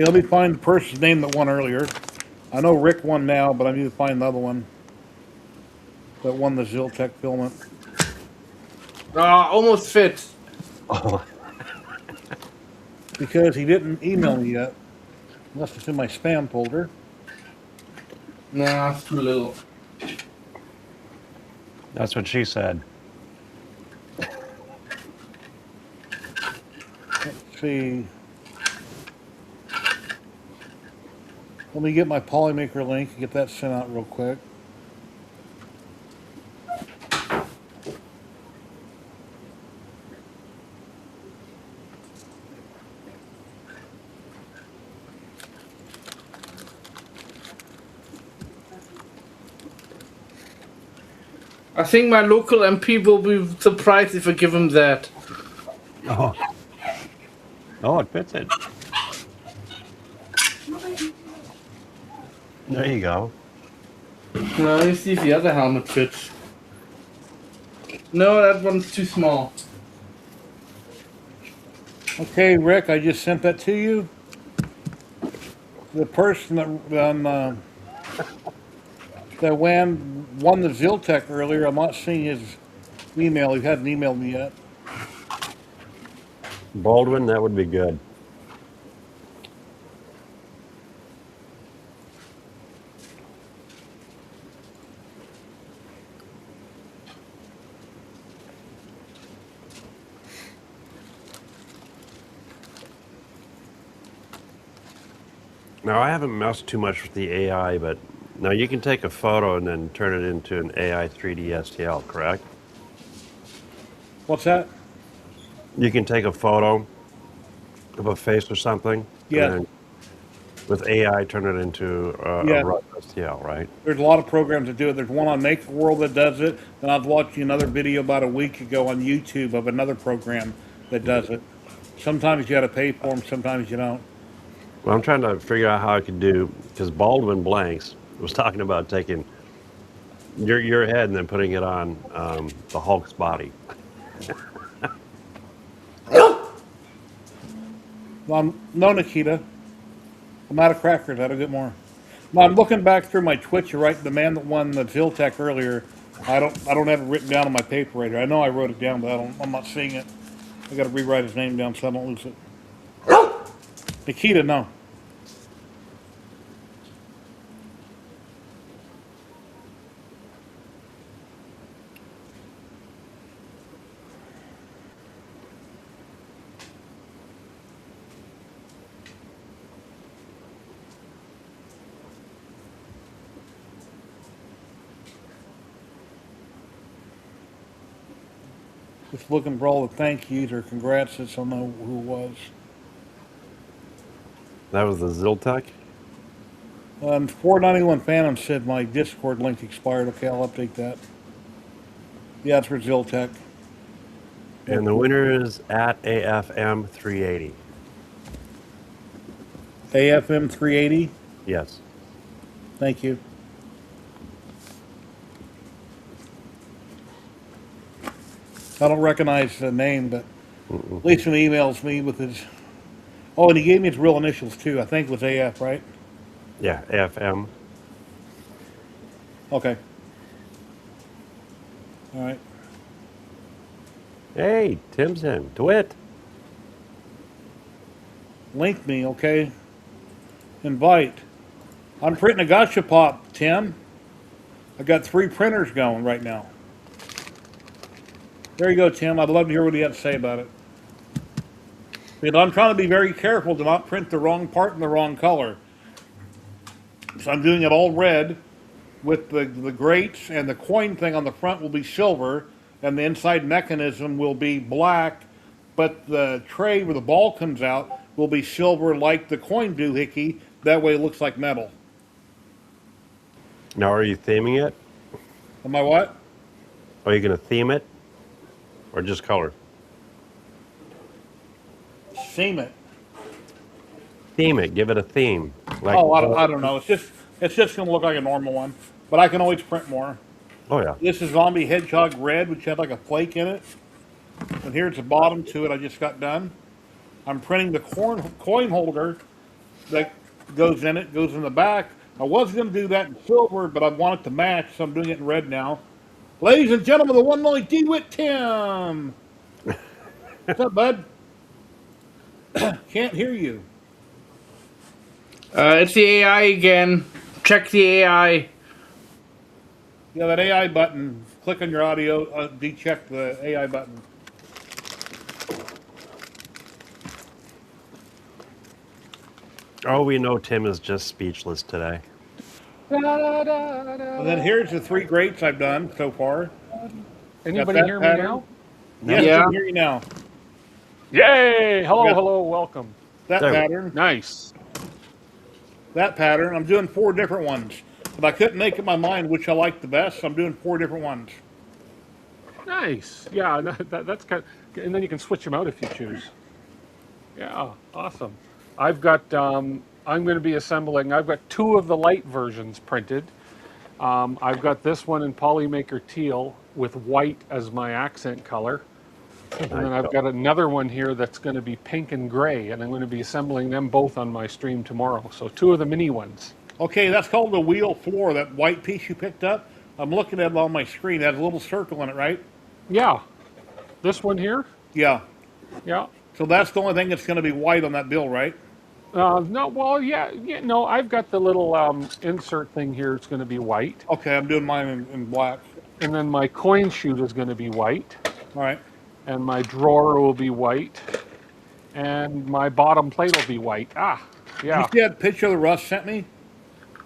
let me find the person's name that won earlier. I know Rick won now, but I need to find another one that won the Ziltech filament. Almost fit. Oh, Because he didn't email me yet. Unless it's in my spam folder. Nah, it's too little. that's what she said. Let's see. Let me get my Polymaker link and get that sent out real quick. I think my local MP will be surprised if I give him that. Oh, oh, it fits it. There you go. No, let me see if the other helmet fits. No, that one's too small. Okay, Rick, I just sent that to you. The person that that won the Ziltech earlier, I'm not seeing his email. He hasn't emailed me yet. Baldwin, that would be good. Now, I haven't messed too much with the AI, but now you can take a photo and then turn it into an AI 3D STL, correct? What's that? You can take a photo of a face or something, and Yeah. then with AI turn it into Yeah. a rough STL, right? There's a lot of programs that do it. There's one on Make the World that does it, and I was watching another video about a week ago on YouTube of another program that does it. Sometimes you got to pay for them, sometimes you don't. Well, I'm trying to figure out how I could do, because Baldwin Blanks was talking about taking your head and then putting it on the Hulk's body. No, Nikita. I'm out of crackers. I gotta get more. No, I'm looking back through my Twitch. You're right. The man that won the Ziltech earlier. I don't have it written down on my paper right here. I know I wrote it down, but I'm not seeing it. I got to rewrite his name down so I don't lose it. Nikita, no. Just looking for all the thank yous or congrats. So I know who it was. That was the Ziltech? 491 Phantom said my Discord link expired. Okay, I'll update that. Yeah, it's for Ziltech. And the winner is at AFM 380. AFM 380. Yes. Thank you. I don't recognize the name, but at least when he emails me with his. Oh, and he gave me his real initials too. I think it was AF, right? Yeah, AFM. Okay. All right. Hey, Timson, DeWitt. Link me, okay? Invite. I'm printing a gotcha pop, Tim. I got 3 printers going right now. There you go, Tim. I'd love to hear what you have to say about it. Because I'm trying to be very careful to not print the wrong part in the wrong color. So I'm doing it all red with the grates, and the coin thing on the front will be silver, and the inside mechanism will be black, but the tray where the ball comes out will be silver like the coin doohickey. That way it looks like metal. Now, are you theming it? Am I what? Are you going to theme it? Or just color? Seam it. Theme it. Give it a theme. Like, Oh, I don't know. It's just going to look like a normal one, but I can always print more. Oh, yeah. This is Zombie Hedgehog Red, which had like a flake in it. And here's the bottom to it I just got done. I'm printing the coin holder that goes in it, goes in the back. I was going to do that in silver, but I want it to match, so I'm doing it in red now. Ladies and gentlemen, the one and only DeWitt Tim. What's up, bud? Can't hear you. It's the AI again. Check the AI. Yeah, that AI button. Click on your audio, decheck the AI button. Oh, we know Tim is just speechless today. And then here's the 3 grates I've done so far. Anybody hear me pattern. now? Yes, Yeah. I can hear you now. Yay! Hello, Yeah. hello, welcome. That There. pattern. Nice. That pattern. I'm doing 4 different ones. But I couldn't make up my mind which I liked the best, so I'm doing 4 different ones. Nice. Yeah, that's kind of, and then you can switch them out if you choose. Yeah, awesome. I've got, I'm going to be assembling, I've got 2 of the light versions printed. I've got this one in Polymaker Teal with white as my accent color. And then I've got another one here that's going to be pink and gray, and I'm going to be assembling them both on my stream tomorrow. So 2 of the mini ones. Okay, that's called the wheel floor, that white piece you picked up. I'm looking at it on my screen. It has a little circle in it, right? Yeah. This one here? Yeah. Yeah. So that's the only thing that's going to be white on that bill, right? No, well, yeah, no, I've got the little insert thing here. It's going to be white. Okay, I'm doing mine in black. And then my coin chute is going to be white. All right. And my drawer will be white. And my bottom plate will be white. Ah, Did you Yeah. see that picture that Russ sent me?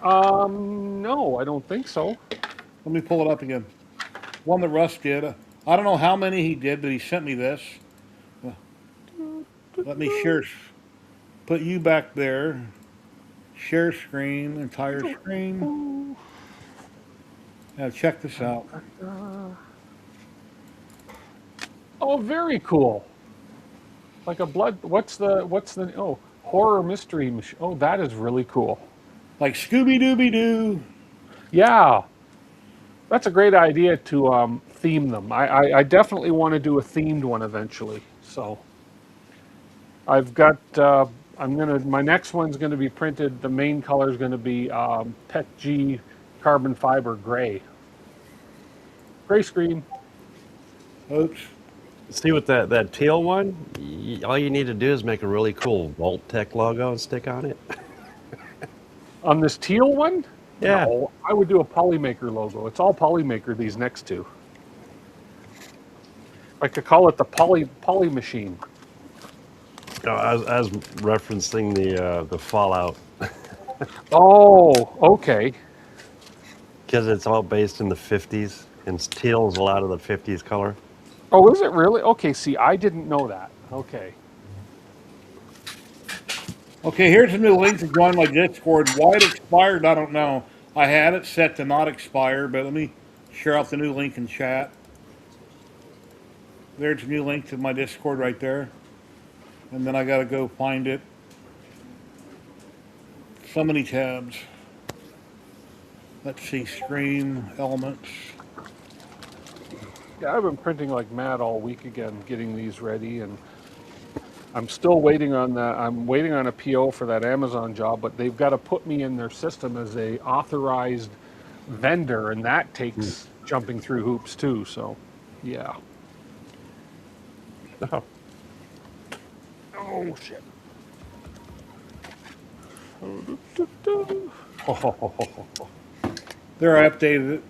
No, I don't think so. Let me pull it up again. One that Russ did. I don't know how many he did, but he sent me this. Let me share. Put you back there. Share screen, entire screen. Now check this out. Oh, very cool. Like a blood. What's the? Oh, horror mystery. Oh, that is really cool. Like Scooby Dooby Doo. Yeah, that's a great idea to theme them. I definitely want to do a themed one eventually. So I've got. My next one's gonna be printed. The main color is gonna be PET G carbon fiber gray. Gray screen. Oops. See, with that teal one, all you need to do is make a really cool Volt Tech logo and stick on it. On this teal one? Yeah. No, I would do a Polymaker logo. It's all Polymaker, these next two. I could call it the Poly machine. No, I was referencing the Fallout Oh, okay. because it's all based in the 50s, and teal is a lot of the 50s color. Oh, is it really? Okay, see, I didn't know that. Okay. Okay, here's a new link to join my Discord. Why it expired, I don't know. I had it set to not expire, but let me share out the new link in chat. There's a new link to my Discord right there. And then I gotta go find it. So many tabs. Let's see, screen, elements. Yeah, I've been printing like mad all week again, getting these ready, and I'm still waiting on that. I'm waiting on a PO for that Amazon job, but they've got to put me in their system as a authorized vendor, and that takes jumping through hoops too. So, yeah. Oh. Oh shit. There, I updated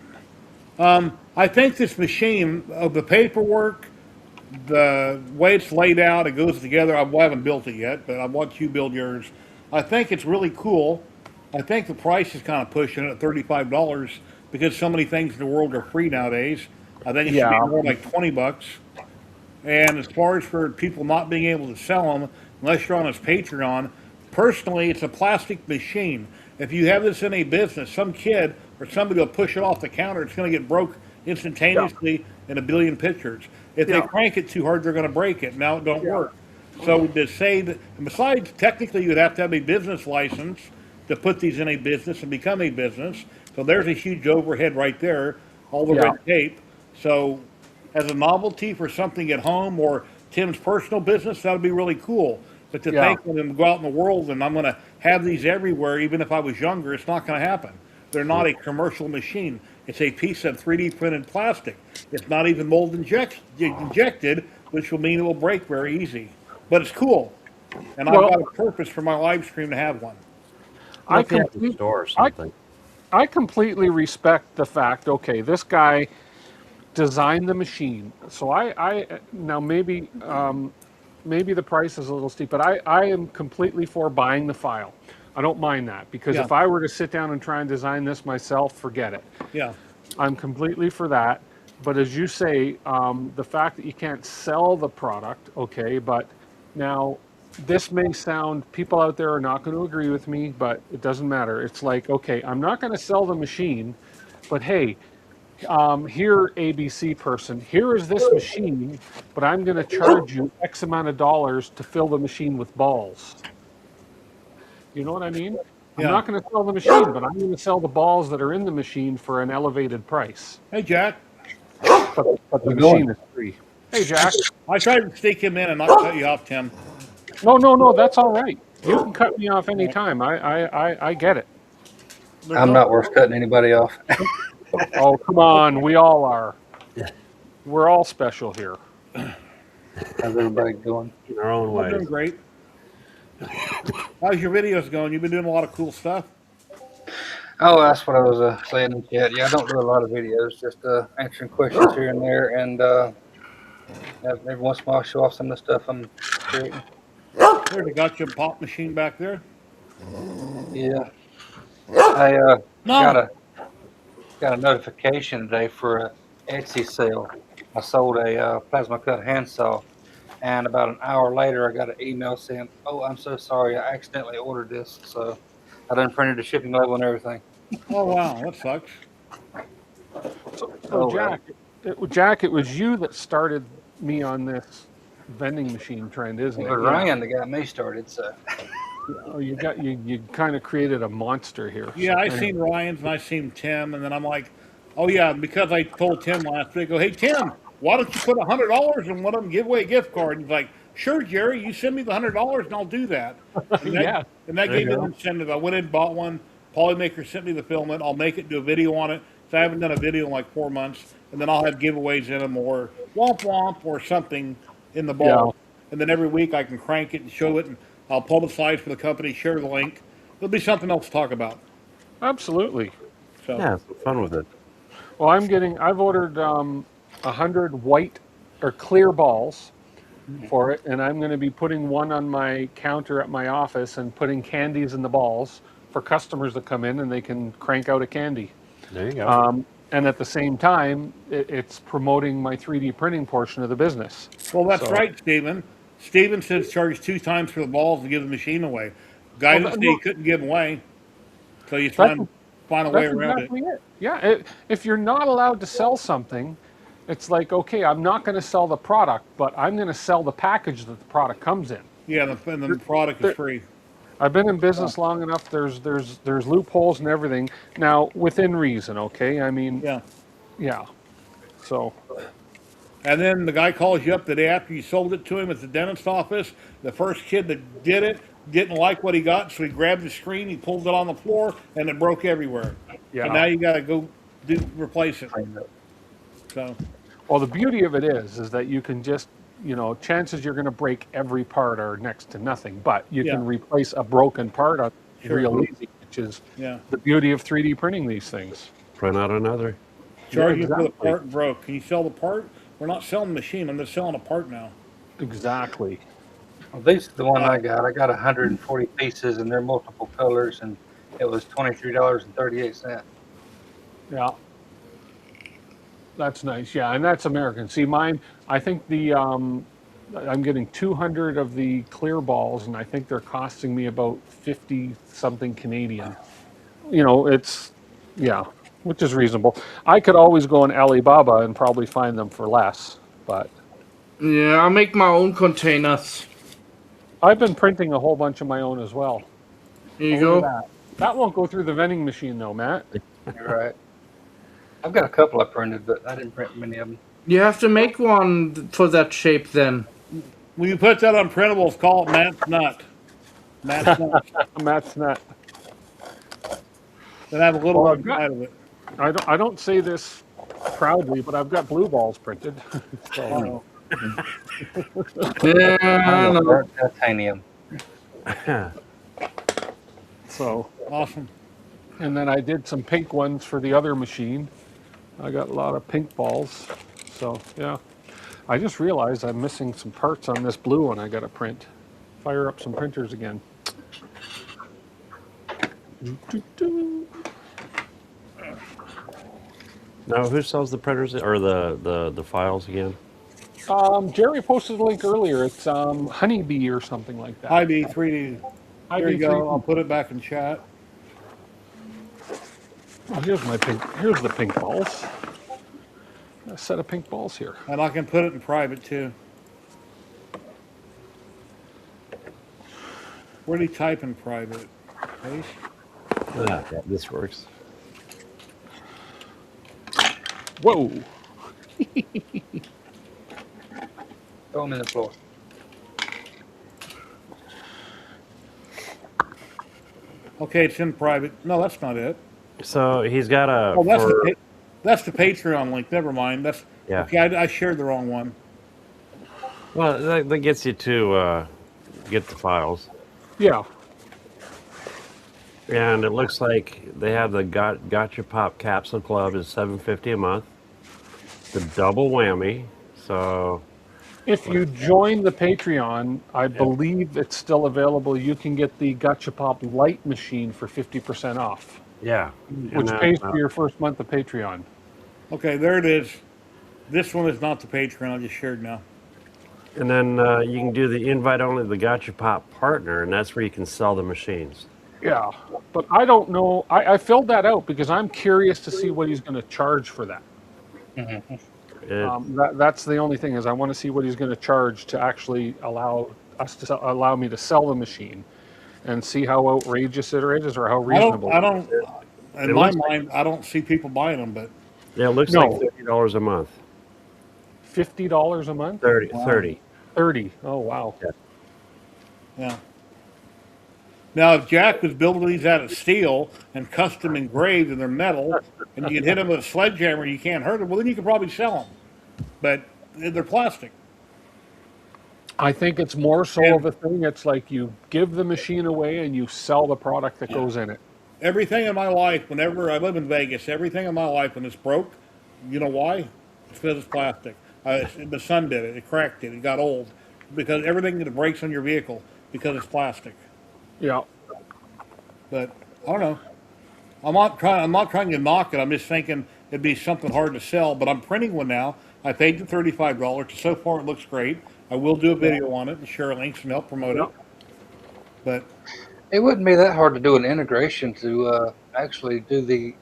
it. I think this machine, the paperwork, the way it's laid out, it goes together. I haven't built it yet, but I watched you build yours. I think it's really cool. I think the price is kind of pushing it at $35 because so many things in the world are free nowadays. I think it should Yeah. be more like $20. And as far as for people not being able to sell them, unless you're on his Patreon, personally, it's a plastic machine. If you have this in a business, some kid or somebody will push it off the counter, it's going to get broke instantaneously in a billion pictures. If they Yeah. crank it too hard, they're going to break it. Now it don't Yeah. work. So to say that, and besides, technically, you'd have to have a business license to put these in a business and become a business. So there's a huge overhead right there, all the Yeah. red tape. So as a novelty for something at home or Tim's personal business, that would be really cool. But to Yeah. think when I'm go out in the world and I'm going to have these everywhere, even if I was younger, it's not going to happen. They're not a commercial machine. It's a piece of 3D printed plastic. It's not even injected, which will mean it will break very easy. But it's cool. And I've Well- got a purpose for my live stream to have one. I If you have a complete- store or I- something. I completely respect the fact, okay, this guy designed the machine. So I now maybe the price is a little steep, but I am completely for buying the file. I don't mind that because Yeah. if I were to sit down and try and design this myself, forget it. Yeah. I'm completely for that. But as you say, the fact that you can't sell the product, okay, but now this may sound, people out there are not going to agree with me, but it doesn't matter. It's like, okay, I'm not going to sell the machine, but hey, here, ABC person, here is this machine, but I'm going to charge you X amount of dollars to fill the machine with balls. You know what I mean? Yeah. I'm not going to sell the machine, but I'm going to sell the balls that are in the machine for an elevated price. Hey, Jack. But the machine is free. Hey, Jack. I tried to sneak him in and not cut you off, Tim. No, that's all right. You can cut me off anytime. I get it. I'm not worth cutting anybody off. Oh, come on. We all are. We're all special here. How's everybody doing? In our own I'm way. doing great. How's your videos going? You've been doing a lot of cool stuff. Oh, that's what I was saying in chat. Yeah, I don't do a lot of videos, just answering questions here and there, and every once in a while show off some of the stuff I'm creating. There, they got your pop machine back there. Yeah. I got No. a got a notification today for a Etsy sale. I sold a plasma cut handsaw, and about an hour later, I got an email saying, "Oh, I'm so sorry, I accidentally ordered this." So I done printed the shipping label and everything. Oh wow, that sucks. So Oh well, Jack, it was you that started me on this vending machine trend, it isn't it? was Yeah. Ryan that got me started. So Oh, you kind of created a monster here. Yeah, So I anyway. seen Ryan's and I seen Tim, and then I'm like, oh yeah, because I told Tim last week, go, hey Tim, why don't you put $100 in one of them, give away a gift card? And he's like, sure, Jerry, you send me the $100 and I'll do that. And that Yeah. and that There you gave me an go. incentive. I went and bought one. Polymaker sent me the filament. I'll make it, do a video on it. So I haven't done a video in like 4 months, and then I'll have giveaways in them or womp womp or something in the Yeah. ball. And then every week I can crank it and show it, and I'll publicize for the company, share the link. There'll be something else to talk about. Absolutely. So. Yeah, have some fun with it. Well, I've ordered 100 white or clear balls for it, and I'm going to be putting one on my counter at my office and putting candies in the balls for customers that come in and they can crank out a candy. There you go. And at the same time, it's promoting my 3D printing portion of the business. Well, that's So, right, Stephen. Stephen says charge 2 times for the balls to give the machine away. Guy well, didn't say he no, couldn't give them away, so you that's find a way that's around it. exactly it. Yeah, if you're not allowed to sell something, it's like, okay, I'm not going to sell the product, but I'm going to sell the package that the product comes in. Yeah, and the product is There- free. I've been in business long enough. There's loopholes and everything. Now, within reason, okay? I mean, Yeah. yeah. So, And then the guy calls you up the day after you sold it to him at the dentist office. The first kid that did it didn't like what he got, so he grabbed the screen, he pulled it on the floor, and it broke everywhere. So yeah. now you got to go replace it. So Well, the beauty of it is that you can just, chances you're going to break every part are next to nothing, but you Yeah. can replace a broken part on Sure. real easy, which is yeah, the beauty of 3D printing these things. Print out another. charge you for the exactly. part broke. Can you sell the part? We're not selling the machine. I'm just selling a part now. Exactly. well, these are the one I got. I got 140 pieces, and they're multiple colors, and it was $23.38. Yeah. That's nice. Yeah, and that's American. See, mine, I think I'm getting 200 of the clear balls, and I think they're costing me about 50 something Canadian. It's, yeah, which is reasonable. I could always go on Alibaba and probably find them for less, but Yeah, I make my own containers. I've been printing a whole bunch of my own as well. Here you Look at go. that. That won't go through the vending machine though, Matt. You're right. I've got a couple I printed, but I didn't print many of them. You have to make one for that shape then. When you put that on printables, call it Matt's Nut. Matt's Nut. Matt's not. Then have a little Well, on the side of it. I don't say this proudly, but I've got blue balls printed. So, Yeah, I know. Burnt titanium. so, Awesome. and then I did some pink ones for the other machine. I got a lot of pink balls. So, yeah. I just realized I'm missing some parts on this blue one I got to print. Fire up some printers again. Doo-doo-doo. Now, who sells the printers or the files again? Jerry posted a link earlier. It's Honeybee or something like that. IB 3D. There you go. I'll IB3D. put it back in chat. Oh, here's my pink. Here's the pink balls. A set of pink balls here. And I can put it in private too. Where do you type in private? Paste? Yeah, this works. Whoa! Throw them in the floor. Okay, it's in private. No, that's not it. So he's got a. Oh, for- that's the Patreon link. Never mind. That's Yeah. okay. I shared the wrong one. Well, that gets you to get the files. Yeah. And it looks like they have the Gotcha Pop Capsule Club is $7.50 a month. The double whammy. So If you join the Patreon, I believe it's still available. You can get the Gotcha Pop Light machine for 50% off, Yeah. which pays for your first month of Patreon. Okay, there it is. This one is not the Patreon. I just shared now. And then you can do the invite only the Gotcha Pop partner, and that's where you can sell the machines. Yeah, but I don't know. I filled that out because I'm curious to see what he's going to charge for that. That's the only thing is I want to see what he's going to charge to actually allow me to sell the machine, and see how outrageous it is or how reasonable. I don't. In my mind, I don't see people buying them, but yeah, it looks like $50 a month. $50 a month? 30. Wow. 30. 30. Oh wow. yeah. Now, if Jack was building these out of steel and custom engraved and they're metal, and you can hit them with a sledgehammer and you can't hurt them, well, then you could probably sell them. But they're plastic. I think it's more so of a thing. It's like you give the machine away and you sell the product that goes in it. Everything in my life, whenever I live in Vegas, everything in my life when it's broke, you know why? It's because it's plastic. The sun did it. It cracked it. It got old. Because everything that breaks on your vehicle, because it's plastic. Yeah. But I don't know. I'm not trying to knock it. I'm just thinking it'd be something hard to sell. But I'm printing one now. I paid the $35. So far, it looks great. I will do a video on it and share links and help promote it. But It wouldn't be that hard to do an integration to actually do the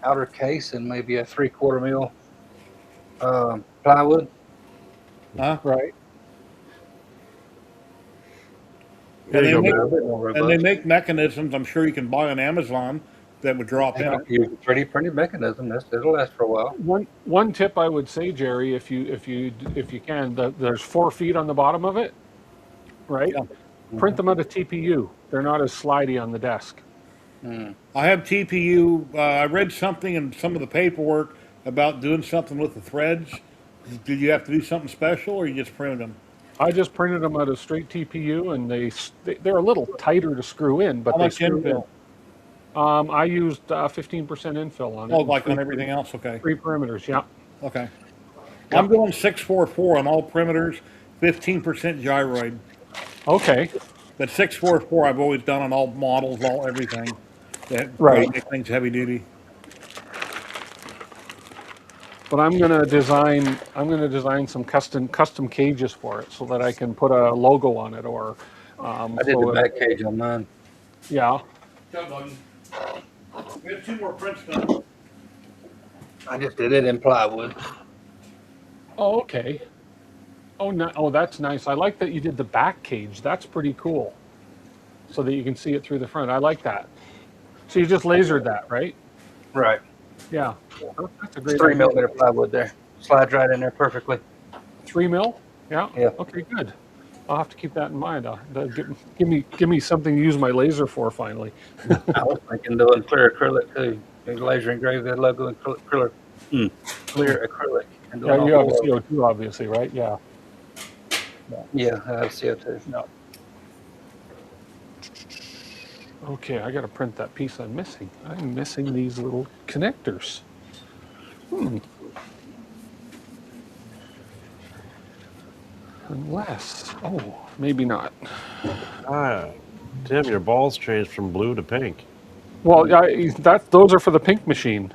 outer case and maybe a 3/4 mil plywood. Right. And they make mechanisms. I'm sure you can buy on Amazon that would drop in. Use a 3D printed mechanism. It'll last for a while. One tip I would say, Jerry, if you can, there's 4 feet on the bottom of it, right? Yeah. Print them out of TPU. They're not as slidey on the desk. I have TPU. I read something in some of the paperwork about doing something with the threads. Did you have to do something special, or you just printed them? I just printed them out of straight TPU, and they're a little tighter to screw in, but How they much screw infill? in. I used 15% infill on it. Oh, like on everything else? Okay. 3 perimeters, yeah. Okay. I'm going 644 on all perimeters, 15% gyroid. Okay. But 644 I've always done on all models, all everything. That Right. make things heavy duty. But I'm gonna design some custom cages for it so that I can put a logo on it or. I did the back cage on mine. Yeah. We have 2 more prints done. I just did it in plywood. Oh, okay. Oh, no, oh, that's nice. I like that you did the back cage. That's pretty cool. So that you can see it through the front. I like that. So you just lasered that, right? Right. Yeah. That's a great 3 idea. millimeter plywood there. Slides right in there perfectly. 3 mil? Yeah. Yeah. Okay, good. I'll have to keep that in mind. Give me something to use my laser for finally. I was thinking doing clear acrylic too. Laser engrave that logo in clear acrylic. And Yeah, you have a CO2 obviously, right? Yeah. Yeah, I have CO2. No. Okay, I got to print that piece I'm missing. I'm missing these little connectors. Unless, maybe not. Tim, your balls changed from blue to pink. Well, those are for the pink machine.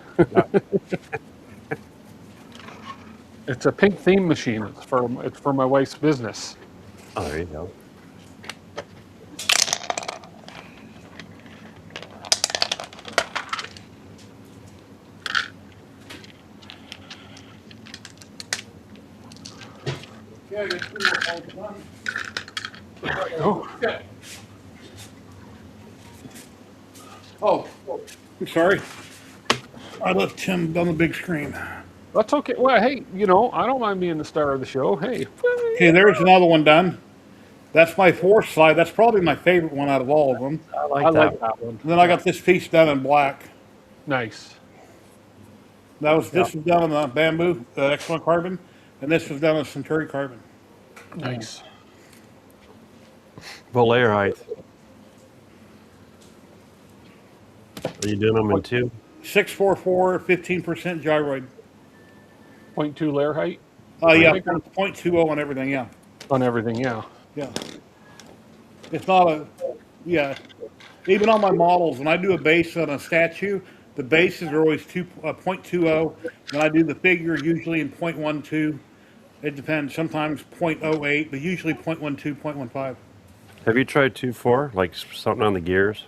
It's a pink theme machine. It's for my wife's business. Oh, there you go. Yeah, I got 2 more prints done. Oh, Oh, I'm sorry. I left Tim on the big screen. that's okay. Well, hey, I don't mind being the star of the show. Hey. Okay, there's another one done. That's my 4th slide. That's probably my favorite one out of all of them. I like that one. And then I got this piece done in black. Nice. This was done on the bamboo, X1 carbon, and this was done on Centauri carbon. Nice. What layer height? Are you doing them in 2? 644, 15% gyroid. 0.2 layer height. Yeah, I think 0.20 on everything, yeah. On everything, yeah. Yeah. It's not a, yeah. Even on my models, when I do a base on a statue, the bases are always 0.20. When I do the figure, usually in 0.12. It depends. Sometimes 0.08, but usually 0.12, 0.15. Have you tried 2.4, like something on the gears?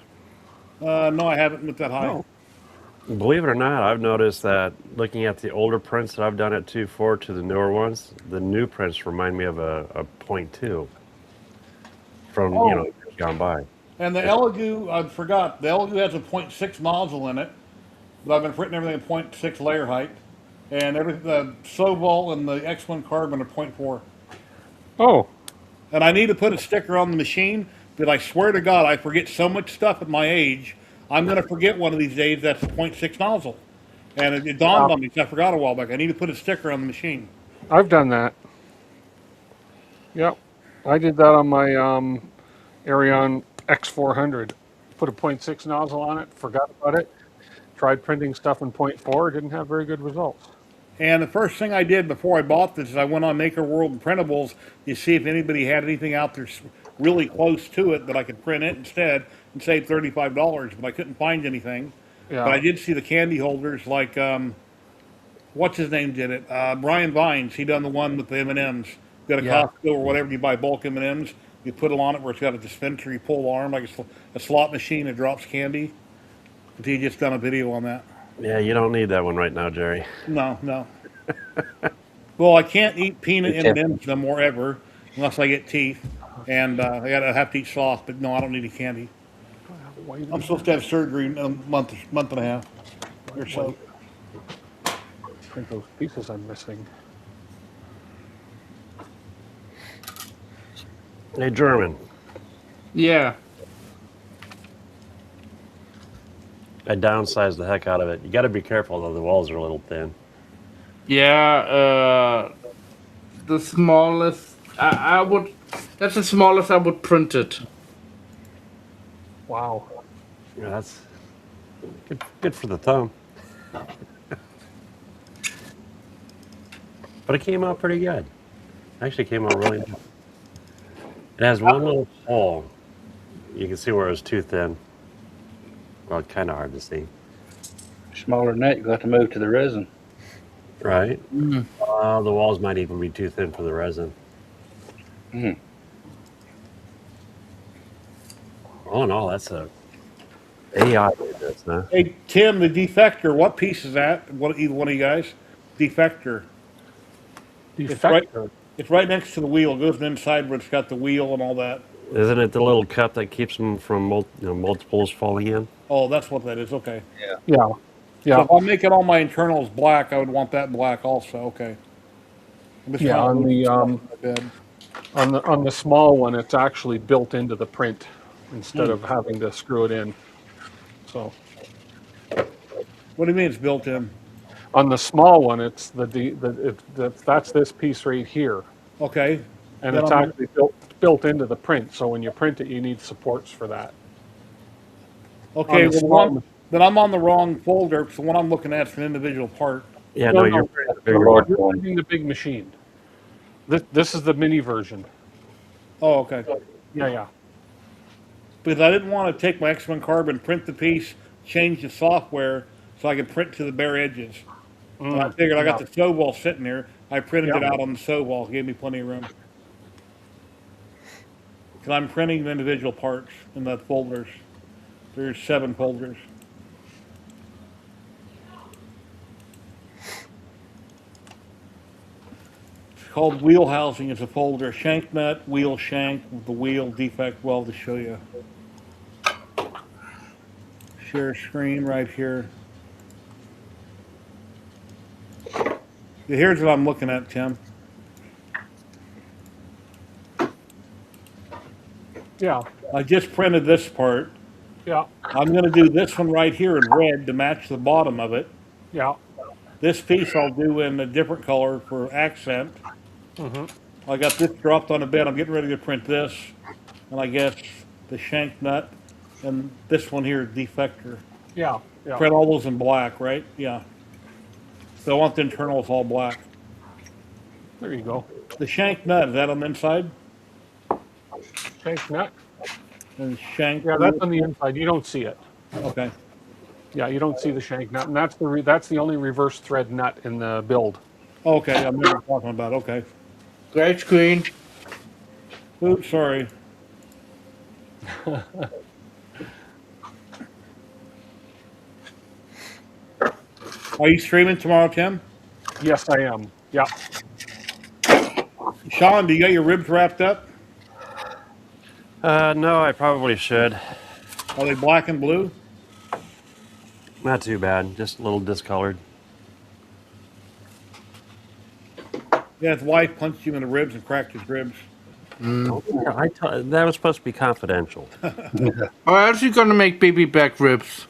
No, I haven't went that high. No. Believe it or not, I've noticed that looking at the older prints that I've done at 2.4 to the newer ones, the new prints remind me of a 0.2 from years gone by. And the Elegoo, I forgot, the Elegoo has a 0.6 nozzle in it, but I've been printing everything at 0.6 layer height. And the Soval and the X1 Carbon are 0.4. Oh, And I need to put a sticker on the machine, but I swear to God, I forget so much stuff at my age. I'm going to forget one of these days that's a 0.6 nozzle. And it dawned on me, 'cause I forgot a while back. I need to put a sticker on the machine. I've done that. Yep. I did that on my Arion X400. Put a 0.6 nozzle on it, forgot about it. Tried printing stuff in 0.4, didn't have very good results. And the first thing I did before I bought this is I went on Maker World and Printables to see if anybody had anything out there really close to it that I could print it instead and save $35, but I couldn't find anything. Yeah. But I did see the candy holders like, what's his name did it? Brian Vines, he done the one with the M&Ms. Got a Yeah. Costco or whatever, you buy bulk M&Ms, you put it on it where it's got a dispensary pull arm, like a slot machine that drops candy. But he just done a video on that. Yeah, you don't need that one right now, Jerry. No, no. Well, I can't eat peanut Yeah. M&Ms no more ever, unless I get teeth, and I have to eat soft. But no, I don't need any candy. I'm supposed to have surgery in a month and a half or so. Print those pieces I'm missing. Hey, German, Yeah. I downsized the heck out of it. You got to be careful though; the walls are a little thin. Yeah, the smallest I would. That's the smallest I would print it. Wow. Yeah, that's good for the thumb. But it came out pretty good. Actually, came out really good. It has one little hole. You can see where it was too thin. Well, kind of hard to see. Smaller than that, you got to move to the resin. Right? The walls might even be too thin for the resin. Mm. All in all, that's a AI did this, huh? Hey, Tim, the defector, what piece is that? Either one of you guys? Defector. Defector. It's right next to the wheel. It goes inside where it's got the wheel and all that. Isn't it the little cup that keeps them from multiples falling in? Oh, that's what that is. Okay. Yeah. So Yeah. if I'm making all my internals black, I would want that black also. Okay. I'm just Yeah, trying to on move the, stuff in my bed. On the small one, it's actually built into the print instead of having to screw it in. So What do you mean it's built in? on the small one, it's that's this piece right here, Okay. and Then it's I'm- actually built into the print. So when you print it, you need supports for that. Okay, on the well, small- then I'm on the wrong folder. So what I'm looking at is an individual part. Yeah, No, no, no, you're that's bigger the one. large You're one. printing the big machine. This is the mini version. Oh, okay. Yeah. Because I didn't want to take my X1 Carbon, print the piece, change the software so I could print to the bare edges. And I figured I got the Soval sitting there. I printed it Yeah. out on the Soval. Gave me plenty of room. Because I'm printing the individual parts in the folders. There's 7 folders. It's called wheel housing. It's a folder. Shank nut, wheel shank, with the wheel defect weld to show you. Share screen right here. Here's what I'm looking at, Tim. Yeah. I just printed this part. Yeah. I'm going to do this one right here in red to match the bottom of it. Yeah. This piece I'll do in a different color for accent. I got this dropped on the bed. I'm getting ready to print this. And I guess the shank nut and this one here, defector. Yeah. Print all those in black, right? Yeah. So I want the internals all black. There you go. The shank nut, is that on the inside? Shank nut. And shank Yeah, that's wheel? on the inside. You don't see it. Okay. Yeah, you don't see the shank nut, and that's the only reverse thread nut in the build. Okay, I remember you talking about. Okay. Great screen. Oops, sorry. Are you streaming tomorrow, Tim? Yes, I am. Yeah. Sean, do you got your ribs wrapped up? No, I probably should. Are they black and blue? Not too bad. Just a little discolored. Yeah, his wife punched him in the ribs and cracked his ribs. That was supposed to be confidential. Or else you're gonna make baby back ribs.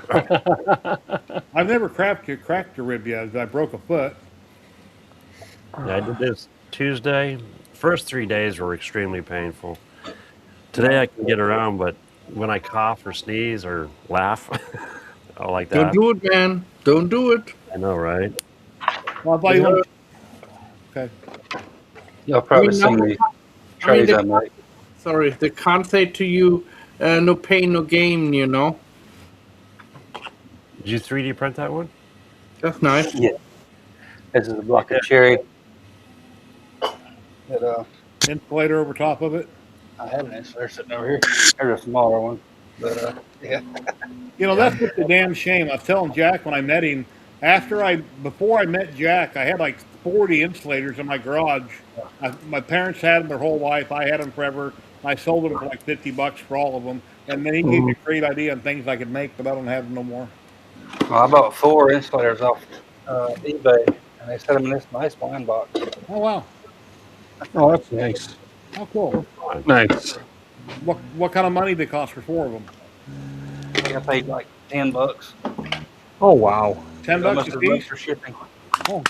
I've never cracked a rib yet. I broke a foot. Yeah, I did this Tuesday. First 3 days were extremely painful. Today I can get around, but when I cough or sneeze or laugh, I like Don't that. do it, man. Don't do it. I know, right? Well, I thought you wanted... Okay. You'll probably I mean, see me trays I make. Sorry, they can't say to you, no pain, no gain, you know? Did you 3D print that one? That's nice. Yeah. This is a block of cherry. That, Insulator over top of it. I have an insulator sitting over here. There's a smaller one. But, yeah. You know, that's just a damn shame. I was telling Jack when I met him, before I met Jack, I had like 40 insulators in my garage. My parents had them their whole life. I had them forever. I sold them for like $50 for all of them. And then he gave me a great idea on things I could make, but I don't have them no more. Well, I bought 4 insulators off eBay, and they set them in this nice wine box. Oh, wow. Oh, that's nice. How cool. Nice. What kind of money did they cost for 4 of them? I paid like $10. Oh, wow. $10 a piece? For shipping. Oh,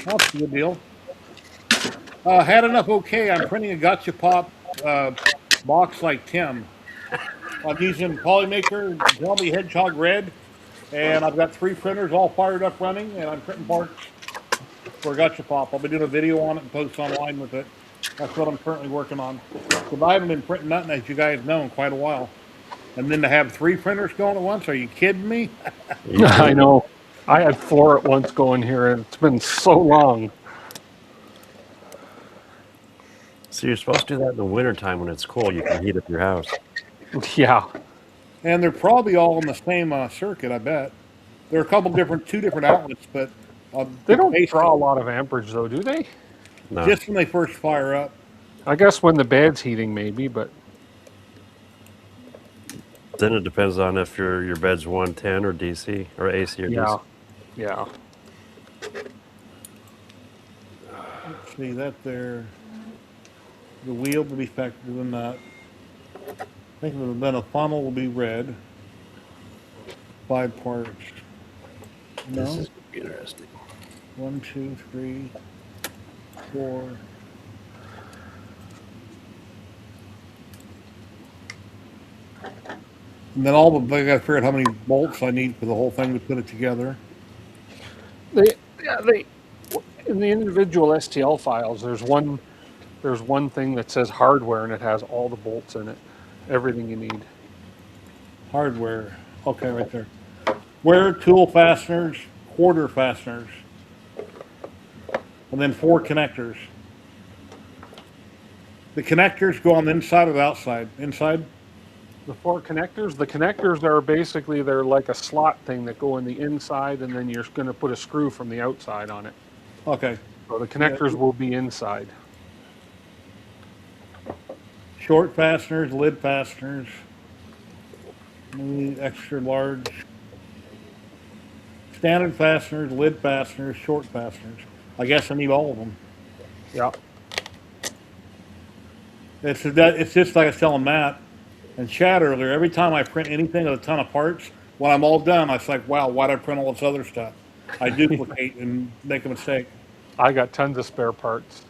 that's a good deal. Had enough okay. I'm printing a Gotcha Pop box like Tim. I'm using Polymaker Zombie Hedgehog Red, and I've got 3 printers all fired up running, and I'm printing parts for Gotcha Pop. I'll be doing a video on it and post online with it. That's what I'm currently working on. Because I haven't been printing nothing, as you guys know, in quite a while. And then to have 3 printers going at once, are you kidding me? I know. I had 4 at once going here, and it's been so long. So you're supposed to do that in the wintertime when it's cold. You can heat up your house. Yeah. And they're probably all on the same circuit, I bet. There are a couple different, 2 different outlets, but They don't draw a lot of amperage, though, do they? No. just when they first fire up. I guess when the bed's heating, maybe, but Then it depends on if your bed's 110 or DC or AC or yeah. DC. Yeah. Let's see, that there. The wheel will be factored in that. I think then a funnel will be red. 5 parts. No? This is gonna be interesting. 1, 2, 3, 4. And then I gotta figure out how many bolts I need for the whole thing to put it together. They in the individual STL files, there's one thing that says hardware, and it has all the bolts in it, everything you need. Hardware. Okay, right there. Square tool fasteners, quarter fasteners, and then 4 connectors. The connectors go on the inside or the outside? Inside? The 4 connectors, the connectors are basically, they're like a slot thing that go in the inside, and then you're going to put a screw from the outside on it. Okay. So the connectors will be inside. Short fasteners, lid fasteners, extra large. Standard fasteners, lid fasteners, short fasteners. I guess I need all of them. Yeah. It's just like I was telling Matt and Chad earlier. Every time I print anything with a ton of parts, when I'm all done, I was like, wow, why'd I print all this other stuff? I duplicate and make a mistake. I got tons of spare parts.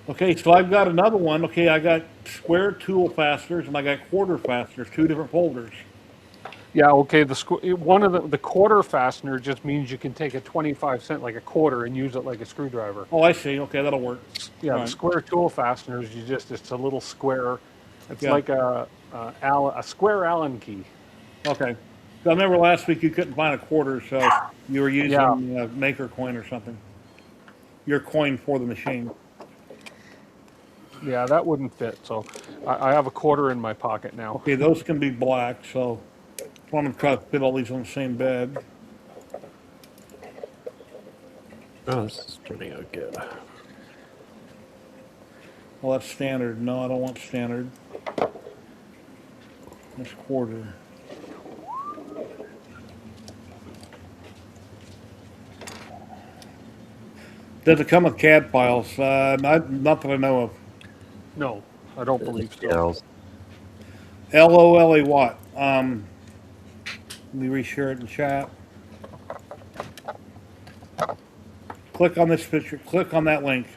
Okay, so I've got another one. Okay, I got square tool fasteners and I got quarter fasteners, 2 different folders. Yeah, okay. One of the quarter fastener just means you can take a 25 cent, like a quarter, and use it like a screwdriver. Oh, I see. Okay, that'll work. Yeah, All the right. square tool fasteners, it's a little square. It's Yeah. like a square Allen key. Okay. So I remember last week you couldn't find a quarter, so you were Yeah, using maker coin or something. Your coin for the machine. yeah, that wouldn't fit. So I have a quarter in my pocket now. Okay, those can be black, so I want to try to fit all these on the same bed. Oh, this is turning out good. Well, that's standard. No, I don't want standard. That's quarter. Does it come with CAD files? Not that I know of. No, I don't believe so. Scales. LOLE what? Let me reshare it in chat. Click on this picture. Click on that link.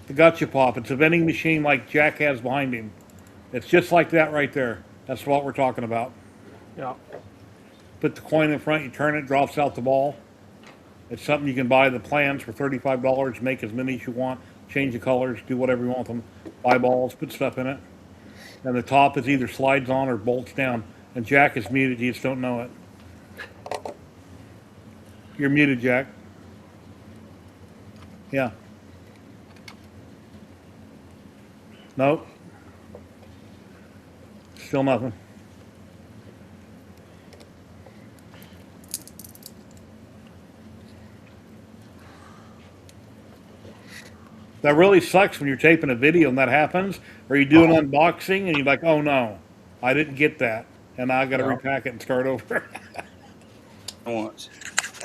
The Gotcha Pop. It's a vending machine like Jack has behind him. It's just like that right there. That's what we're talking about. Yeah, Put the coin in front, you turn it, drops out the ball. It's something you can buy the plans for $35, make as many as you want, change the colors, do whatever you want with them. Buy balls, put stuff in it. And the top is either slides on or bolts down. And Jack is muted, you just don't know it. You're muted, Jack. Yeah. Nope. Still nothing. That really sucks when you're taping a video and that happens, or you do an unboxing and you're like, oh no, I didn't get that. And now I got to Yeah. repack it and start over. Once.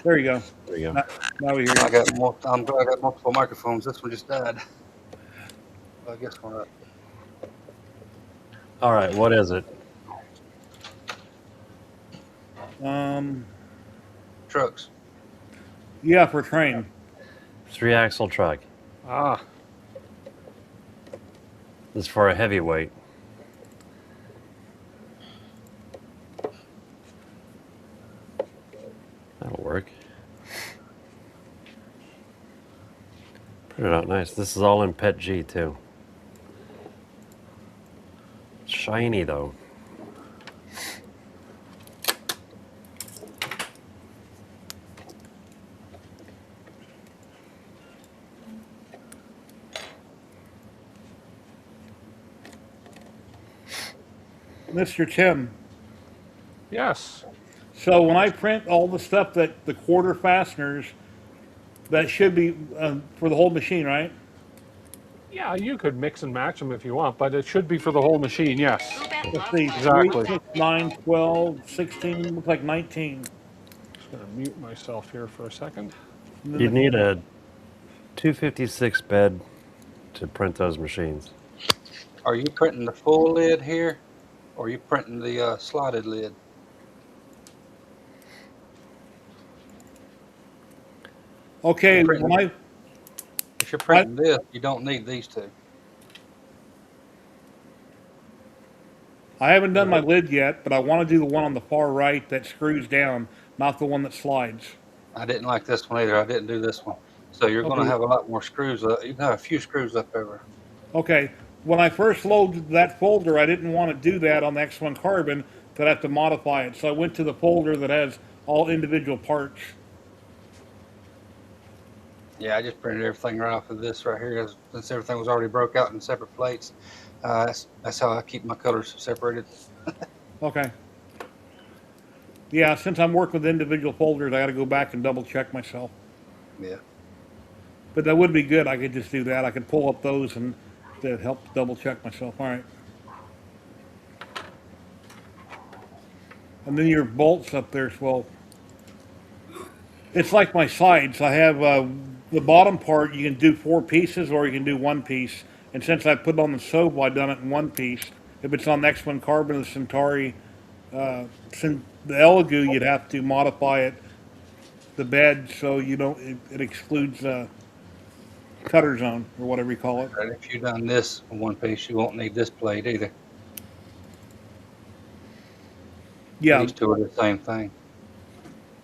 There you go. There you go. Now we hear I you. got I'm glad I got multiple microphones. This one just died. I guess one. All right, what is it? Trucks. Yeah, for train. 3-axle truck. ah, This is for a heavyweight. That'll work. Printed out nice. This is all in PET G too. Shiny though. Mr. Tim. yes. So when I print all the stuff that the quarter fasteners, that should be for the whole machine, right? Yeah, you could mix and match them if you want, but it should be for the whole machine. Yes. Let's see, Exactly. 3, 6, 9, 12, 16, looks like 19. Just gonna mute myself here for a second. And then You'd the- need a 256 bed to print those machines. Are you printing the full lid here, or are you printing the slotted lid? Okay, Print. when If you're printing this, you don't need these two. I haven't done my lid yet, but I want to do the one on the far right that screws down, not the one that slides. I didn't like this one either. I didn't do this one. So you're going to Okay. have a lot more screws. You can have a few screws left over. Okay, when I first loaded that folder, I didn't want to do that on the X1 Carbon, that I have to modify it. So I went to the folder that has all individual parts. Yeah, I just printed everything right off of this right here, since everything was already broke out in separate plates. That's how I keep my colors separated. Okay. Yeah, since I'm working with individual folders, I got to go back and double check myself. Yeah. But that would be good. I could just do that. I could pull up those and to help double check myself. All right. And then your bolts up there as well. It's like my sides. I have the bottom part. You can do 4 pieces or you can do 1 piece. And since I put it on the Sobel, I've done it in 1 piece. If it's on the X1 Carbon, the Centauri, the Elegoo, you'd have to modify it, the bed, so you don't. It excludes cutter zone or whatever you call it. And if you've done this in 1 piece, you won't need this plate either. Yeah. These two are the same thing.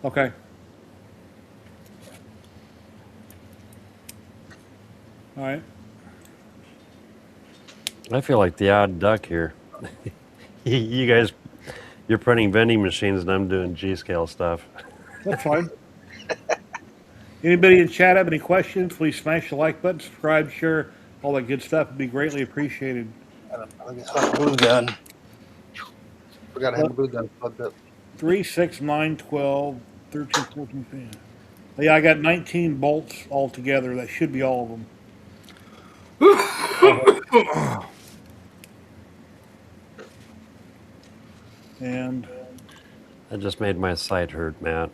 Okay. All right. I feel like the odd duck here. You guys, you're printing vending machines, and I'm doing G-scale stuff. That's fine. Anybody in chat have any questions? Please smash the like button, subscribe, share, all that good stuff. It'd be greatly appreciated. I guess my blue gun. Forgot to have the blue gun plugged up. 3, 6, 9, 12, 13, 14, 15. Yeah, I got 19 bolts altogether. That should be all of them. And I just made my sight hurt, Matt.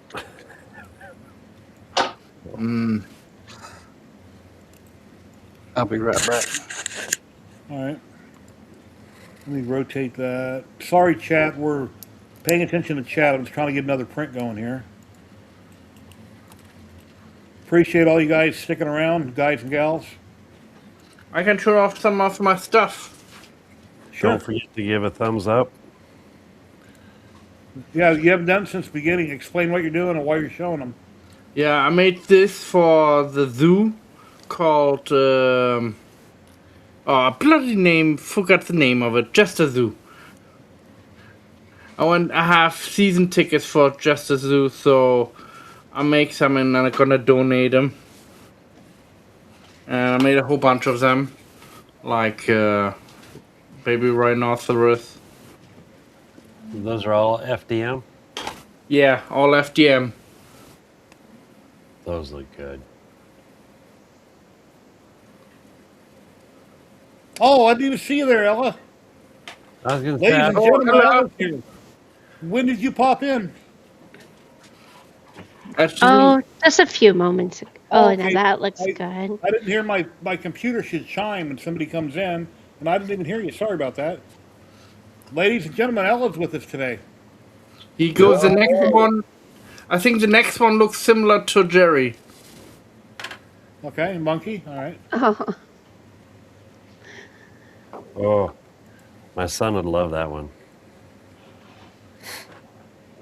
I'll be right back. all right. Let me rotate that. Sorry, chat. We're paying attention to chat. I'm just trying to get another print going here. Appreciate all you guys sticking around, guys and gals. I can show off some of my stuff. Sure. Don't forget to give a thumbs up. Yeah, you haven't done it since the beginning. Explain what you're doing and why you're showing them. Yeah, I made this for the zoo called bloody name, forgot the name of it, Just a Zoo. I have season tickets for Just a Zoo, so I make some and I'm gonna donate them. And I made a whole bunch of them, like baby rhinoceros. Those are all FDM. Yeah, all FDM. Those look good. Oh, I didn't even see you there, Ella. I was gonna Ladies say, and gentlemen, Ella's here. When did you pop in? Actually, Oh, just a few moments ago. Oh, Okay. now that looks I- good. I didn't hear my computer should chime when somebody comes in, and I didn't even hear you. Sorry about that. Ladies and gentlemen, Ella's with us today. he goes the next one. I think the next one looks similar to Jerry. Okay, monkey. All right. Oh, oh, my son would love that one.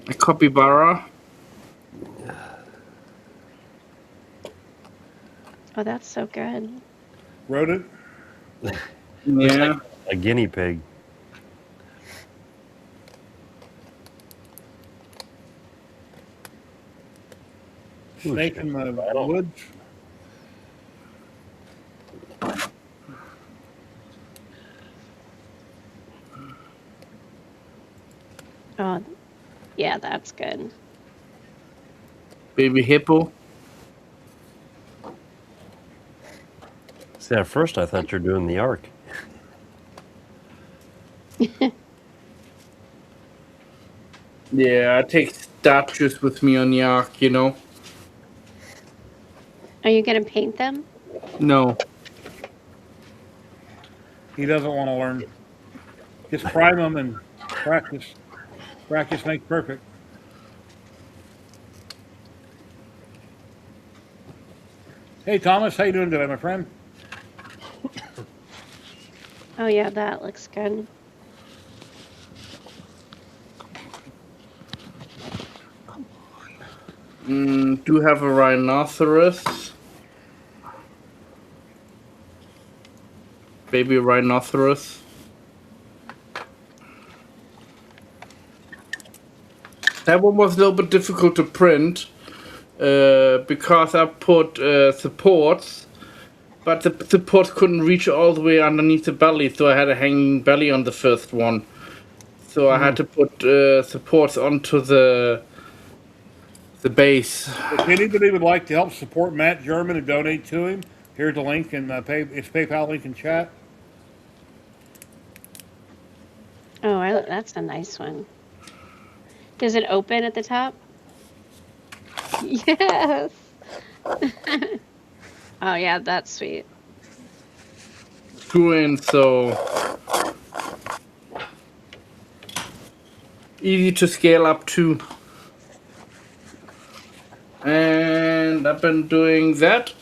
A capybara. oh, that's so good. Wrote it. Yeah. A guinea pig. Snake in the woods. Oh, yeah, that's good. Baby hippo. See, at first I thought you were doing the ark. Yeah, I take statues with me on the ark, you know. Are you gonna paint them? No. He doesn't want to learn. Just prime them and practice. Practice makes perfect. Hey, Thomas, how you doing today, my friend? Oh, yeah, that looks good. Do have a rhinoceros. Baby rhinoceros. That one was a little bit difficult to print because I put supports, but the supports couldn't reach all the way underneath the belly, so I had a hanging belly on the first one. So I had to put supports onto the base. If anybody would like to help support Matt German and donate to him, here's the link in it's PayPal link in chat. Oh, that's a nice one. Does it open at the top? Yes. Oh, yeah, that's sweet. Screw in, so easy to scale up to. And I've been doing that.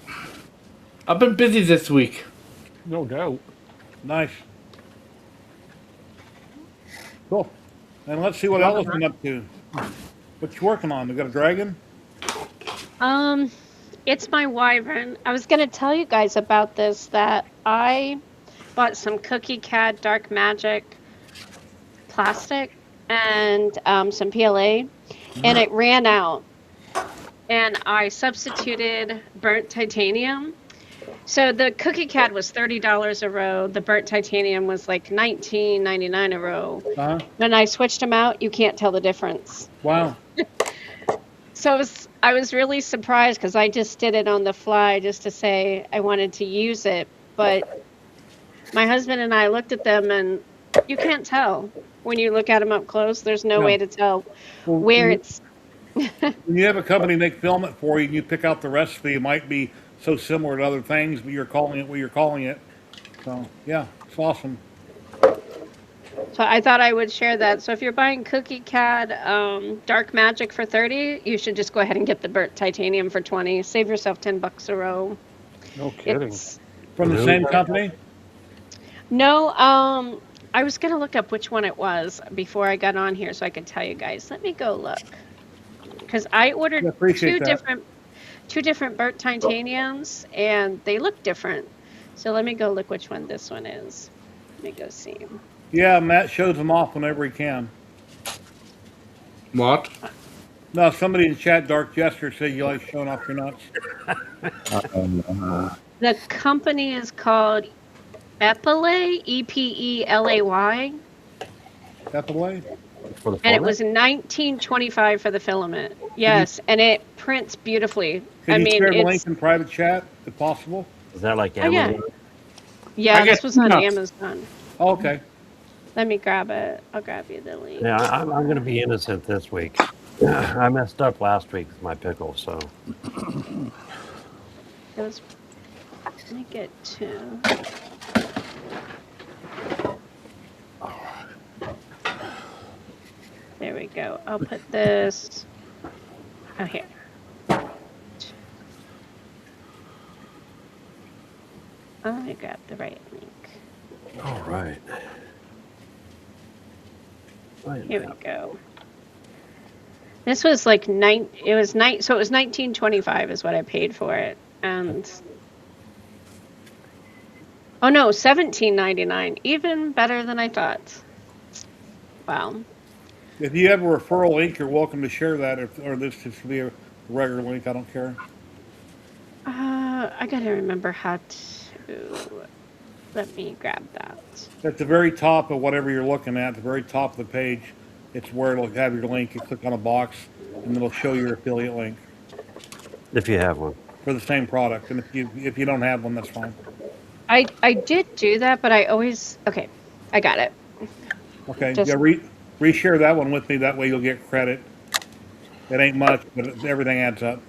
I've been busy this week. No doubt. Nice. Cool. And let's see what Ella's been up to. What you working on? We got a dragon? Um, it's my wyvern. I was gonna tell you guys about this, that I bought some Cookie Cat Dark Magic plastic and some PLA, and it ran out. And I substituted burnt titanium. So the Cookie Cat was $30 a row. The burnt titanium was like $19.99 a row. Uh-huh. When I switched them out, you can't tell the difference. Wow. So I was really surprised because I just did it on the fly just to say I wanted to use it. But my husband and I looked at them, and you can't tell when you look at them up close. There's no No. way to tell Well, where it's. when you have a company make filament for you and you pick out the recipe, it might be so similar to other things, but you're calling it what you're calling it. So, yeah, it's awesome. So I thought I would share that. So if you're buying Cookie Cat Dark Magic for 30, you should just go ahead and get the burnt titanium for 20. Save yourself $10 a row. No kidding. It's, From the same company? no, I was gonna look up which one it was before I got on here so I could tell you guys. Let me go look. Because I ordered I appreciate that. two different burnt titaniums, and they look different. So let me go look which one this one is. Let me go see. Yeah, Matt shows them off whenever he can. What? No, somebody in chat, Dark Jester, said you like showing off your nuts. The company is called Epelay, Epelay, Epelay? For the and it filament? was $19.25 for the filament. Yes, and it prints beautifully. Can you share the it's link in private chat, if possible? Is that like Oh, yeah. Amazon? yeah. I This get was on nuts. Amazon. Oh, okay. Let me grab it. I'll grab you the link. Yeah, I'm going to be innocent this week. I messed up last week with my pickle, so. It was. Let me get two. There we go. I'll put this. Oh, here. I got the right link. All right. Here we go. This was like it was so it was $19.25 is what I paid for it. And oh no, $17.99. Even better than I thought. Wow. If you have a referral link, you're welcome to share that, or this just be a regular link. I don't care. I gotta remember how to. Let me grab that. At the very top of whatever you're looking at, the very top of the page, it's where it'll have your link. You click on a box, and it'll show your affiliate link If you have one. for the same product. And if you don't have one, that's fine. I did do that, but I always okay. I got it. Okay, Just- yeah, reshare that one with me. That way you'll get credit. It ain't much, but everything adds up.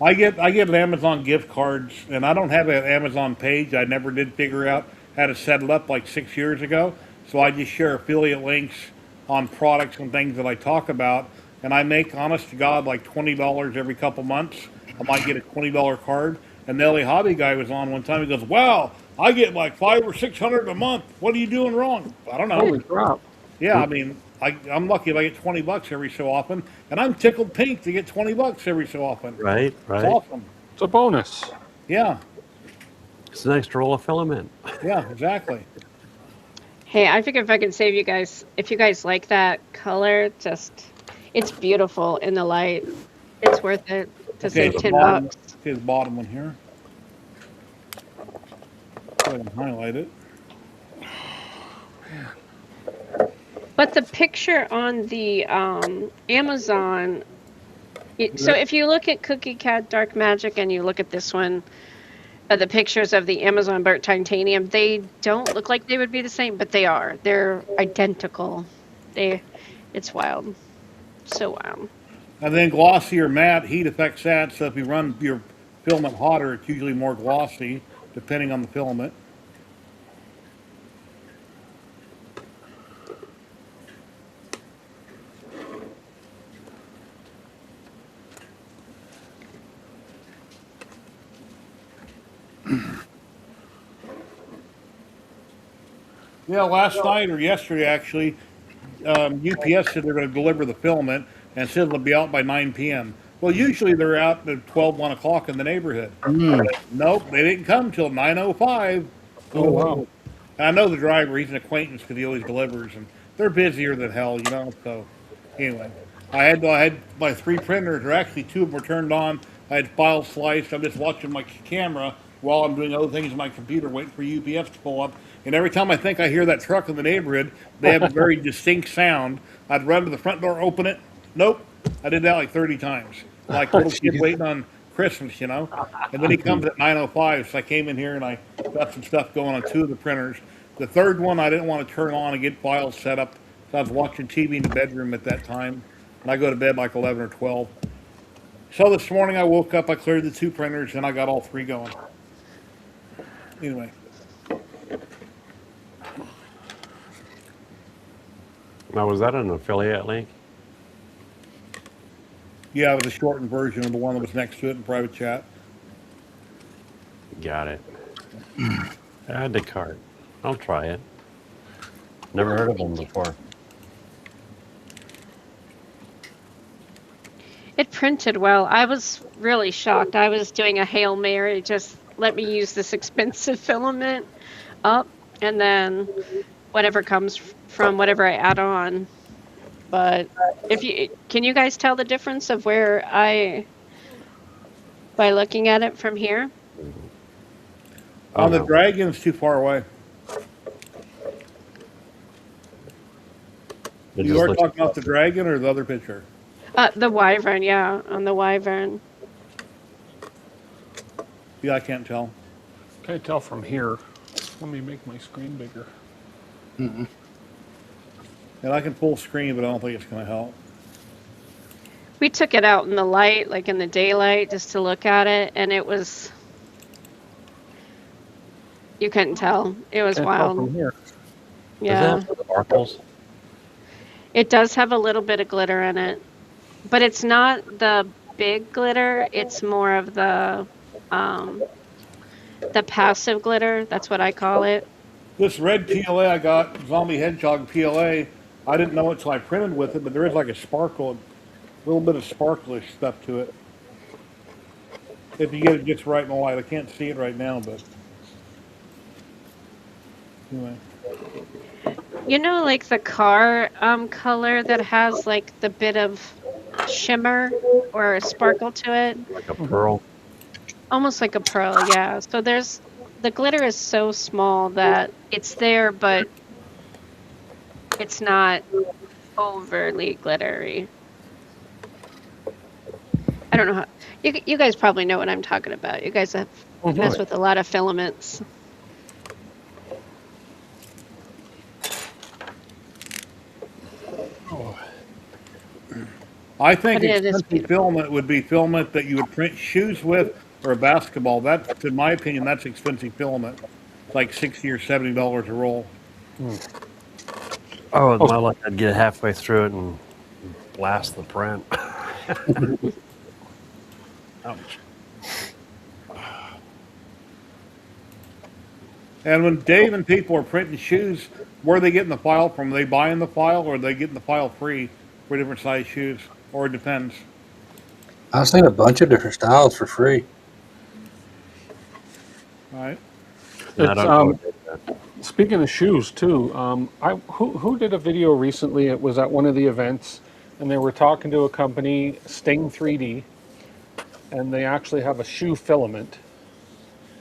I get Amazon gift cards, and I don't have an Amazon page. I never did figure out how to set it up like 6 years ago. So I just share affiliate links on products and things that I talk about, and I make, honest to God, like $20 every couple months. I might get a $20 card. And the LA Hobby guy was on one time. He goes, "Wow, I get like $500 or $600 a month. What are you doing wrong?" I don't know. Holy crap. Yeah, I mean, I'm lucky if I get $20 every so often, and I'm tickled pink to get $20 every so often. Right, It's right. awesome. It's a bonus. Yeah, It's an extra roll of filament. yeah, exactly. Hey, I figure if I can save you guys, if you guys like that color, it's beautiful in the light. It's worth it to save the $10. Okay, the bottom one here. Go ahead and highlight it. But the picture on the Amazon, so if you look at Cookie Cat Dark Magic and you look at this one, the pictures of the Amazon burnt titanium, they don't look like they would be the same, but they are. They're identical. It's wild. So wild. And then glossy or matte, heat affects that. So if you run your filament hotter, it's usually more glossy, depending on the filament. Yeah, last night or yesterday actually, UPS said they're going to deliver the filament and said it'll be out by 9 p.m. Well, usually they're out at 12, 1 o'clock in the neighborhood. Nope, they didn't come till 9:05. Oh, wow. And I know the driver; he's an acquaintance because he always delivers, and they're busier than hell, you know. So, anyway, I had my three printers, or actually two of them were turned on. I had files sliced. I'm just watching my camera while I'm doing other things on my computer, waiting for UPS to pull up. And every time I think I hear that truck in the neighborhood, they have a very distinct sound. I'd run to the front door, open it. Nope, I did that like 30 times, like a little kid waiting on Christmas, you know. And then he comes at 9:05, so I came in here and I got some stuff going on two of the printers. The third one I didn't want to turn on and get files set up, so I was watching TV in the bedroom at that time, and I go to bed like 11 or 12. So this morning I woke up, I cleared the two printers, and I got all three going. Anyway, Now, was that an affiliate link? yeah, it was a shortened version of the one that was next to it in private chat. Got it. Add to cart. I'll try it. Never heard of them before. It printed well. I was really shocked. I was doing a Hail Mary, just let me use this expensive filament up, and then whatever comes from whatever I add on. But can you guys tell the difference of where by looking at it from here? On the Dragon's too far away. You are talking about the Dragon or the other picture? The Wyvern, yeah, on the Wyvern. Yeah, I can't tell. Can't tell from here. Let me make my screen bigger. And I can full screen, but I don't think it's going to help. We took it out in the light, like in the daylight, just to look at it, and it was. You couldn't tell. It was Can't tell wild. from here. Yeah. Does it have sparkles? It does have a little bit of glitter in it, but it's not the big glitter. It's more of the passive glitter. That's what I call it. This red PLA I got, Zombie Hedgehog PLA, I didn't know it until I printed with it, but there is like a sparkle, a little bit of sparklish stuff to it. If you get it just right in the light. I can't see it right now, but anyway. You know, like the car color that has like the bit of shimmer or a sparkle to it? Like a pearl? Almost like a pearl, yeah. So the glitter is so small that it's there, but it's not overly glittery. I don't know how. You guys probably know what I'm talking about. You guys have messed with a lot of filaments. I think But it is expensive beautiful. filament would be filament that you would print shoes with or a basketball. That's, in my opinion, that's expensive filament. Like $60 or $70 a roll. Oh, with my luck, I'd get halfway through it and blast the print. Ouch. And when Dave and people are printing shoes, where are they getting the file from? Are they buying the file or are they getting the file free for different size shoes? Or it depends. I've seen a bunch of different styles for free. All right. I don't know. Speaking of shoes too, who did a video recently? It was at one of the events, and they were talking to a company, Sting 3D, and they actually have a shoe filament.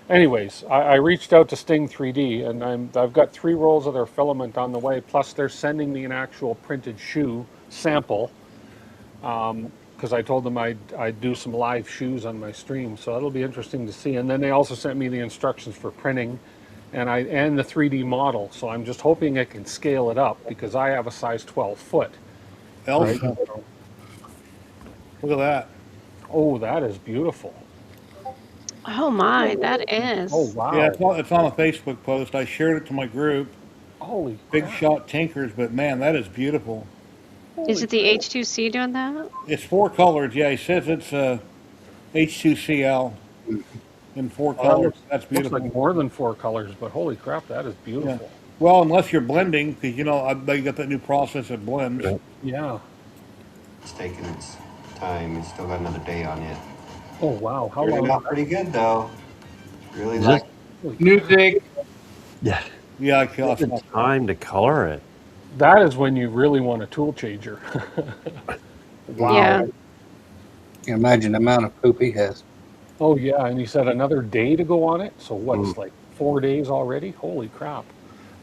Anyways, I reached out to Sting 3D, and I've got 3 rolls of their filament on the way. Plus, they're sending me an actual printed shoe sample, because I told them I'd do some live shoes on my stream, so that'll be interesting to see. And then they also sent me the instructions for printing, and the 3D model. So I'm just hoping I can scale it up because I have a size 12 foot. Elsa. Right? Look at that. Oh, that is beautiful. Oh my, that is. Oh wow. Yeah, it's on a Facebook post. I shared it to my group. Holy Big crap. Shot Tinkers, but man, that is beautiful. Is it the H2C doing that? It's 4 colors. Yeah, he says it's H2CL in 4 colors. That's Looks beautiful. like more than 4 colors, but holy crap, that is beautiful. Well, unless you're blending, because they got that new process that blends. Yeah. Yeah. It's taking its time. It's still got another day on it. Oh wow, how Turned long? out pretty good though. Really Is like. this- Music. Yeah. Yeah, Take the time to color it. That is when you really want a tool changer. Wow. Yeah. Imagine the amount of poop he has. Oh yeah, and you said another day to go on it. So what's Mm. like 4 days already? Holy crap!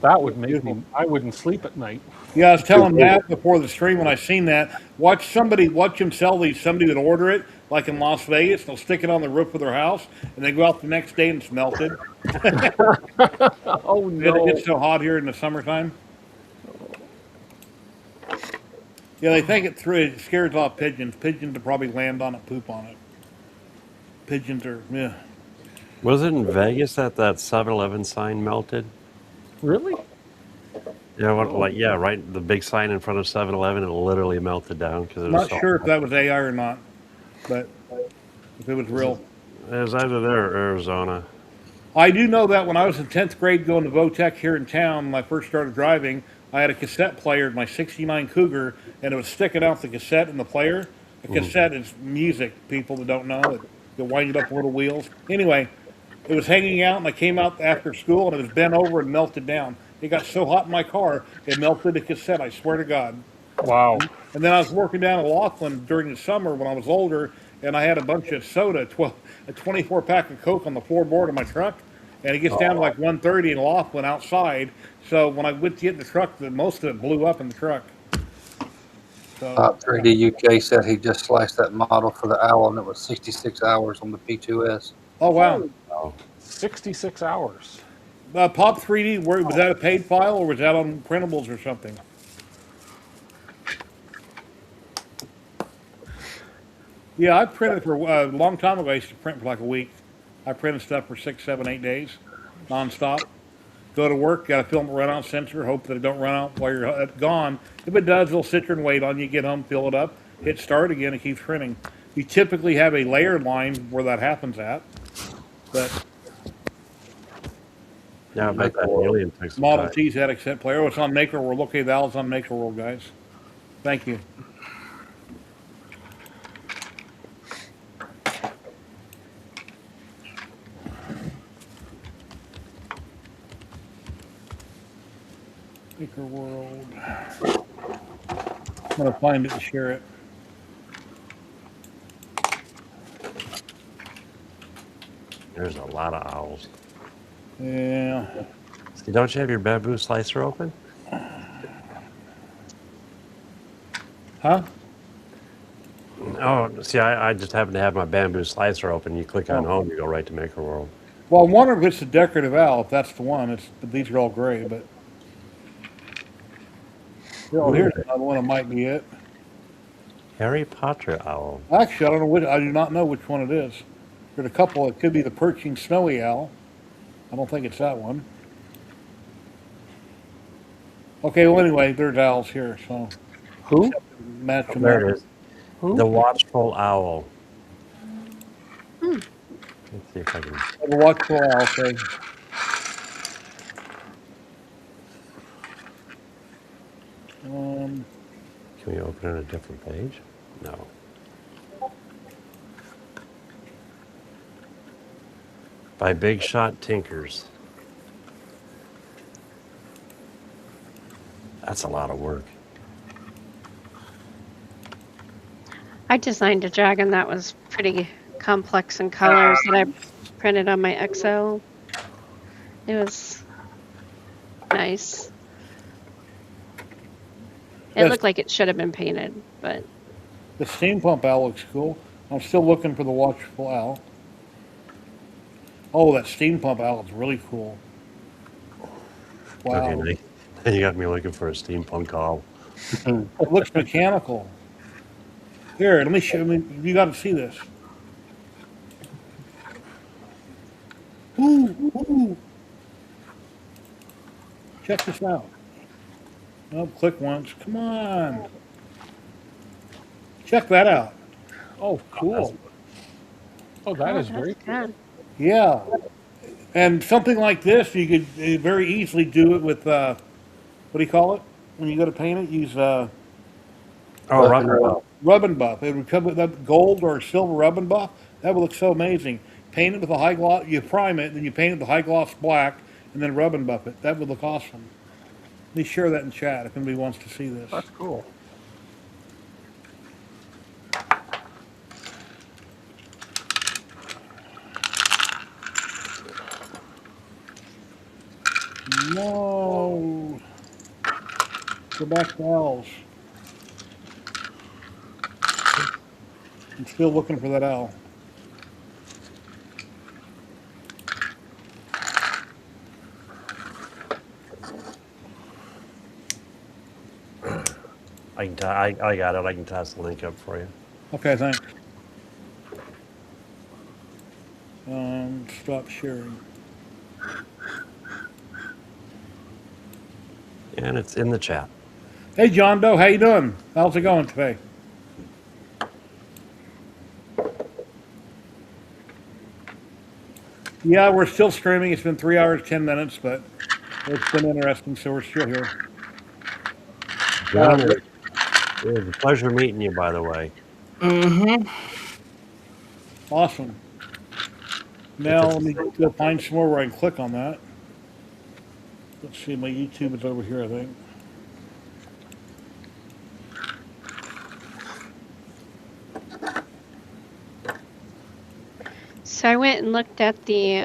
That would make Beautiful. me. I wouldn't sleep at night. Yeah, I was telling Matt before the stream when I seen that. Watch him sell these. Somebody that order it, like in Las Vegas, they'll stick it on the roof of their house, and they go out the next day and it's melted. Oh It no! gets so hot here in the summertime. Yeah, they think it through. It scares off pigeons. Pigeons will probably land on it, poop on it. Pigeons are, yeah. Was it in Vegas that 7-Eleven sign melted? Really? Yeah, right. The big sign in front of 7-Eleven, it literally melted down because it was Not so sure if that was AI or not, but if it was real. It was either there or Arizona. I do know that when I was in 10th grade going to Votech here in town, when I first started driving, I had a cassette player, my 69 Cougar, and it was sticking out the cassette in the player. A cassette is music, people that don't know. It winded up little wheels. Anyway, it was hanging out, and I came out after school, and it was bent over and melted down. It got so hot in my car, it melted the cassette, I swear to God. Wow. And then I was working down in Laughlin during the summer when I was older, and I had a bunch of soda, a 24 pack of Coke on the floorboard of my truck, and it gets down to like 1:30 in Laughlin outside. So when I went to get in the truck, most of it blew up in the truck. So, Top 3D UK said he just sliced that model for the Owl, and it was 66 hours on the P2S. oh wow. 66 hours. Pop 3D, was that a paid file or was that on printables or something? Yeah, I printed for a long time ago. I used to print for like a week. I printed stuff for 6, 7, 8 days, nonstop. Go to work, got a film runout sensor, hope that it don't run out while you're gone. If it does, it'll sit there and wait on you, get home, fill it up, hit start again, it keeps printing. You typically have a layered line where that happens at, but Yeah, I bet that alien took some Model time. T's had a cassette player. Oh, it's on Maker World. Okay, the Owl's on Maker World, guys. Thank you. Maker World. I'm gonna find it and share it. There's a lot of owls. Yeah. See, don't you have your bamboo slicer open? Huh? Oh, see, I just happen to have my bamboo slicer open. You click on Oh. home, you go right to Maker World. Well, I wonder if it's a decorative owl. If that's the one, but these are all gray. But oh, here's another one. It might be it. Harry Potter owl. Actually, I don't know which. I do not know which one it is. There's a couple. It could be the perching snowy owl. I don't think it's that one. Okay. Well, anyway, there's owls here. So Who? match them There up. it is. Who? The watchful owl. Hmm. Let's see if I can. The watchful owl. Okay. Can we open it a different page? No. By Big Shot Tinkers. That's a lot of work. I designed a dragon that was pretty complex in colors that I printed on my Excel. It was nice. It Yes. looked like it should have been painted, but The steam pump owl looks cool. I'm still looking for the watchful owl. Oh, that steam pump owl is really cool. Wow. Okay, now you got me looking for a steampunk owl. It looks mechanical. Here, let me show you. You got to see this. Ooh, ooh. Check this out. Oh, click once. Come on. Check that out. Oh, cool. Oh, that is very cool. good. Yeah. And something like this, you could very easily do it with, what do you call it? When you go to paint it, use Oh, rubber buff. rub and buff. It would come with that gold or silver rub and buff. That would look so amazing. Paint it with a high gloss, you prime it, then you paint it with a high gloss black, and then rub and buff it. That would look awesome. Let me share that in chat if anybody wants to see this. That's cool. No. Go back to L's. I'm still looking for that L. I got it. I can toss the link up for you. Okay, thanks. Stop sharing. And it's in the chat. Hey, John Doe, how you doing? How's it going today? Yeah, we're still streaming. It's been 3 hours, 10 minutes, but it's been interesting, so we're still here. John, it was a pleasure meeting you, by the way. Mm-hmm. Awesome. Now let me go find somewhere where I can click on that. Let's see, my YouTube is over here, I think. So I went and looked at the,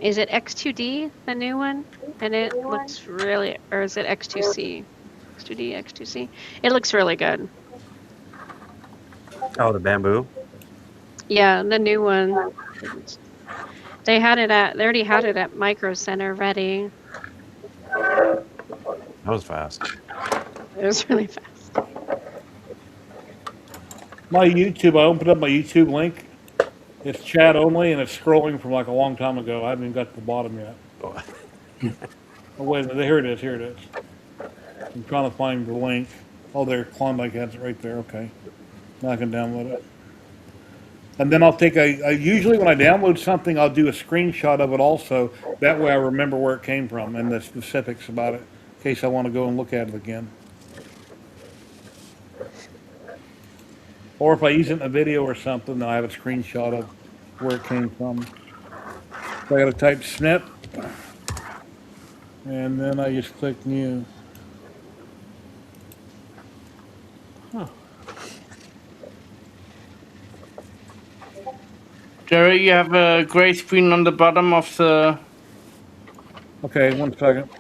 is it X2D, the new one? And it looks really, or is it X2C? X2D, X2C. It looks really good. Oh, the bamboo? Yeah, the new one. They already had it at Micro Center ready. That was fast. It was really fast. My YouTube, I opened up my YouTube link. It's chat only, and it's scrolling from like a long time ago. I haven't even got to the bottom yet. Oh, wait a minute. Here it is. Here it is. I'm trying to find the link. Oh, there. Klondike has it right there. Okay. Now I can download it. And then I'll take usually when I download something, I'll do a screenshot of it also. That way I remember where it came from and the specifics about it, in case I want to go and look at it again. Or if I use it in a video or something, then I have a screenshot of where it came from. So I gotta type snip, and then I just click new. Huh. Jerry, you have a gray screen on the bottom of the... Okay, 1 second.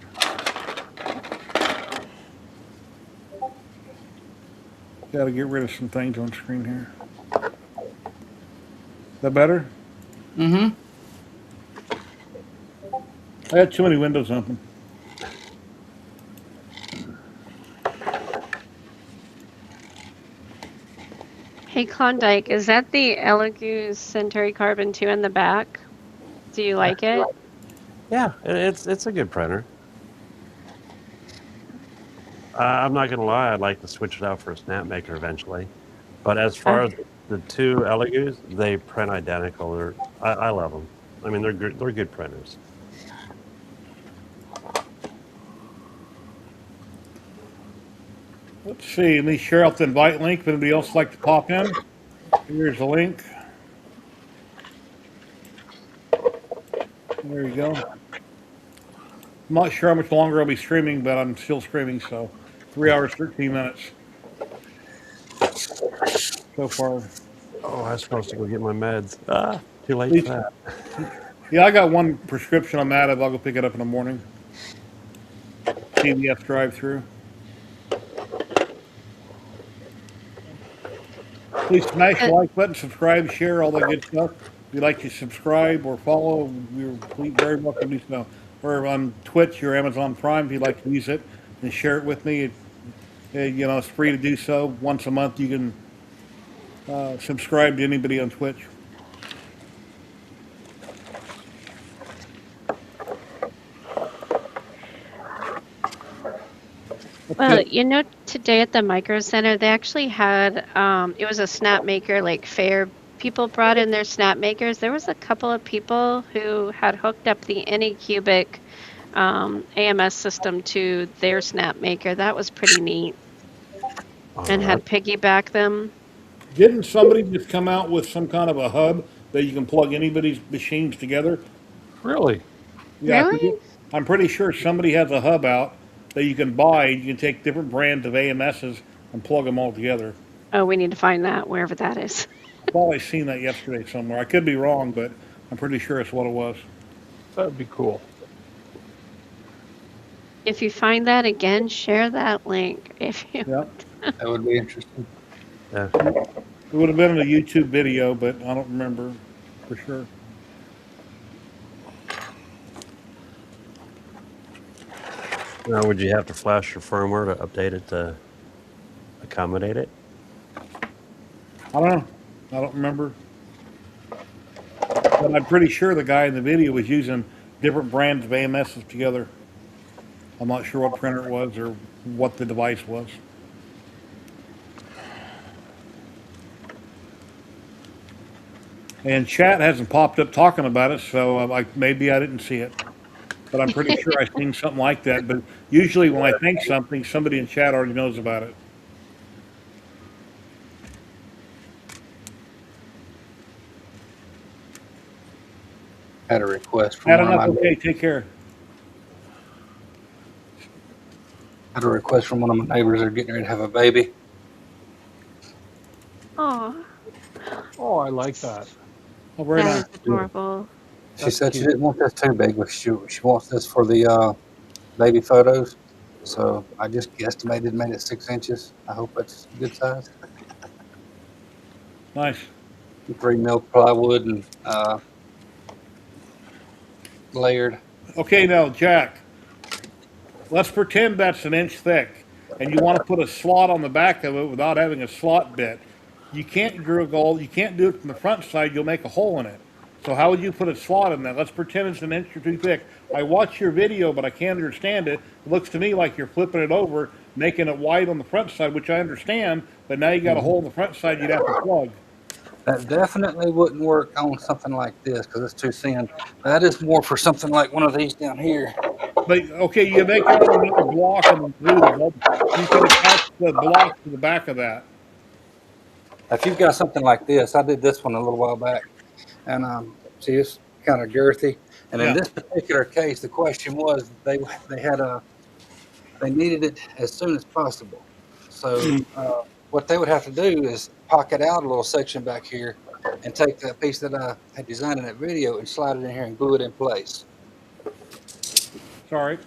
Gotta get rid of some things on screen here. Is that better? Mm-hmm. I had too many windows open. Hey, Klondike, is that the Elegoo Centauri Carbon 2 in the back? Do you like it? Yeah, it's a good printer. I'm not gonna lie, I'd like to switch it out for a snap maker eventually. But as far as the two Elegoos, they print identical. I love them. I mean, they're good printers. Let's see, let me share out the invite link if anybody else would like to pop in. Here's the link. There you go. I'm not sure how much longer I'll be streaming, but I'm still streaming, so 3 hours, 13 minutes so far. Oh, I was supposed to go get my meds. Too late for that. Yeah, I got one prescription I'm out of. I'll go pick it up in the morning. CVS drive-through. Please smash the like button, subscribe, share, all that good stuff. If you'd like to subscribe or follow, you're very welcome to do so. Or on Twitch or Amazon Prime, if you'd like to use it and share it with me. You know, it's free to do so. Once a month, you can subscribe to anybody on Twitch. Well, you know, today at the Micro Center, they actually had, it was a snap maker, like fair people brought in their snap makers. There was a couple of people who had hooked up the Anycubic AMS system to their snap maker. That was pretty neat. And had piggyback them. Didn't somebody just come out with some kind of a hub that you can plug anybody's machines together? Really? Yeah, Really? I'm pretty sure somebody has a hub out that you can buy. You can take different brands of AMSs and plug them all together. Oh, we need to find that wherever that is. I thought I seen that yesterday somewhere. I could be wrong, but I'm pretty sure it's what it was. That would be cool. If you find that again, share that link. If you Yep. That would be interesting. Yeah. It would have been in a YouTube video, but I don't remember for sure. Now, would you have to flash your firmware to update it to accommodate it? I don't know. I don't remember. But I'm pretty sure the guy in the video was using different brands of AMSs together. I'm not sure what printer it was or what the device was. And chat hasn't popped up talking about it, so maybe I didn't see it. But I'm pretty sure I've seen something like that. But usually when I think something, somebody in chat already knows about it. Had a request from Had one of enough. my Okay, take care. had a request from one of my neighbors. They're getting ready to have a baby. Oh, Oh, I like that. Oh, very that nice. is adorable. She said she didn't want this too big, but she wants this for the baby photos. So I just guesstimated, made it 6 inches. I hope that's a good size. Nice. 3 mil plywood and layered. Okay, now, Jack, let's pretend that's an inch thick, and you want to put a slot on the back of it without having a slot bit. You can't drill gold. You can't do it from the front side. You'll make a hole in it. So how would you put a slot in that? Let's pretend it's an inch or two thick. I watched your video, but I can't understand it. It looks to me like you're flipping it over, making it wide on the front side, which I understand, but now you got a hole in the front side you'd have to plug. That definitely wouldn't work on something like this because it's too thin. That is more for something like one of these down here. But, okay, you make out another block and glue the whole, you can attach the block to the back of that. If you've got something like this, I did this one a little while back, and see, it's kind of girthy. And in this particular case, the question was they needed it as soon as possible. So what they would have to do is pocket out a little section back here and take that piece that I had designed in that video and slide it in here and glue it in place. Sorry.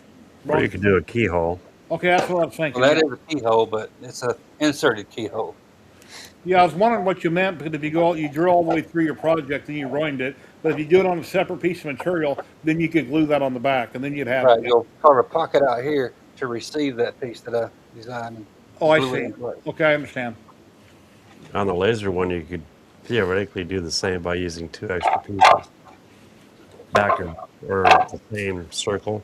Or you could do a keyhole. Okay, that's what I was thinking. Well, that is a keyhole, but it's a inserted keyhole. Yeah, I was wondering what you meant, because if you go, you drill all the way through your project, then you ruined it. But if you do it on a separate piece of material, then you could glue that on the back, and then you'd have Right, it. you'll carve a pocket out here to receive that piece that I designed. Oh, I glue it see. in place. Okay, I understand. On the laser one, you could theoretically do the same by using 2 extra pieces. Back or the same circle.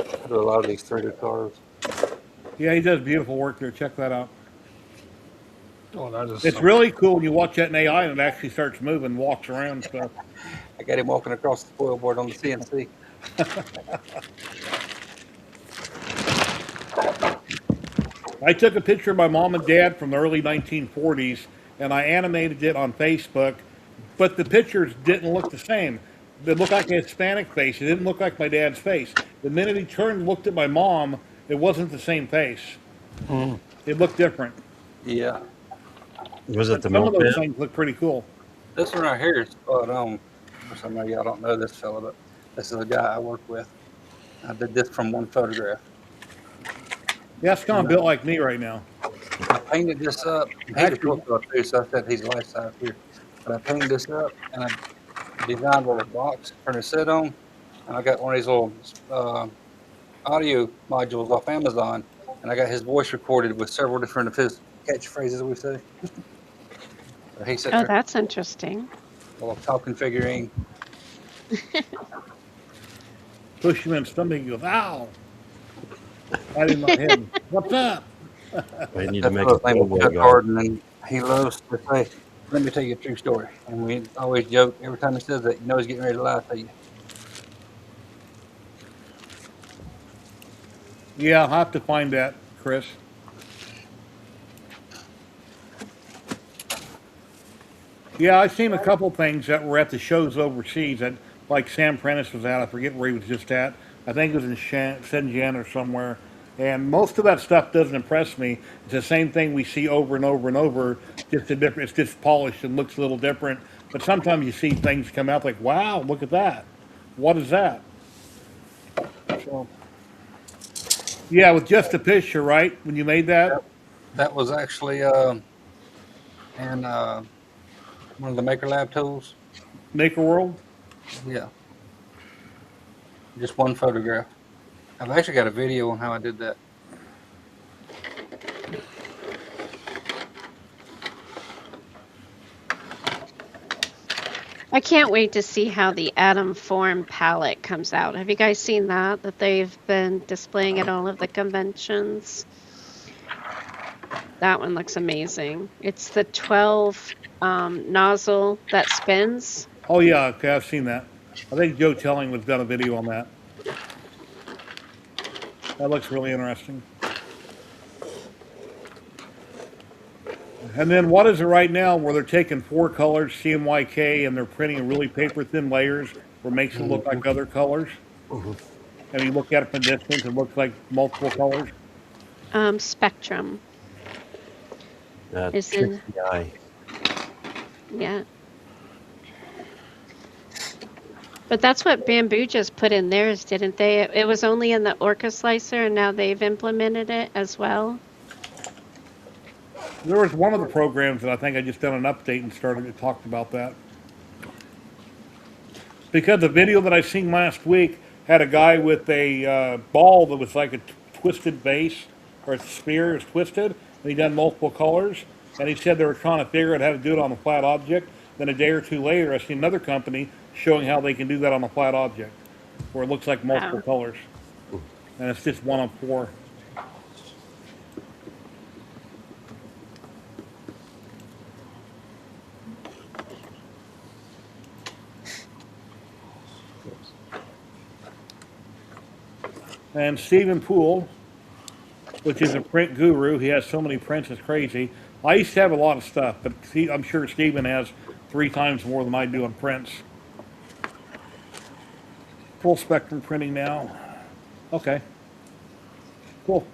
I do a lot of these 3D carves. Yeah, he does beautiful work there. Check that out. Oh, that is. It's really cool when you watch that in AI and it actually starts moving, walks around and stuff. I got him walking across the spoil board on the CNC. I took a picture of my mom and dad from the early 1940s, and I animated it on Facebook, but the pictures didn't look the same. They looked like a Hispanic face. It didn't look like my dad's face. The minute he turned and looked at my mom, it wasn't the same face. It looked different. Yeah. Was it the Some of milk those bin? things look pretty cool. This one right here is spot on. For some of y'all don't know this fella, but this is a guy I work with. I did this from one photograph. Yeah, it's kind of built like me right now. I painted this up. He's a profile too, so I said he's life size here. But I painted this up and I designed a little box for him to sit on. And I got one of these little audio modules off Amazon, and I got his voice recorded with several different of his catchphrases, we say. So he said, Oh, that's interesting. a little talking figurine. Push him in the stomach, he goes, ow! I did not hit him. What's up? We need to That's make what a his name was, Chuck go. Harden, and he loves to say, Let me tell you a true story. And we always joke every time he says that, you know he's getting ready to lie to you. Yeah, I'll have to find that, Chris. Yeah, I've seen a couple things that were at the shows overseas that, like Sam Prentice was at. I forget where he was just at. I think it was in Shenzhen or somewhere. And most of that stuff doesn't impress me. It's the same thing we see over and over and over. Just a different. It's just polished and looks a little different. But sometimes you see things come out like, "Wow, look at that! What is that?" So, yeah, with just a picture, right? When you made that, That was actually in one of the Maker Lab tools. Maker World. Yeah, just one photograph. I've actually got a video on how I did that. I can't wait to see how the Atom Form palette comes out. Have you guys seen that? That they've been displaying at all of the conventions? That one looks amazing. It's the 12 nozzle that spins. Oh yeah, okay, I've seen that. I think Joe Telling was done a video on that. That looks really interesting. And then what is it right now where they're taking 4 colors, CMYK, and they're printing really paper thin layers where it makes it look like other colors? And you look at it from a distance, it looks like multiple colors. Spectrum. Is in, Tricky eye. yeah. But that's what Bamboo just put in theirs, didn't they? It was only in the Orca Slicer, and now they've implemented it as well. There was one of the programs that I think I just done an update and started to talk about that. Because the video that I seen last week had a guy with a ball that was like a twisted base, or a spear is twisted, and he done multiple colors. And he said they were trying to figure out how to do it on a flat object. Then a day or two later, I seen another company showing how they can do that on a flat object, where it looks like multiple colors. And it's just one of 4. And Stephen Poole, which is a print guru, he has so many prints, it's crazy. I used to have a lot of stuff, but I'm sure Stephen has 3 times more than I do on prints. Full spectrum printing now. Okay. Cool.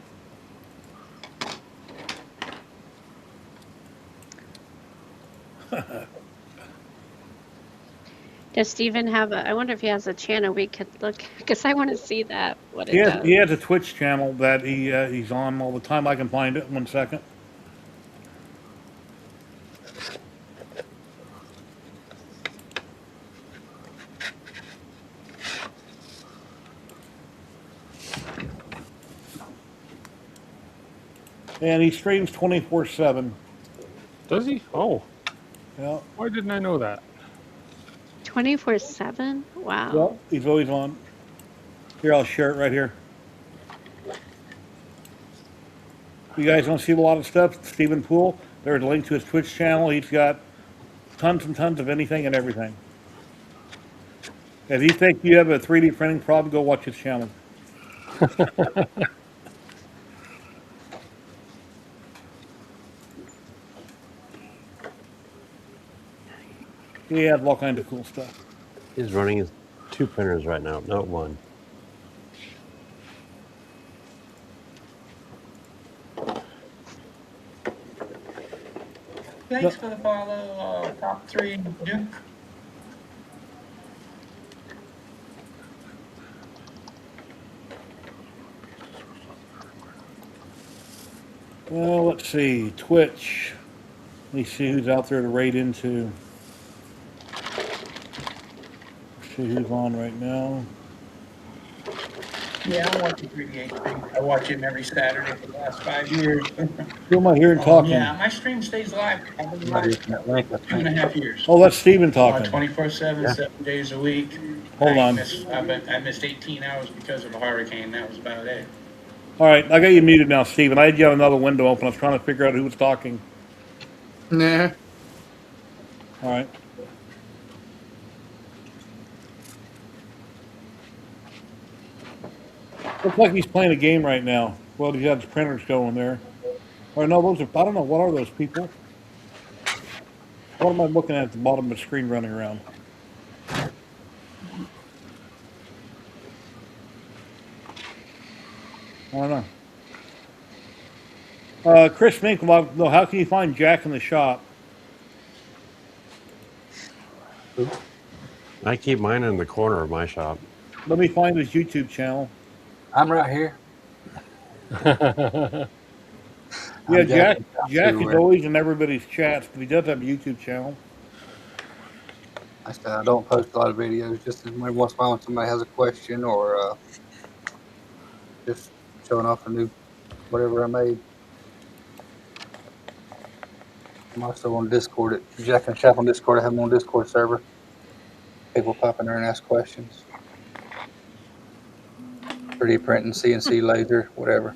Does Steven have a, I wonder if he has a channel we could look, because I want to see that, what it does. He has a Twitch channel that he's on all the time. I can find it. 1 second. And he streams 24/7. Does he? Oh, Yeah. why didn't I know that? 24/7? Wow. Well, he's always on. Here, I'll share it right here. You guys don't see a lot of stuff? Stephen Poole, there's a link to his Twitch channel. He's got tons and tons of anything and everything. If you think you have a 3D printing problem, go watch his channel. He has all kinds of cool stuff. He's running his 2 printers right now, not 1. Thanks for the follow, top 3 Duke. Well, let's see. Twitch. Let me see who's out there to raid into. See who's on right now. Yeah, I'm watching 3D. I watch him every Saturday for the last 5 years. Who am I hearing talking? Yeah, my stream stays live. I've been live for 2.5 years. Oh, that's Steven talking. 24/7, 7 days a week. Hold on. I missed 18 hours because of a hurricane. That was about it. All right, I got you muted now, Steven. I had you have another window open. I was trying to figure out who was talking. Nah. All right. Looks like he's playing a game right now. Well, he's got his printers going there. Or no, those are, I don't know, what are those people? What am I looking at the bottom of the screen running around? I don't know. Chris Mink, how can you find Jack in the shop? I keep mine in the corner of my shop. Let me find his YouTube channel. I'm right here. Yeah, Jack is is always in everybody's chats, but he does have a YouTube channel. I said I don't post a lot of videos. Just every once in a while when somebody has a question or just showing off a new whatever I made. I'm also on Discord at Jack and Shop on Discord. I have my own Discord server. People pop in there and ask questions. 3D printing, CNC laser, whatever.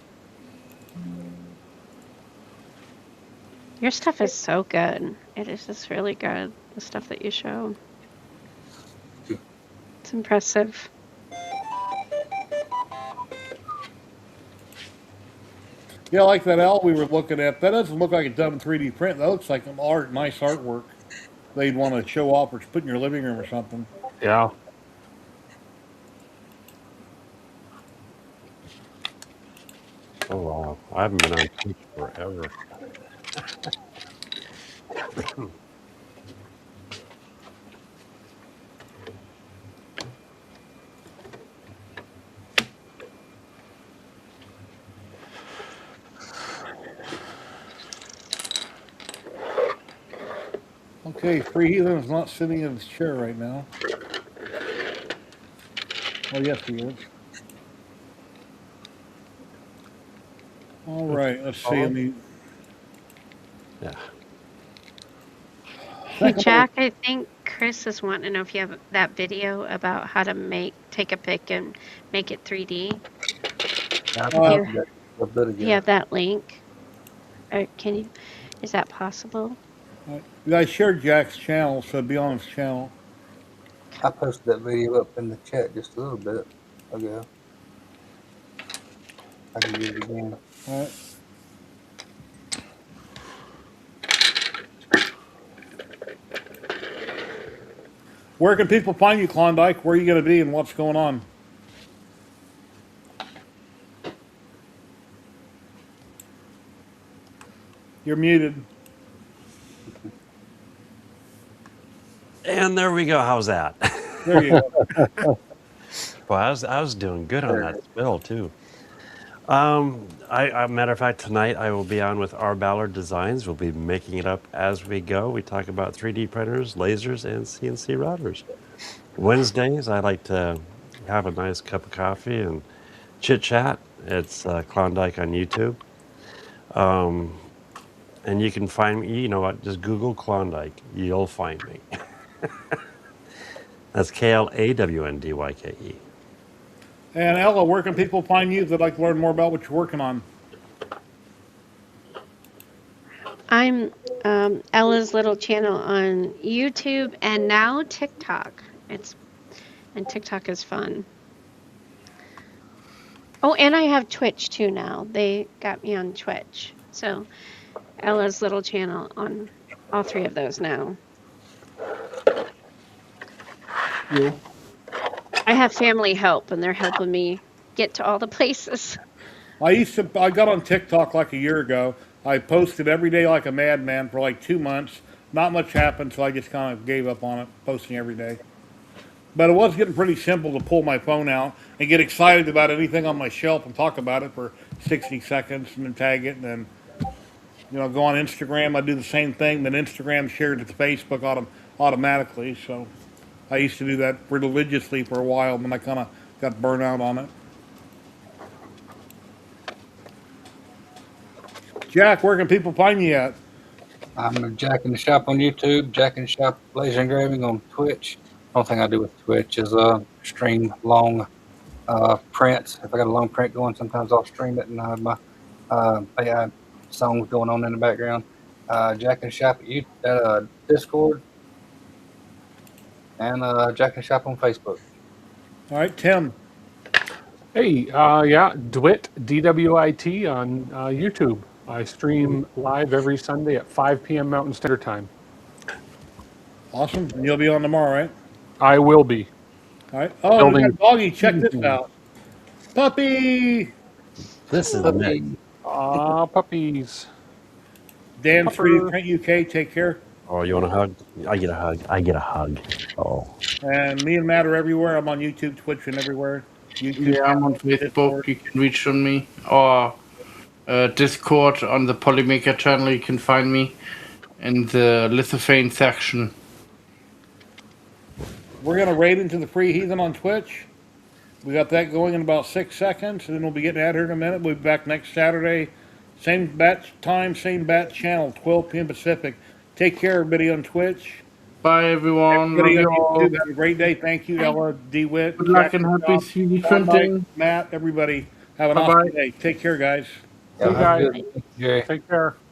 Your stuff is so good. It is just really good, the stuff that you show. It's impressive. Yeah, like that owl we were looking at. That doesn't look like it's done in 3D print. That looks like an nice artwork they'd want to show off or put in your living room or something. Yeah. Oh wow, I haven't been on Twitch forever. Okay, Free Heathen is not sitting in his chair right now. Oh, yes, he is. All right, let's see. Yeah. Hey, Jack, I think Chris is wanting to know if you have that video about how to take a pic and make it 3D. You have that link? Or is that possible? You guys shared Jack's channel, so be on his channel. I posted that video up in the chat just a little bit ago. I can do it again. All right. Where can people find you, Klondike? Where are you going to be and what's going on? You're muted. And there we go. How's that? There you go. Well, I was doing good on that spill too. Matter of fact, tonight I will be on with R. Ballard Designs. We'll be making it up as we go. We talk about 3D printers, lasers, and CNC routers. Wednesdays, I like to have a nice cup of coffee and chit chat. It's Klondike on YouTube. And you can find me, you know what, just Google Klondike. You'll find me. That's KLAWNDYKE. And Ella, where can people find you that'd like to learn more about what you're working on? I'm Ella's little channel on YouTube and now TikTok. And TikTok is fun. Oh, and I have Twitch too now. They got me on Twitch. So Ella's little channel on all three of those now. Yeah. I have family help and they're helping me get to all the places. I got on TikTok like a year ago. I posted every day like a madman for like 2 months. Not much happened, so I just kind of gave up on it, posting every day. But it was getting pretty simple to pull my phone out and get excited about anything on my shelf and talk about it for 60 seconds and then tag it and then, go on Instagram. I do the same thing. Then Instagram shared it to Facebook automatically. So I used to do that religiously for a while, and then I kind of got burnt out on it. Jack, where can people find you at? I'm Jack in the Shop on YouTube, Jack in the Shop Laser Engraving on Twitch. The only thing I do with Twitch is stream long prints. If I got a long print going, sometimes I'll stream it and I have my songs going on in the background. Jack in the Shop at Discord, and Jack and Shop on Facebook. All right, Tim. Hey, yeah, DWIT, DWIT on YouTube. I stream live every Sunday at 5 p.m. Mountain Standard Time. Awesome. And you'll be on tomorrow, right? I will be. All right. Oh, we got a Building. doggy. Check this out. Puppy. This is Puppy. neat. Aw, puppies. Dan Street, Pupper. Trent, UK. Take care. Oh, you want a hug? I get a hug. I get a hug. Oh. And me and Matt are everywhere. I'm on YouTube, Twitch, and everywhere. YouTube. Yeah, I'm on Facebook. You can reach on me. Or Discord on the Polymaker channel. You can find me in the Lithophane section. We're going to raid into the Free Heathen on Twitch. We got that going in about 6 seconds, and then we'll be getting out here in a minute. We'll be back next Saturday. Same bat time, same bat channel, 12 p.m. Pacific. Take care, everybody on Twitch. Bye, everyone. Everybody Love on you all. YouTube, have a great day. Thank you, Ella, DeWitt, Good luck Jack, and happy Rob, 3D John, Mike, printing. Matt, everybody. Have an Bye-bye. awesome day. Take care, guys. See you guys. Jerry. Take care.